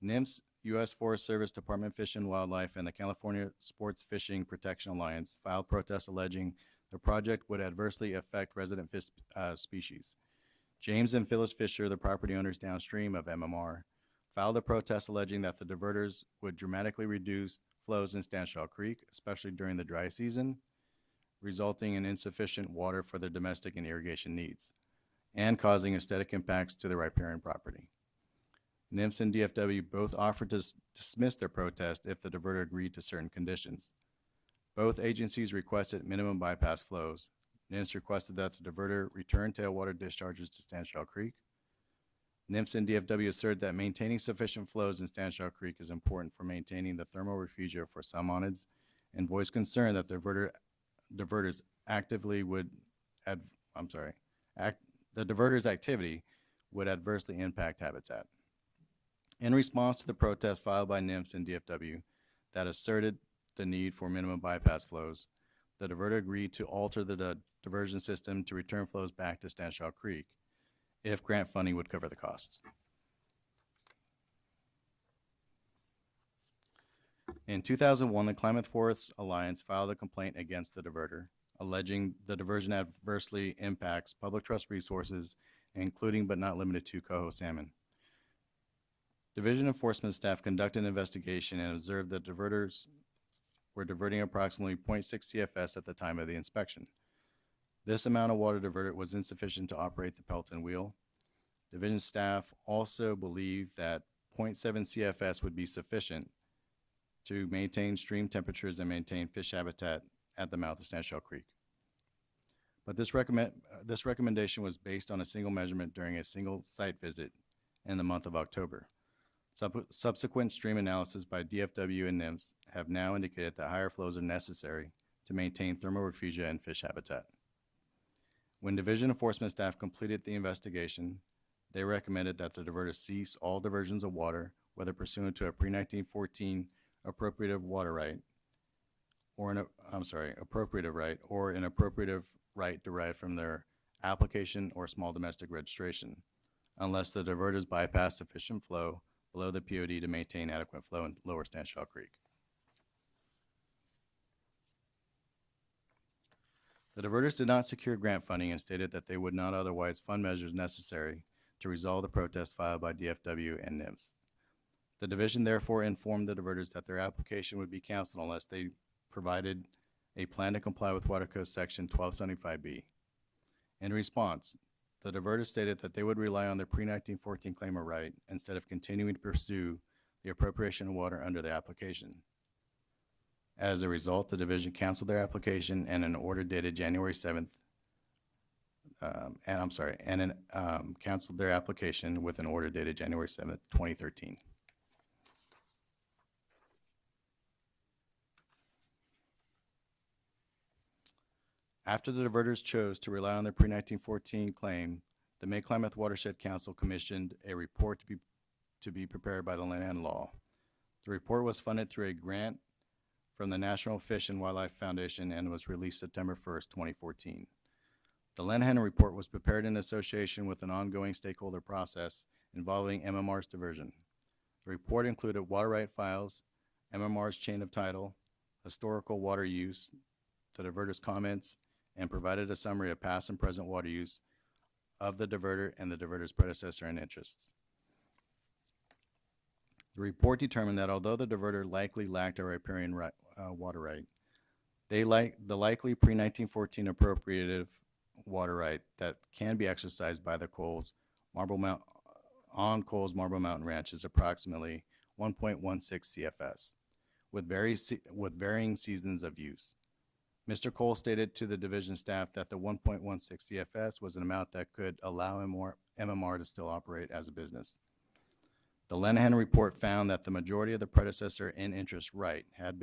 NIMS, U.S. Forest Service, Department of Fish and Wildlife, and the California Sports Fishing Protection Alliance filed protests alleging the project would adversely affect resident fish species. James and Phyllis Fisher, the property owners downstream of MMR, filed a protest alleging that the diverters would dramatically reduce flows in Stanshaw Creek, especially during the dry season, resulting in insufficient water for their domestic and irrigation needs, and causing aesthetic impacts to the riparian property. NIMS and DFW both offered to dismiss their protest if the diverter agreed to certain conditions. Both agencies requested minimum bypass flows. NIMS requested that the diverter return tailwater discharges to Stanshaw Creek. NIMS and DFW asserted that maintaining sufficient flows in Stanshaw Creek is important for maintaining the thermal refugia for salmonids, and voiced concern that the diverter's activity would adversely impact habitat. In response to the protest filed by NIMS and DFW that asserted the need for minimum bypass flows, the diverter agreed to alter the diversion system to return flows back to Stanshaw Creek if grant funding would cover the costs. In 2001, the Klamath Forest Alliance filed a complaint against the diverter, alleging the diversion adversely impacts public trust resources, including but not limited to coho salmon. Division enforcement staff conducted an investigation and observed that diverters were diverting approximately 0.6 CFS at the time of the inspection. This amount of water diverted was insufficient to operate the Pelton wheel. Division staff also believed that 0.7 CFS would be sufficient to maintain stream temperatures and maintain fish habitat at the mouth of Stanshaw Creek. But this recommendation was based on a single measurement during a single site visit in the month of October. Subsequent stream analysis by DFW and NIMS have now indicated that higher flows are necessary to maintain thermal refugia and fish habitat. When division enforcement staff completed the investigation, they recommended that the diverter cease all diversions of water, whether pursuant to a pre-1914 appropriative water right, or an appropriative right, or an appropriative right derived from their application or small domestic registration, unless the diverters bypass sufficient flow below the POD to maintain adequate flow in lower Stanshaw Creek. The diverters did not secure grant funding and stated that they would not otherwise fund measures necessary to resolve the protest filed by DFW and NIMS. The division therefore informed the diverters that their application would be canceled unless they provided a plan to comply with Water Code Section 1275B. In response, the diverters stated that they would rely on their pre-1914 claim of right instead of continuing to pursue the appropriation of water under the application. As a result, the division canceled their application and an order dated January 7th, canceled their application with an order dated January 7th, 2013. After the diverters chose to rely on their pre-1914 claim, the Mid-Klamath Watershed Council commissioned a report to be prepared by the Land Law. The report was funded through a grant from the National Fish and Wildlife Foundation and was released September 1st, 2014. The Lanahan report was prepared in association with an ongoing stakeholder process involving MMR's diversion. The report included water right files, MMR's chain of title, historical water use, the diverter's comments, and provided a summary of past and present water use of the diverter and the diverter's predecessor and interests. The report determined that although the diverter likely lacked a riparian water right, the likely pre-1914 appropriative water right that can be exercised by the Coles Marble Mountain Ranch is approximately 1.16 CFS, with varying seasons of use. Mr. Cole stated to the division staff that the 1.16 CFS was an amount that could allow MMR to still operate as a business. The Lanahan report found that the majority of the predecessor and interest right had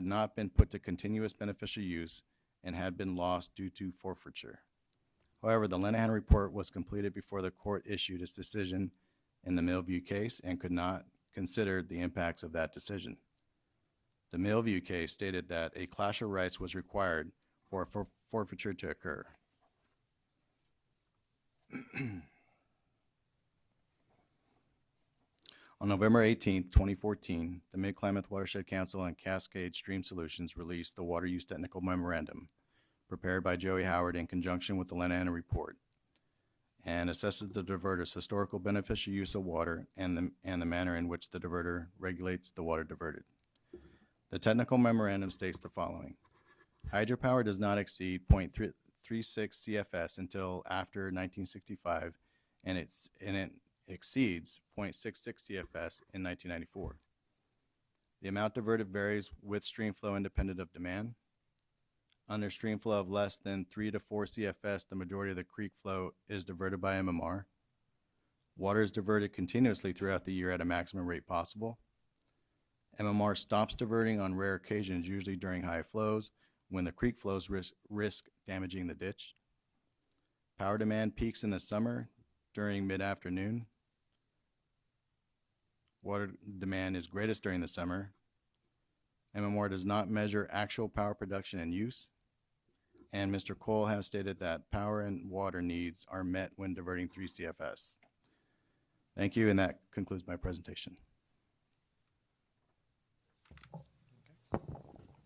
not been put to continuous beneficial use and had been lost due to forfeiture. However, the Lanahan report was completed before the court issued its decision in the Millview case and could not consider the impacts of that decision. The Millview case stated that a clash of rights was required for forfeiture to occur. On November 18, 2014, the Mid-Klamath Watershed Council and Cascade Stream Solutions released the Water Use Technical Memorandum, prepared by Joey Howard in conjunction with the Lanahan report, and assesses the diverter's historical beneficial use of water and the manner in which the diverter regulates the water diverted. The technical memorandum states the following. Hydropower does not exceed 0.36 CFS until after 1965, and it exceeds 0.66 CFS in 1994. The amount diverted varies with stream flow independent of demand. Under stream flow of less than 3 to 4 CFS, the majority of the creek flow is diverted by MMR. Water is diverted continuously throughout the year at a maximum rate possible. MMR stops diverting on rare occasions, usually during high flows, when the creek flows risk damaging the ditch. Power demand peaks in the summer during mid-afternoon. Water demand is greatest during the summer. MMR does not measure actual power production and use. And Mr. Cole has stated that power and water needs are met when diverting 3 CFS. Thank you, and that concludes my presentation.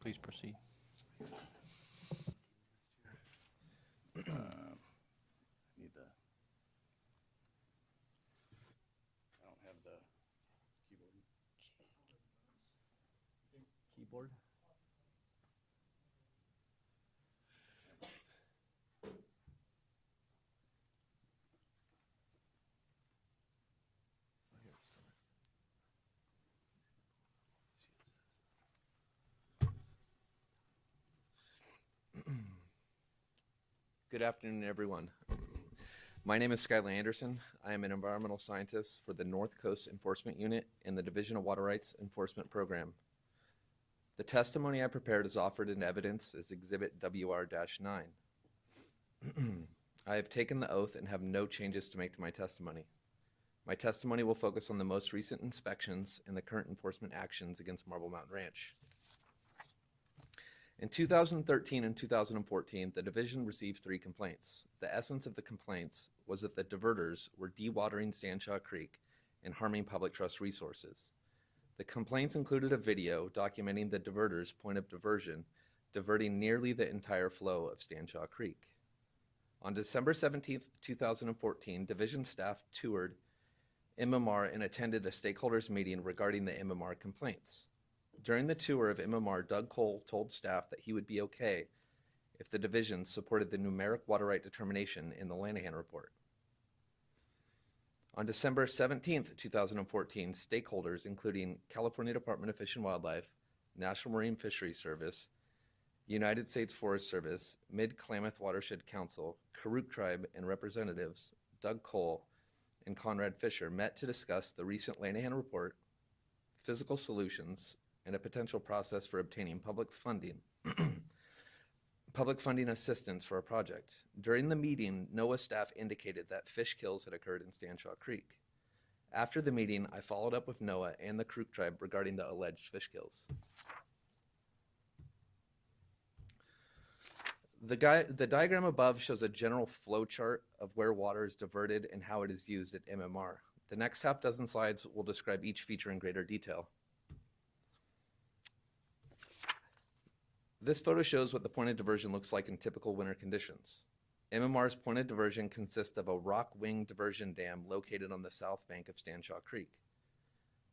Please proceed. Need the. I don't have the keyboard. Keyboard? Good afternoon, everyone. My name is Skylar Anderson. I am an environmental scientist for the North Coast Enforcement Unit in the Division of Water Rights Enforcement Program. The testimony I prepared is offered in evidence as Exhibit WR-9. I have taken the oath and have no changes to make to my testimony. My testimony will focus on the most recent inspections and the current enforcement actions against Marble Mountain Ranch. In 2013 and 2014, the division received 3 complaints. The essence of the complaints was that the diverters were dewatering Stanshaw Creek and harming public trust resources. The complaints included a video documenting the diverters' point of diversion, diverting nearly the entire flow of Stanshaw Creek. On December 17, 2014, division staff toured MMR and attended a stakeholders meeting regarding the MMR complaints. During the tour of MMR, Doug Cole told staff that he would be okay if the division supported the numeric water right determination in the Lanahan report. On December 17, 2014, stakeholders, including California Department of Fish and Wildlife, National Marine Fisheries Service, United States Forest Service, Mid-Klamath Watershed Council, Karuk Tribe, and representatives, Doug Cole and Conrad Fisher, met to discuss the recent Lanahan report, physical solutions, and a potential process for obtaining public funding assistance for a project. During the meeting, NOAA staff indicated that fish kills had occurred in Stanshaw Creek. After the meeting, I followed up with NOAA and the Crook tribe regarding the alleged fish kills. The diagram above shows a general flow chart of where water is diverted and how it is used at MMR. The next half dozen slides will describe each feature in greater detail. This photo shows what the pointed diversion looks like in typical winter conditions. MMR's pointed diversion consists of a rock wing diversion dam located on the south bank of Stanshaw Creek.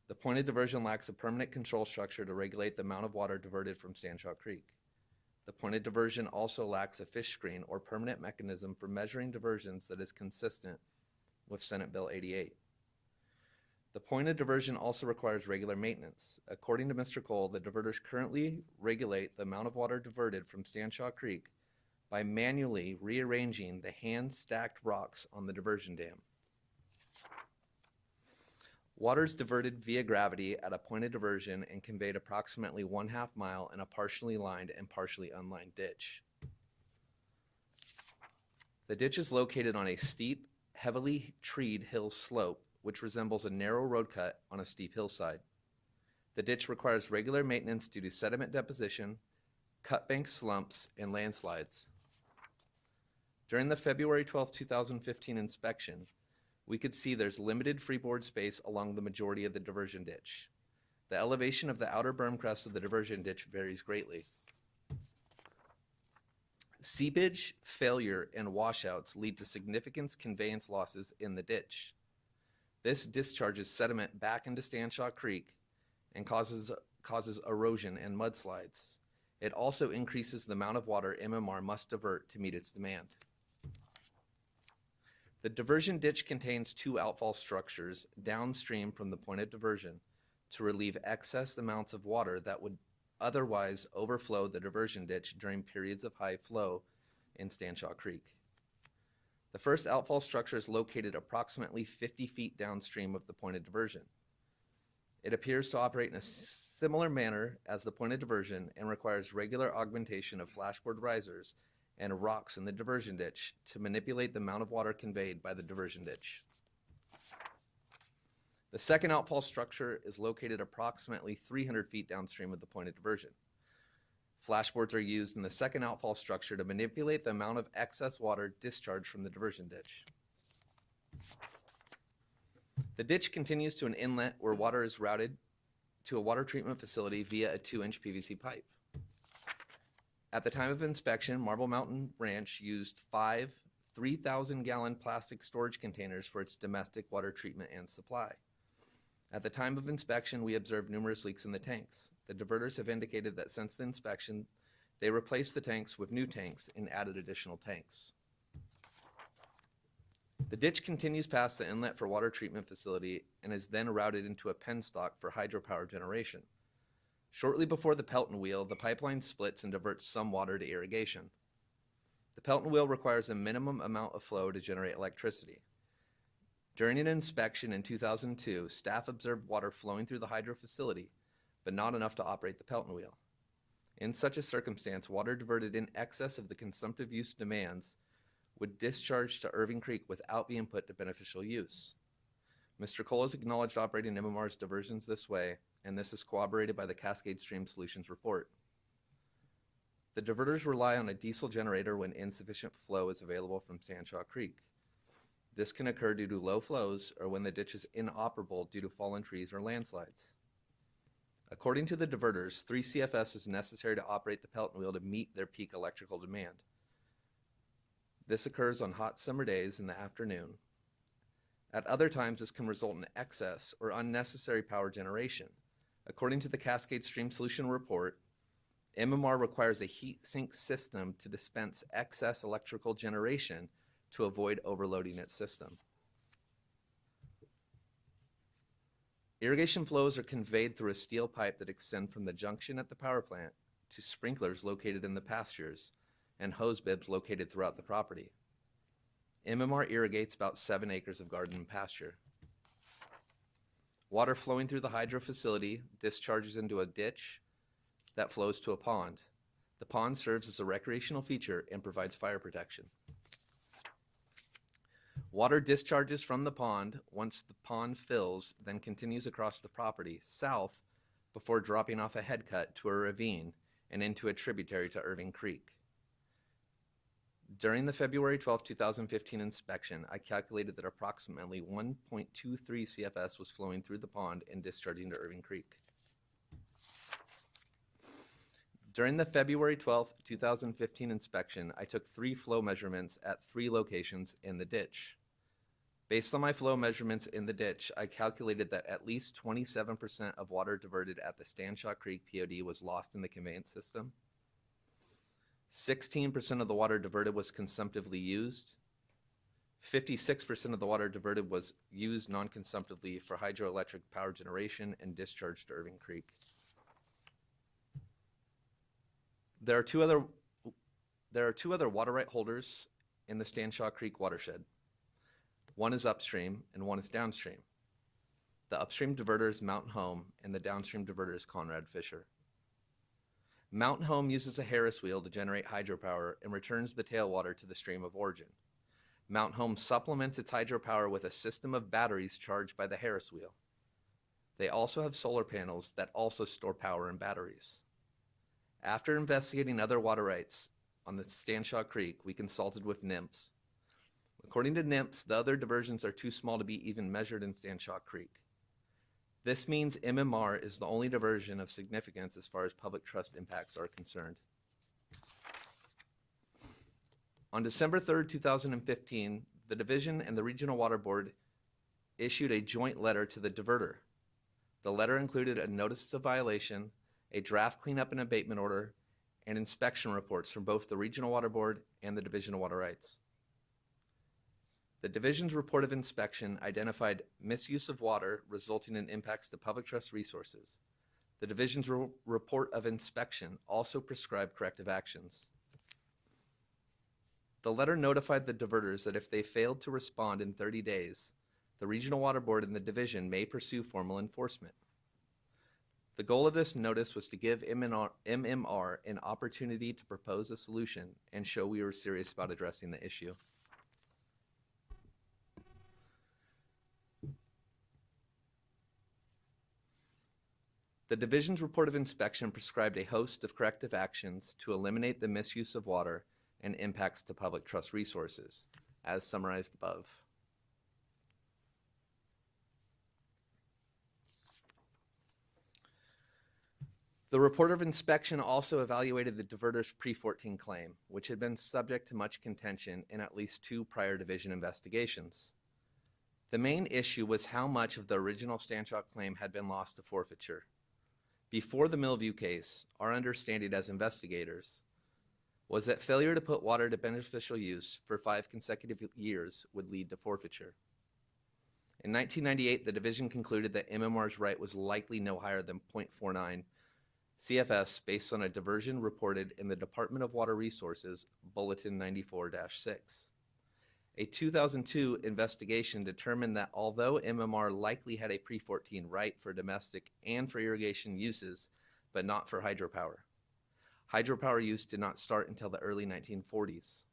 The pointed diversion lacks a permanent control structure to regulate the amount of water diverted from Stanshaw Creek. The pointed diversion also lacks a fish screen or permanent mechanism for measuring diversions that is consistent with Senate Bill 88. The pointed diversion also requires regular maintenance. According to Mr. Cole, the diverters currently regulate the amount of water diverted from Stanshaw Creek by manually rearranging the hand-stacked rocks on the diversion dam. Water is diverted via gravity at a pointed diversion and conveyed approximately 1/2 mile in a partially lined and partially unlined ditch. The ditch is located on a steep, heavily treed hill slope, which resembles a narrow road cut on a steep hillside. The ditch requires regular maintenance due to sediment deposition, cut bank slumps, and landslides. During the February 12, 2015 inspection, we could see there's limited freeboard space along the majority of the diversion ditch. The elevation of the outer berm crest of the diversion ditch varies greatly. Seepage, failure, and washouts lead to significant conveyance losses in the ditch. This discharges sediment back into Stanshaw Creek and causes erosion and mudslides. It also increases the amount of water MMR must divert to meet its demand. The diversion ditch contains 2 outfall structures downstream from the pointed diversion to relieve excess amounts of water that would otherwise overflow the diversion ditch during periods of high flow in Stanshaw Creek. The first outfall structure is located approximately 50 feet downstream of the pointed diversion. It appears to operate in a similar manner as the pointed diversion and requires regular augmentation of flashboard risers and rocks in the diversion ditch to manipulate the amount of water conveyed by the diversion ditch. The second outfall structure is located approximately 300 feet downstream of the pointed diversion. Flashboards are used in the second outfall structure to manipulate the amount of excess water discharged from the diversion ditch. The ditch continues to an inlet where water is routed to a water treatment facility via a 2-inch PVC pipe. At the time of inspection, Marble Mountain Ranch used 5 3,000-gallon plastic storage containers for its domestic water treatment and supply. At the time of inspection, we observed numerous leaks in the tanks. The diverters have indicated that since the inspection, they replaced the tanks with new tanks and added additional tanks. The ditch continues past the inlet for water treatment facility and is then routed into a penstock for hydropower generation. Shortly before the Pelton wheel, the pipeline splits and diverts some water to irrigation. The Pelton wheel requires a minimum amount of flow to generate electricity. During an inspection in 2002, staff observed water flowing through the hydro facility, but not enough to operate the Pelton wheel. In such a circumstance, water diverted in excess of the consumptive use demands would discharge to Irving Creek without being put to beneficial use. Mr. Cole has acknowledged operating MMR's diversions this way, and this is corroborated by the Cascade Stream Solutions report. The diverters rely on a diesel generator when insufficient flow is available from Stanshaw Creek. This can occur due to low flows or when the ditch is inoperable due to fallen trees or landslides. According to the diverters, 3 CFS is necessary to operate the Pelton wheel to meet their peak electrical demand. This occurs on hot summer days in the afternoon. At other times, this can result in excess or unnecessary power generation. According to the Cascade Stream Solution report, MMR requires a heat sink system to dispense excess electrical generation to avoid overloading its system. Irrigation flows are conveyed through a steel pipe that extend from the junction at the power plant to sprinklers located in the pastures and hose bibs located throughout the property. MMR irrigates about 7 acres of garden and pasture. Water flowing through the hydro facility discharges into a ditch that flows to a pond. The pond serves as a recreational feature and provides fire protection. Water discharges from the pond once the pond fills, then continues across the property south before dropping off a head cut to a ravine and into a tributary to Irving Creek. During the February 12, 2015 inspection, I calculated that approximately 1.23 CFS was flowing through the pond and discharging to Irving Creek. During the February 12, 2015 inspection, I took 3 flow measurements at 3 locations in the ditch. Based on my flow measurements in the ditch, I calculated that at least 27% of water diverted at the Stanshaw Creek POD was lost in the conveyance system. 16% of the water diverted was consumptively used. 56% of the water diverted was used non-consumptively for hydroelectric power generation and discharged to Irving Creek. There are two other water right holders in the Stanshaw Creek watershed. One is upstream and one is downstream. The upstream diverter is Mountain Home and the downstream diverter is Conrad Fisher. Mountain Home uses a Harris wheel to generate hydropower and returns the tailwater to the stream of origin. Mountain Home supplements its hydropower with a system of batteries charged by the Harris wheel. They also have solar panels that also store power in batteries. After investigating other water rights on the Stanshaw Creek, we consulted with NMPS. According to NMPS, the other diversions are too small to be even measured in Stanshaw Creek. This means MMR is the only diversion of significance as far as public trust impacts are concerned. On December 3rd, 2015, the division and the Regional Water Board issued a joint letter to the diverter. The letter included a notice of violation, a draft cleanup and abatement order, and inspection reports from both the Regional Water Board and the Division of Water Rights. The division's report of inspection identified misuse of water resulting in impacts to public trust resources. The division's report of inspection also prescribed corrective actions. The letter notified the diverters that if they failed to respond in 30 days, the Regional Water Board and the division may pursue formal enforcement. The goal of this notice was to give MMR an opportunity to propose a solution and show we were serious about addressing the issue. The division's report of inspection prescribed a host of corrective actions to eliminate the misuse of water and impacts to public trust resources, as summarized above. The report of inspection also evaluated the diverter's pre-14 claim, which had been subject to much contention in at least 2 prior division investigations. The main issue was how much of the original Stanshaw claim had been lost to forfeiture. Before the Millview case, our understanding as investigators was that failure to put water to beneficial use for 5 consecutive years would lead to forfeiture. In 1998, the division concluded that MMR's right was likely no higher than 0.49 CFS based on a diversion reported in the Department of Water Resources Bulletin 94-6. A 2002 investigation determined that although MMR likely had a pre-14 right for domestic and for irrigation uses, but not for hydropower. Hydropower use did not start until the early 1940s.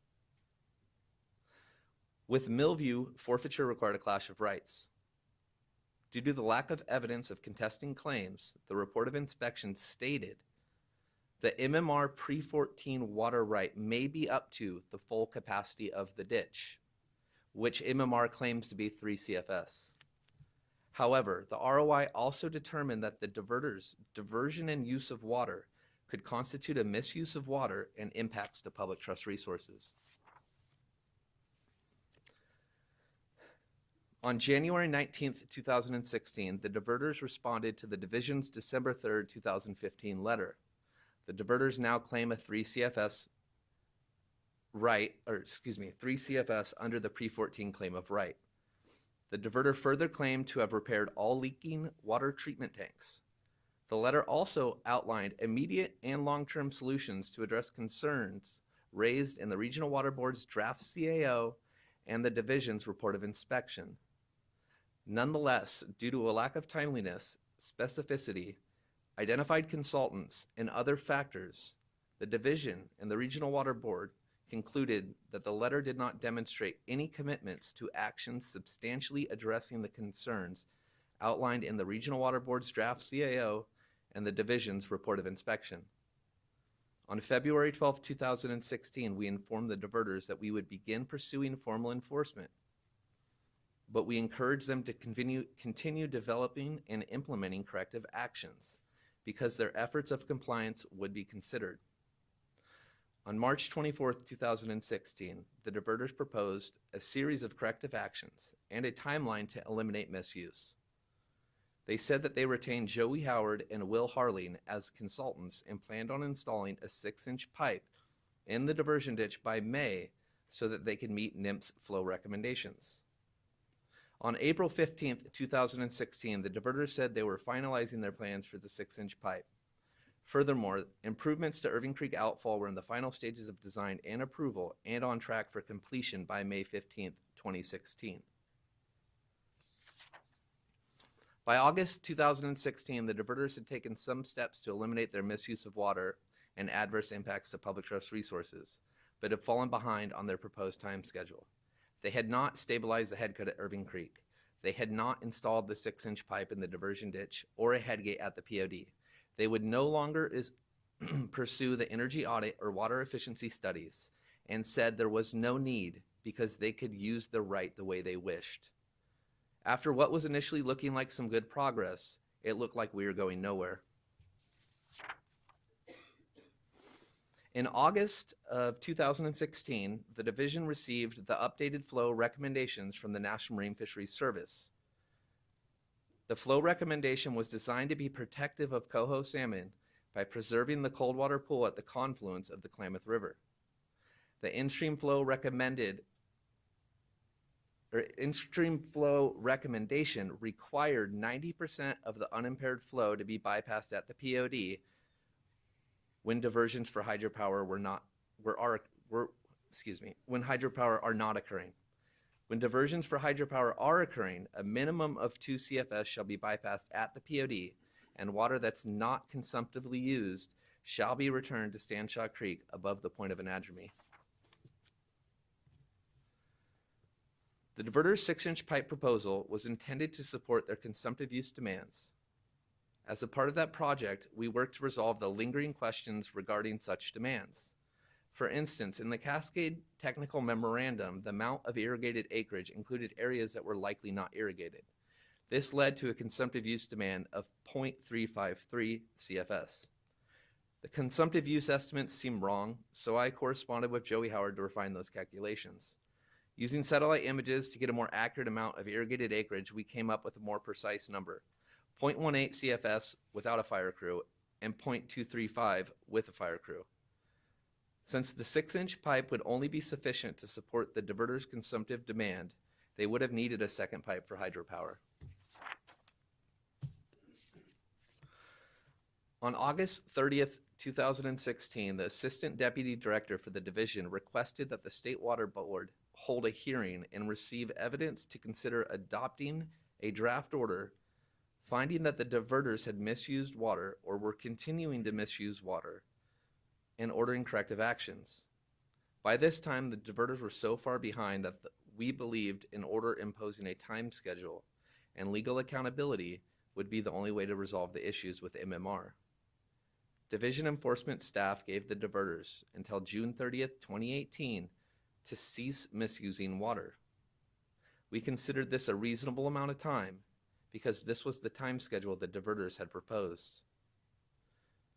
With Millview, forfeiture required a clash of rights. Due to the lack of evidence of contesting claims, the report of inspection stated the MMR pre-14 water right may be up to the full capacity of the ditch, which MMR claims to be 3 CFS. However, the ROI also determined that the diverter's diversion and use of water could constitute a misuse of water and impacts to public trust resources. On January 19th, 2016, the diverters responded to the division's December 3rd, 2015 letter. The diverters now claim a 3 CFS right, 3 CFS under the pre-14 claim of right. The diverter further claimed to have repaired all leaking water treatment tanks. The letter also outlined immediate and long-term solutions to address concerns raised in the Regional Water Board's draft CAO and the division's report of inspection. Nonetheless, due to a lack of timeliness, specificity, identified consultants, and other factors, the division and the Regional Water Board concluded that the letter did not demonstrate any commitments to actions substantially addressing the concerns outlined in the Regional Water Board's draft CAO and the division's report of inspection. On February 12, 2016, we informed the diverters that we would begin pursuing formal enforcement, but we encouraged them to continue developing and implementing corrective actions because their efforts of compliance would be considered. On March 24, 2016, the diverters proposed a series of corrective actions and a timeline to eliminate misuse. They said that they retained Joey Howard and Will Harling as consultants and planned on installing a 6-inch pipe in the diversion ditch by May so that they could meet NMFS flow recommendations. On April 15, 2016, the diverters said they were finalizing their plans for the 6-inch pipe. Furthermore, improvements to Irving Creek outfall were in the final stages of design and approval and on track for completion by May 15, 2016. By August 2016, the diverters had taken some steps to eliminate their misuse of water and adverse impacts to public trust resources, but had fallen behind on their proposed time schedule. They had not stabilized the head cut at Irving Creek. They had not installed the 6-inch pipe in the diversion ditch or a headgate at the POD. They would no longer pursue the energy audit or water efficiency studies and said there was no need because they could use the right the way they wished. After what was initially looking like some good progress, it looked like we were going nowhere. In August of 2016, the division received the updated flow recommendations from the National Marine Fisheries Service. The flow recommendation was designed to be protective of coho salmon by preserving the cold water pool at the confluence of the Klamath River. The in-stream flow recommendation required 90% of the unimpaired flow to be bypassed at the POD when diversions for hydropower when hydropower are not occurring. When diversions for hydropower are occurring, a minimum of 2 CFS shall be bypassed at the POD, and water that's not consumptively used shall be returned to Stanshaw Creek above the point of anadromy. The diverter's 6-inch pipe proposal was intended to support their consumptive use demands. As a part of that project, we worked to resolve the lingering questions regarding such demands. For instance, in the Cascade Technical Memorandum, the amount of irrigated acreage included areas that were likely not irrigated. This led to a consumptive use demand of 0.353 CFS. The consumptive use estimates seemed wrong, so I corresponded with Joey Howard to refine those calculations. Using satellite images to get a more accurate amount of irrigated acreage, we came up with a more precise number, 0.18 CFS without a fire crew and 0.235 with a fire crew. Since the 6-inch pipe would only be sufficient to support the diverter's consumptive demand, they would have needed a second pipe for hydropower. On August 30th, 2016, the Assistant Deputy Director for the division requested that the State Water Board hold a hearing and receive evidence to consider adopting a draft order finding that the diverters had misused water or were continuing to misuse water and ordering corrective actions. By this time, the diverters were so far behind that we believed an order imposing a time schedule and legal accountability would be the only way to resolve the issues with MMR. Division enforcement staff gave the diverters until June 30th, 2018 to cease misusing water. We considered this a reasonable amount of time because this was the time schedule the diverters had proposed.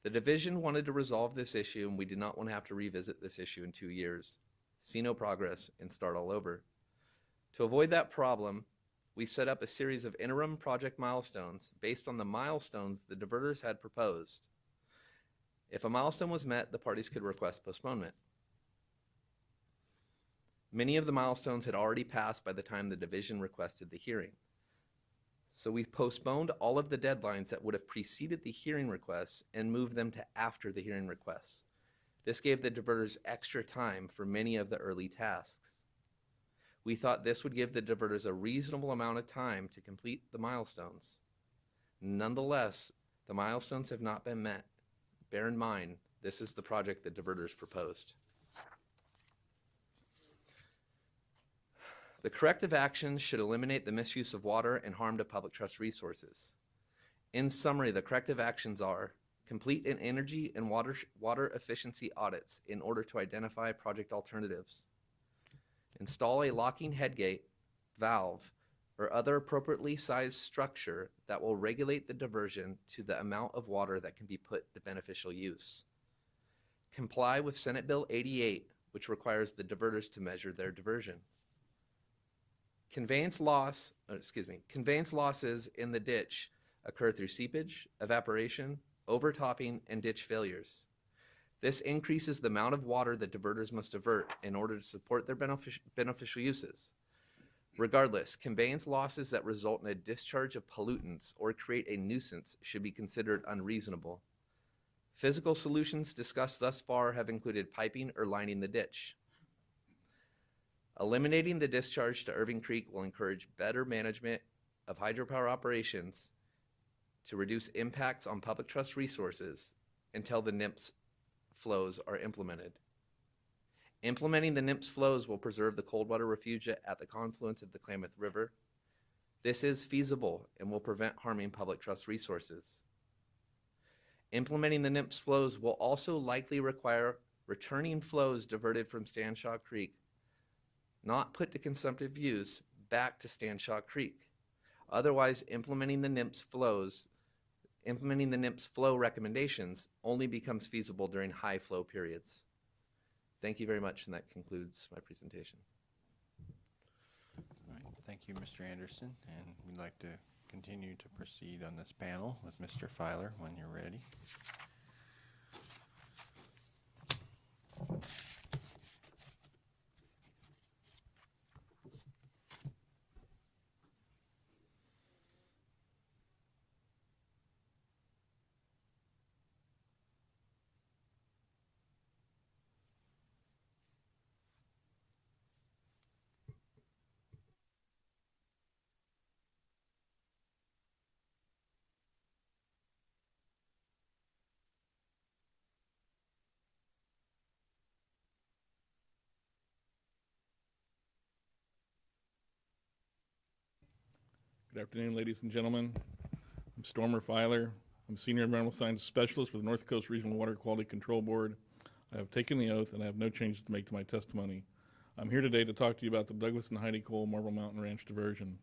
The division wanted to resolve this issue, and we did not want to have to revisit this issue in 2 years, see no progress, and start all over. To avoid that problem, we set up a series of interim project milestones based on the milestones the diverters had proposed. If a milestone was met, the parties could request postponement. Many of the milestones had already passed by the time the division requested the hearing. So we postponed all of the deadlines that would have preceded the hearing requests and moved them to after the hearing requests. This gave the diverters extra time for many of the early tasks. We thought this would give the diverters a reasonable amount of time to complete the milestones. Nonetheless, the milestones have not been met. Bear in mind, this is the project the diverters proposed. The corrective actions should eliminate the misuse of water and harm to public trust resources. In summary, the corrective actions are: complete an energy and water efficiency audits in order to identify project alternatives. Install a locking headgate, valve, or other appropriately sized structure that will regulate the diversion to the amount of water that can be put to beneficial use. Comply with Senate Bill 88, which requires the diverters to measure their diversion. Conveyance losses in the ditch occur through seepage, evaporation, overtopping, and ditch failures. This increases the amount of water that diverters must divert in order to support their beneficial uses. Regardless, conveyance losses that result in a discharge of pollutants or create a nuisance should be considered unreasonable. Physical solutions discussed thus far have included piping or lining the ditch. Eliminating the discharge to Irving Creek will encourage better management of hydropower operations to reduce impacts on public trust resources until the NIMS flows are implemented. Implementing the NIMS flows will preserve the cold water refuge at the confluence of the Klamath River. This is feasible and will prevent harming public trust resources. Implementing the NIMS flows will also likely require returning flows diverted from Stanshaw Creek, not put to consumptive use, back to Stanshaw Creek. Otherwise, implementing the NIMS flow recommendations only becomes feasible during high flow periods. Thank you very much, and that concludes my presentation. All right, thank you, Mr. Anderson, and we'd like to continue to proceed on this panel with Mr. Filer when you're ready. Good afternoon, ladies and gentlemen. I'm Stormer Filer. I'm Senior Environmental Science Specialist with the North Coast Regional Water Quality Control Board. I have taken the oath and I have no changes to make to my testimony. I'm here today to talk to you about the Douglas and Heidi Cole Marble Mountain Ranch diversion.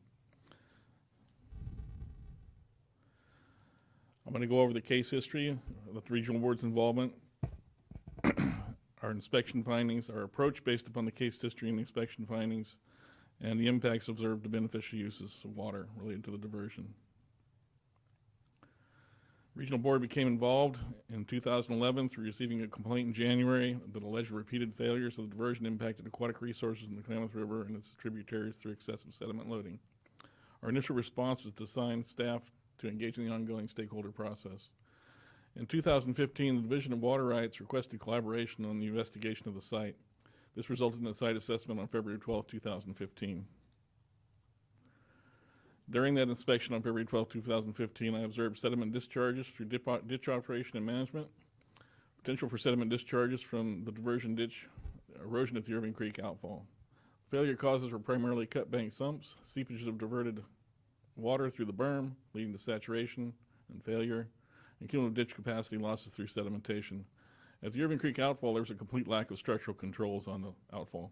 I'm going to go over the case history of the Regional Board's involvement, our inspection findings, our approach based upon the case history and inspection findings, and the impacts observed to beneficial uses of water related to the diversion. Regional Board became involved in 2011 through receiving a complaint in January that alleged repeated failures of the diversion impacted aquatic resources in the Klamath River and its tributaries through excessive sediment loading. Our initial response was to assign staff to engage in the ongoing stakeholder process. In 2015, the Division of Water Rights requested collaboration on the investigation of the site. This resulted in a site assessment on February 12, 2015. During that inspection on February 12, 2015, I observed sediment discharges through ditch operation and management, potential for sediment discharges from the diversion ditch, erosion at the Irving Creek outfall. Failure causes were primarily cut bank sumps, seepage of diverted water through the berm, leading to saturation and failure, and cumulative ditch capacity losses through sedimentation. At the Irving Creek outfall, there was a complete lack of structural controls on the outfall.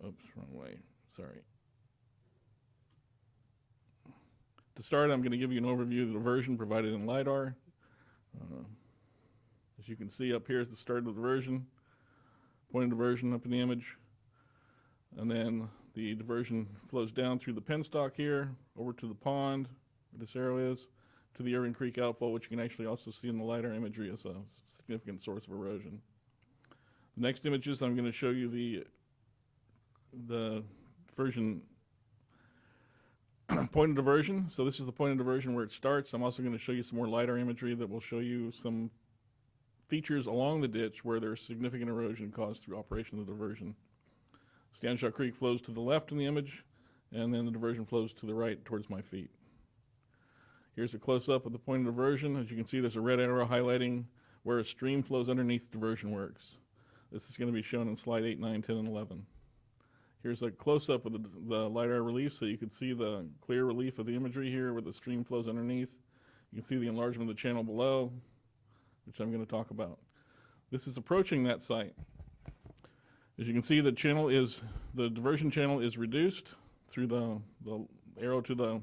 Oops, wrong way, sorry. To start, I'm going to give you an overview of the diversion provided in LiDAR. As you can see up here is the start of the diversion, point of diversion up in the image. And then the diversion flows down through the penstock here, over to the pond, where this arrow is, to the Irving Creek outfall, which you can actually also see in the LiDAR imagery as a significant source of erosion. The next images, I'm going to show you the diversion point of diversion. So this is the point of diversion where it starts. I'm also going to show you some more LiDAR imagery that will show you some features along the ditch where there's significant erosion caused through operation of the diversion. Stanshaw Creek flows to the left in the image, and then the diversion flows to the right towards my feet. Here's a close-up of the point of diversion. As you can see, there's a red arrow highlighting where a stream flows underneath diversion works. This is going to be shown in slide 8, 9, 10, and 11. Here's a close-up of the LiDAR relief, so you can see the clear relief of the imagery here where the stream flows underneath. You can see the enlargement of the channel below, which I'm going to talk about. This is approaching that site. As you can see, the diversion channel is reduced through the arrow to the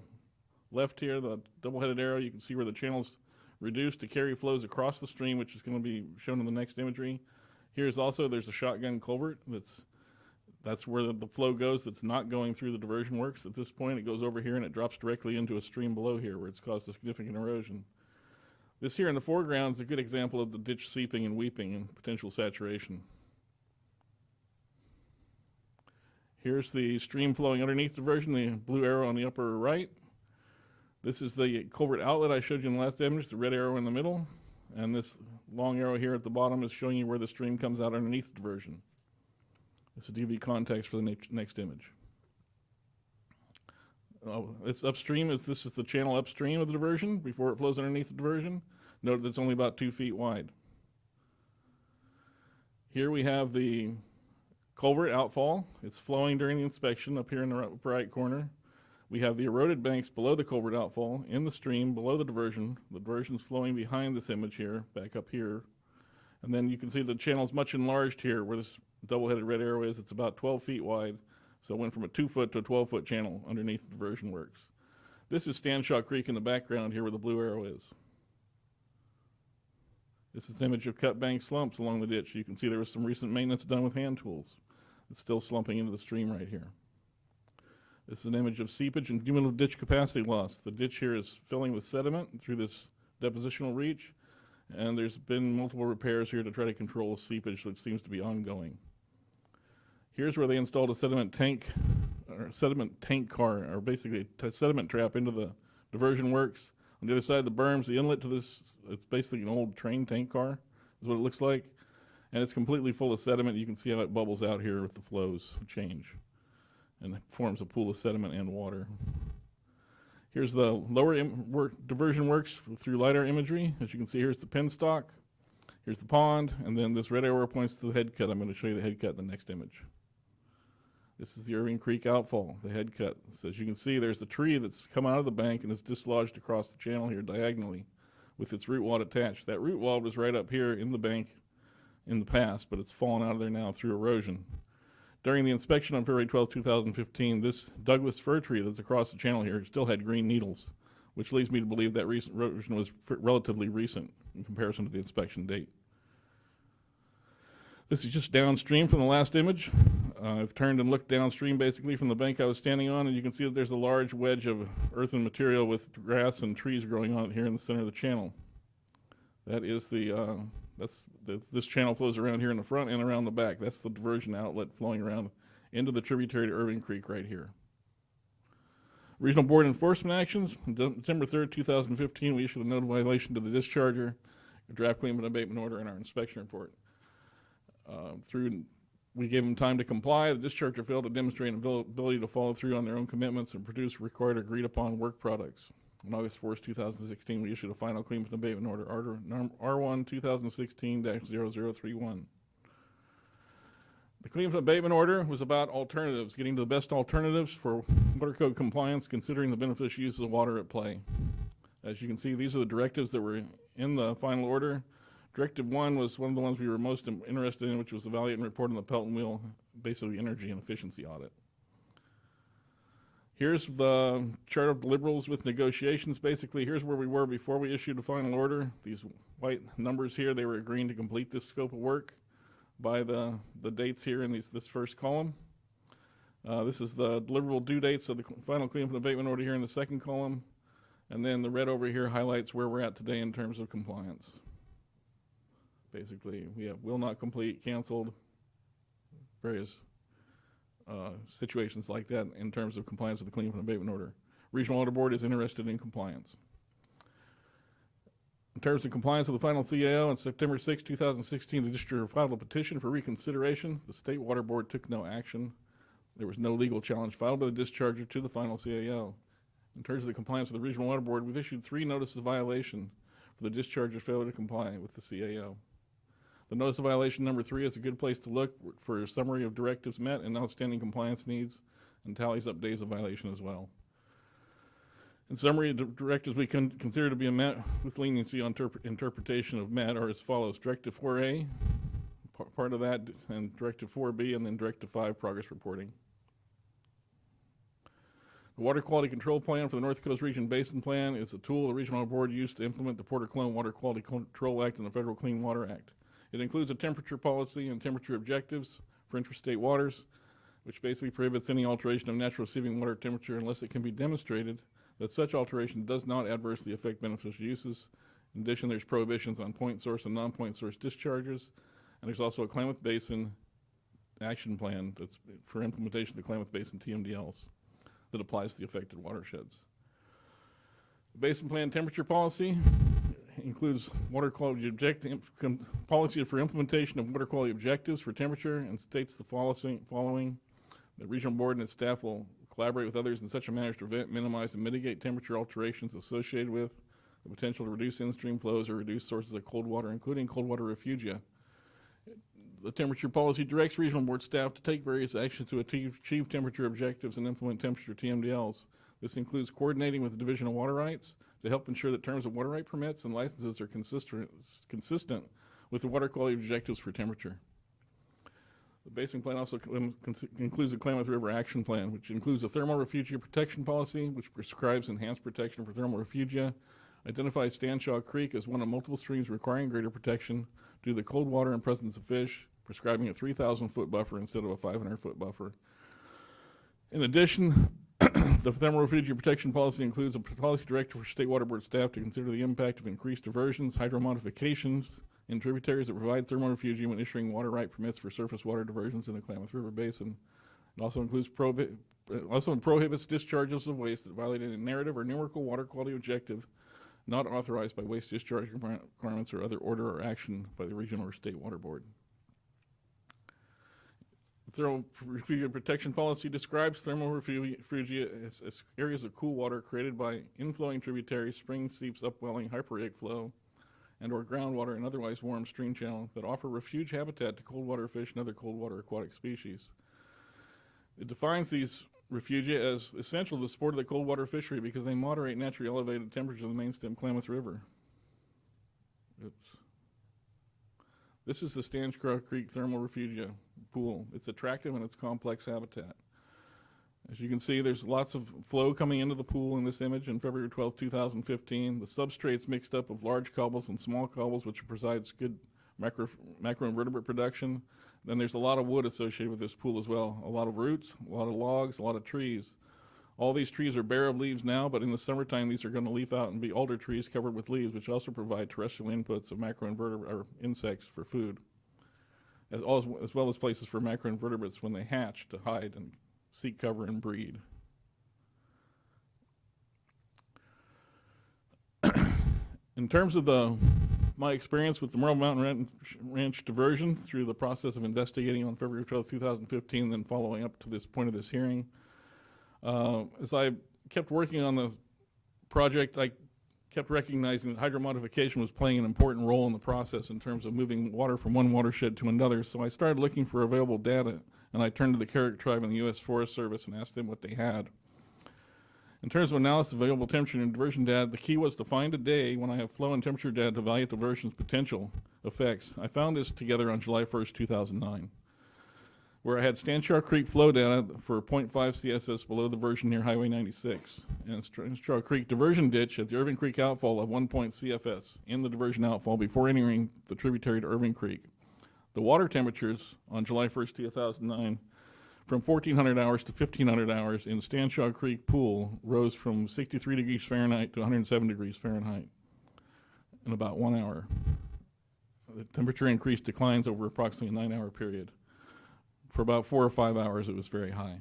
left here, the double-headed arrow. You can see where the channel's reduced to carry flows across the stream, which is going to be shown in the next imagery. Here's also, there's a shotgun culvert that's where the flow goes that's not going through the diversion works at this point. It goes over here and it drops directly into a stream below here where it's caused a significant erosion. This here in the foreground is a good example of the ditch seeping and weeping and potential saturation. Here's the stream flowing underneath diversion, the blue arrow on the upper right. This is the culvert outlet I showed you in the last image, the red arrow in the middle. And this long arrow here at the bottom is showing you where the stream comes out underneath the diversion. This will give you context for the next image. It's upstream, this is the channel upstream of the diversion before it flows underneath the diversion. Note that it's only about 2 feet wide. Here we have the culvert outfall. It's flowing during the inspection up here in the upper right corner. We have the eroded banks below the culvert outfall in the stream below the diversion. The diversion's flowing behind this image here, back up here. And then you can see the channel's much enlarged here where this double-headed red arrow is. It's about 12 feet wide. So it went from a 2-foot to a 12-foot channel underneath the diversion works. This is Stanshaw Creek in the background here where the blue arrow is. This is an image of cut bank slumps along the ditch. You can see there was some recent maintenance done with hand tools. It's still slumping into the stream right here. This is an image of seepage and cumulative ditch capacity loss. The ditch here is filling with sediment through this depositional reach, and there's been multiple repairs here to try to control seepage, which seems to be ongoing. Here's where they installed a sediment tank car, or basically a sediment trap into the diversion works. On the other side of the berms, the inlet to this, it's basically an old train tank car, is what it looks like. And it's completely full of sediment. You can see how it bubbles out here with the flows change. And it forms a pool of sediment and water. Here's the lower diversion works through LiDAR imagery. As you can see, here's the penstock, here's the pond, and then this red arrow points to the head cut. I'm going to show you the head cut in the next image. This is the Irving Creek outfall, the head cut. So as you can see, there's a tree that's come out of the bank and is dislodged across the channel here diagonally with its root wad attached. That root wad was right up here in the bank in the past, but it's fallen out of there now through erosion. During the inspection on February 12, 2015, this Douglas fir tree that's across the channel here still had green needles, which leads me to believe that erosion was relatively recent in comparison to the inspection date. This is just downstream from the last image. I've turned and looked downstream basically from the bank I was standing on, and you can see that there's a large wedge of earthen material with grass and trees growing on it here in the center of the channel. That is this channel flows around here in the front and around the back. That's the diversion outlet flowing around into the tributary to Irving Creek right here. Regional Board enforcement actions. On December 3rd, 2015, we issued a note of violation to the discharger, a draft claim and abatement order, and our inspection report. We gave them time to comply. The discharger failed to demonstrate an ability to follow through on their own commitments and produce required agreed upon work products. On August 4th, 2016, we issued a final claims and abatement order, R1 2016-0031. The claims and abatement order was about alternatives, getting to the best alternatives for water code compliance, considering the beneficial use of water at play. As you can see, these are the directives that were in the final order. Directive 1 was one of the ones we were most interested in, which was the Valiant report on the Pelton Wheel, basically energy and efficiency audit. Here's the chart of deliverables with negotiations. Basically, here's where we were before we issued the final order. These white numbers here, they were agreeing to complete this scope of work by the dates here in this first column. This is the deliverable due dates of the final claim and abatement order here in the second column. And then the red over here highlights where we're at today in terms of compliance. Basically, we have will not complete, canceled, various situations like that in terms of compliance with the claim and abatement order. Regional Audit Board is interested in compliance. In terms of compliance with the final CAO, on September 6, 2016, the district filed a petition for reconsideration. The State Water Board took no action. There was no legal challenge filed by the discharger to the final CAO. In terms of the compliance with the Regional Water Board, we've issued 3 notices of violation for the discharger's failure to comply with the CAO. The notice of violation number 3 is a good place to look for a summary of directives met and outstanding compliance needs, and tallies up days of violation as well. In summary, the directives we consider to be met with leniency on interpretation of met are as follows. Directive 4A, part of that, and Directive 4B, and then Directive 5, progress reporting. The Water Quality Control Plan for the North Coast Region Basin Plan is a tool the Regional Board used to implement the Port of Cologne Water Quality Control Act and the Federal Clean Water Act. It includes a temperature policy and temperature objectives for interstate waters, which basically prohibits any alteration of natural receiving water temperature unless it can be demonstrated that such alteration does not adversely affect beneficial uses. In addition, there's prohibitions on point source and non-point source discharges, and there's also a Klamath Basin action plan that's for implementation of the Klamath Basin TMDLs that applies to the affected watersheds. The Basin Plan temperature policy includes water quality policy for implementation of water quality objectives for temperature, and states the following. The Regional Board and its staff will collaborate with others in such a manner as to prevent, minimize, and mitigate temperature alterations associated with the potential to reduce in-stream flows or reduce sources of cold water, including cold water refugia. The temperature policy directs Regional Board staff to take various actions to achieve temperature objectives and implement temperature TMDLs. This includes coordinating with the Division of Water Rights to help ensure that terms of water right permits and licenses are consistent with the water quality objectives for temperature. The Basin Plan also includes the Klamath River Action Plan, which includes a thermal refugia protection policy, which prescribes enhanced protection for thermal refugia, identifies Stanshaw Creek as one of multiple streams requiring greater protection due to the cold water and presence of fish, prescribing a 3,000-foot buffer instead of a 500-foot buffer. In addition, the thermal refugia protection policy includes a policy directive for state water board staff to consider the impact of increased diversions, hydromodifications in tributaries that provide thermal refugia when issuing water right permits for surface water diversions in the Klamath River Basin. It also includes prohibits discharges of waste that violate any narrative or numerical water quality objective not authorized by waste discharge requirements or other order or action by the regional or state water board. The thermal refugia protection policy describes thermal refugia as areas of cool water created by inflowing tributaries, springs, seeps, upwelling, hyporheic flow, and or groundwater and otherwise warm stream channel that offer refuge habitat to cold water fish and other cold water aquatic species. It defines these refugia as essential to the support of the cold water fishery because they moderate naturally elevated temperatures of the main stem Klamath River. Oops. This is the Stanshaw Creek Thermal Refugia Pool. It's attractive and it's complex habitat. As you can see, there's lots of flow coming into the pool in this image in February 12, 2015. The substrate's mixed up of large cobbles and small cobbles, which provides good macroinvertebrate production. Then there's a lot of wood associated with this pool as well. A lot of roots, a lot of logs, a lot of trees. All these trees are bare of leaves now, but in the summertime these are going to leaf out and be alder trees covered with leaves, which also provide terrestrial inputs of macroinvertebrate or insects for food, as well as places for macroinvertebrates when they hatch to hide and seek cover and breed. In terms of my experience with the Merle Mountain Ranch diversion through the process of investigating on February 12, 2015, and then following up to this point of this hearing, as I kept working on the project, I kept recognizing that hydromodification was playing an important role in the process in terms of moving water from one watershed to another. So I started looking for available data, and I turned to the Carrick Tribe and the U.S. Forest Service and asked them what they had. In terms of analysis of available temperature and diversion data, the key was to find a day when I have flow and temperature data to evaluate the diversion's potential effects. I found this together on July 1st, 2009, where I had Stanshaw Creek flow data for 0.5 CSS below the version near Highway 96, and Stanshaw Creek diversion ditch at the Irving Creek outfall of 1 CFS in the diversion outfall before entering the tributary to Irving Creek. The water temperatures on July 1st, 2009, from 1400 hours to 1500 hours in Stanshaw Creek pool rose from 63 degrees Fahrenheit to 107 degrees Fahrenheit in about 1 hour. The temperature increase declines over approximately a 9-hour period. For about 4 or 5 hours, it was very high.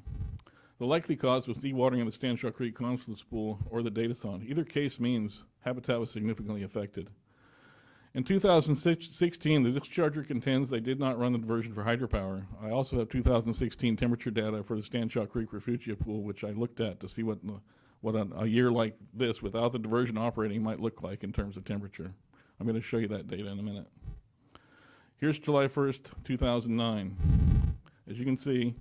The likely cause was dewatering of the Stanshaw Creek confluence pool or the Datason. Either case means habitat was significantly affected. In 2016, the discharger contends they did not run the diversion for hydropower. I also have 2016 temperature data for the Stanshaw Creek refugia pool, which I looked at to see what a year like this without the diversion operating might look like in terms of temperature. I'm going to show you that data in a minute. Here's July 1st, 2009. As you can see,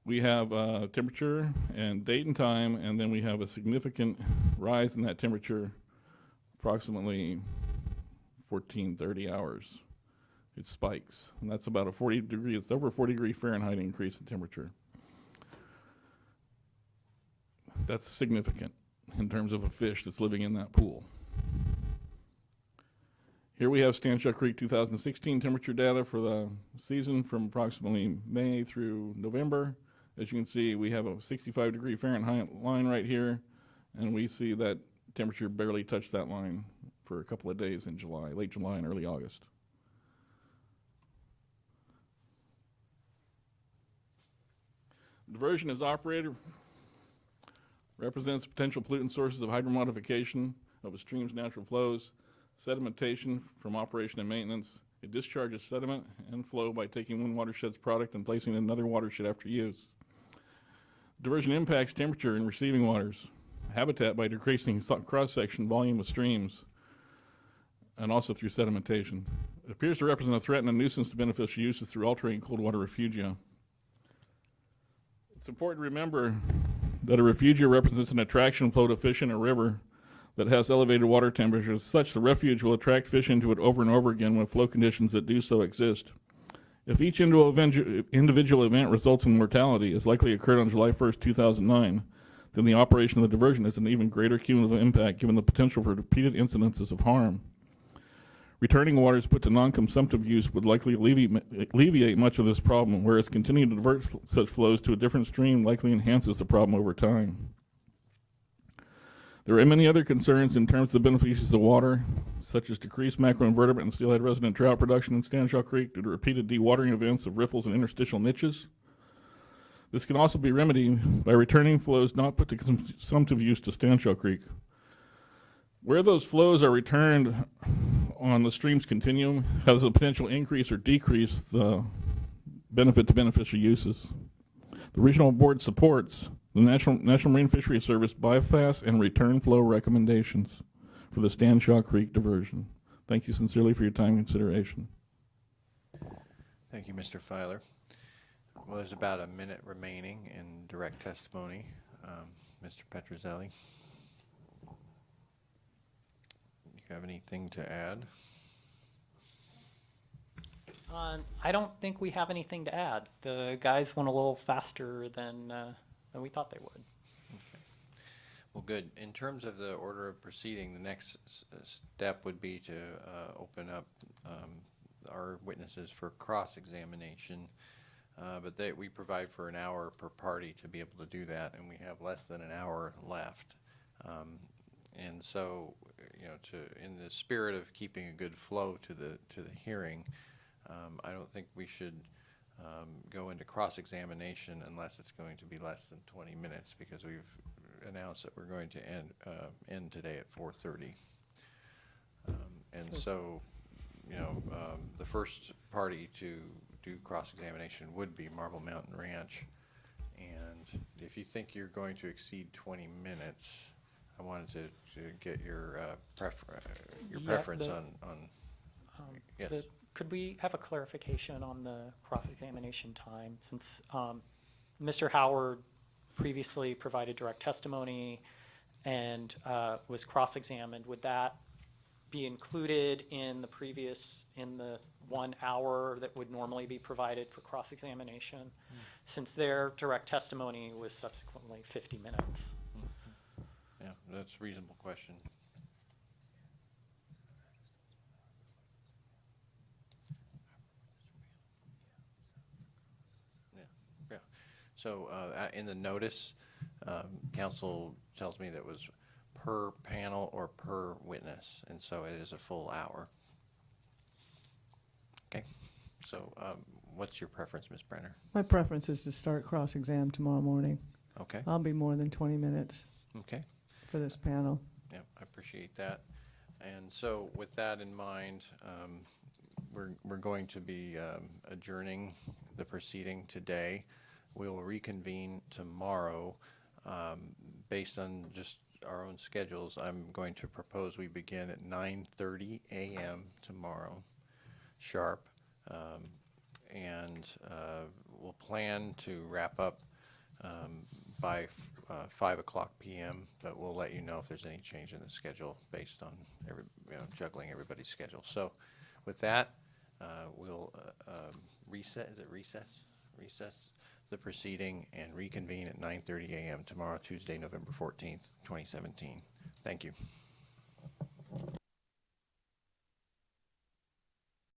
we have temperature and date and time, and then we have a significant rise in that temperature, approximately 1430 hours. It spikes, and that's about a 40 degree, it's over 40 degree Fahrenheit increase in temperature. That's significant in terms of a fish that's living in that pool. Here we have Stanshot Creek 2016 temperature data for the season from approximately May through November. As you can see, we have a 65 degree Fahrenheit line right here, and we see that temperature barely touched that line for a couple of days in July, late July and early August. Diversion as operator represents potential pollutant sources of hydromodification of a stream's natural flows, sedimentation from operation and maintenance. It discharges sediment and flow by taking one watershed's product and placing it in another watershed after use. Diversion impacts temperature in receiving waters, habitat by decreasing cross-section volume of streams, and also through sedimentation. It appears to represent a threat and a nuisance to beneficial uses through altering cold water refugia. It's important to remember that a refugia represents an attraction flow to fish in a river that has elevated water temperatures. Such, the refuge will attract fish into it over and over again when flow conditions that do so exist. If each individual event results in mortality, as likely occurred on July 1st, 2009, then the operation of the diversion has an even greater cumulative impact given the potential for repeated incidences of harm. Returning waters put to non-consumptive use would likely alleviate much of this problem, whereas continuing to divert such flows to a different stream likely enhances the problem over time. There are many other concerns in terms of the beneficiaries of water, such as decreased macroinvertebrate and steelhead resident trout production in Stanshot Creek due to repeated dewatering events of riffles and interstitial niches. This can also be remedied by returning flows not put to consumptive use to Stanshot Creek. Where those flows are returned on the stream's continuum has a potential increase or decrease the benefit to beneficial uses. The regional board supports the National Marine Fisheries Service bypass and return flow recommendations for the Stanshot Creek diversion. Thank you sincerely for your time and consideration. Thank you, Mr. Filer. Well, there's about a minute remaining in direct testimony. Mr. Petrozelli, do you have anything to add? I don't think we have anything to add. The guys went a little faster than we thought they would. Okay. Well, good. In terms of the order of proceeding, the next step would be to open up our witnesses for cross-examination. But we provide for an hour per party to be able to do that, and we have less than an hour left. And so, you know, in the spirit of keeping a good flow to the hearing, I don't think we should go into cross-examination unless it's going to be less than 20 minutes, because we've announced that we're going to end today at 4:30. And so, you know, the first party to do cross-examination would be Marble Mountain Ranch. And if you think you're going to exceed 20 minutes, I wanted to get your preference on yes. Could we have a clarification on the cross-examination time? Since Mr. Howard previously provided direct testimony and was cross-examined, would that be included in the 1 hour that would normally be provided for cross-examination, since their direct testimony was subsequently 50 minutes? Yeah, that's a reasonable question. Yeah. So in the notice, council tells me that was per panel or per witness, and so it is a full hour. Okay. So what's your preference, Ms. Brenner? My preference is to start cross-exam tomorrow morning. Okay. I'll be more than 20 minutes. Okay. For this panel. Yeah, I appreciate that. And so with that in mind, we're going to be adjourning the proceeding today. We'll reconvene tomorrow. Based on just our own schedules, I'm going to propose we begin at 9:30 a.m. tomorrow, sharp. And we'll plan to wrap up by 5 o'clock p.m., but we'll let you know if there's any change in the schedule based on juggling everybody's schedule. So with that, we'll recess the proceeding and reconvene at 9:30 a.m. tomorrow, Tuesday, November 14th, 2017. Thank you.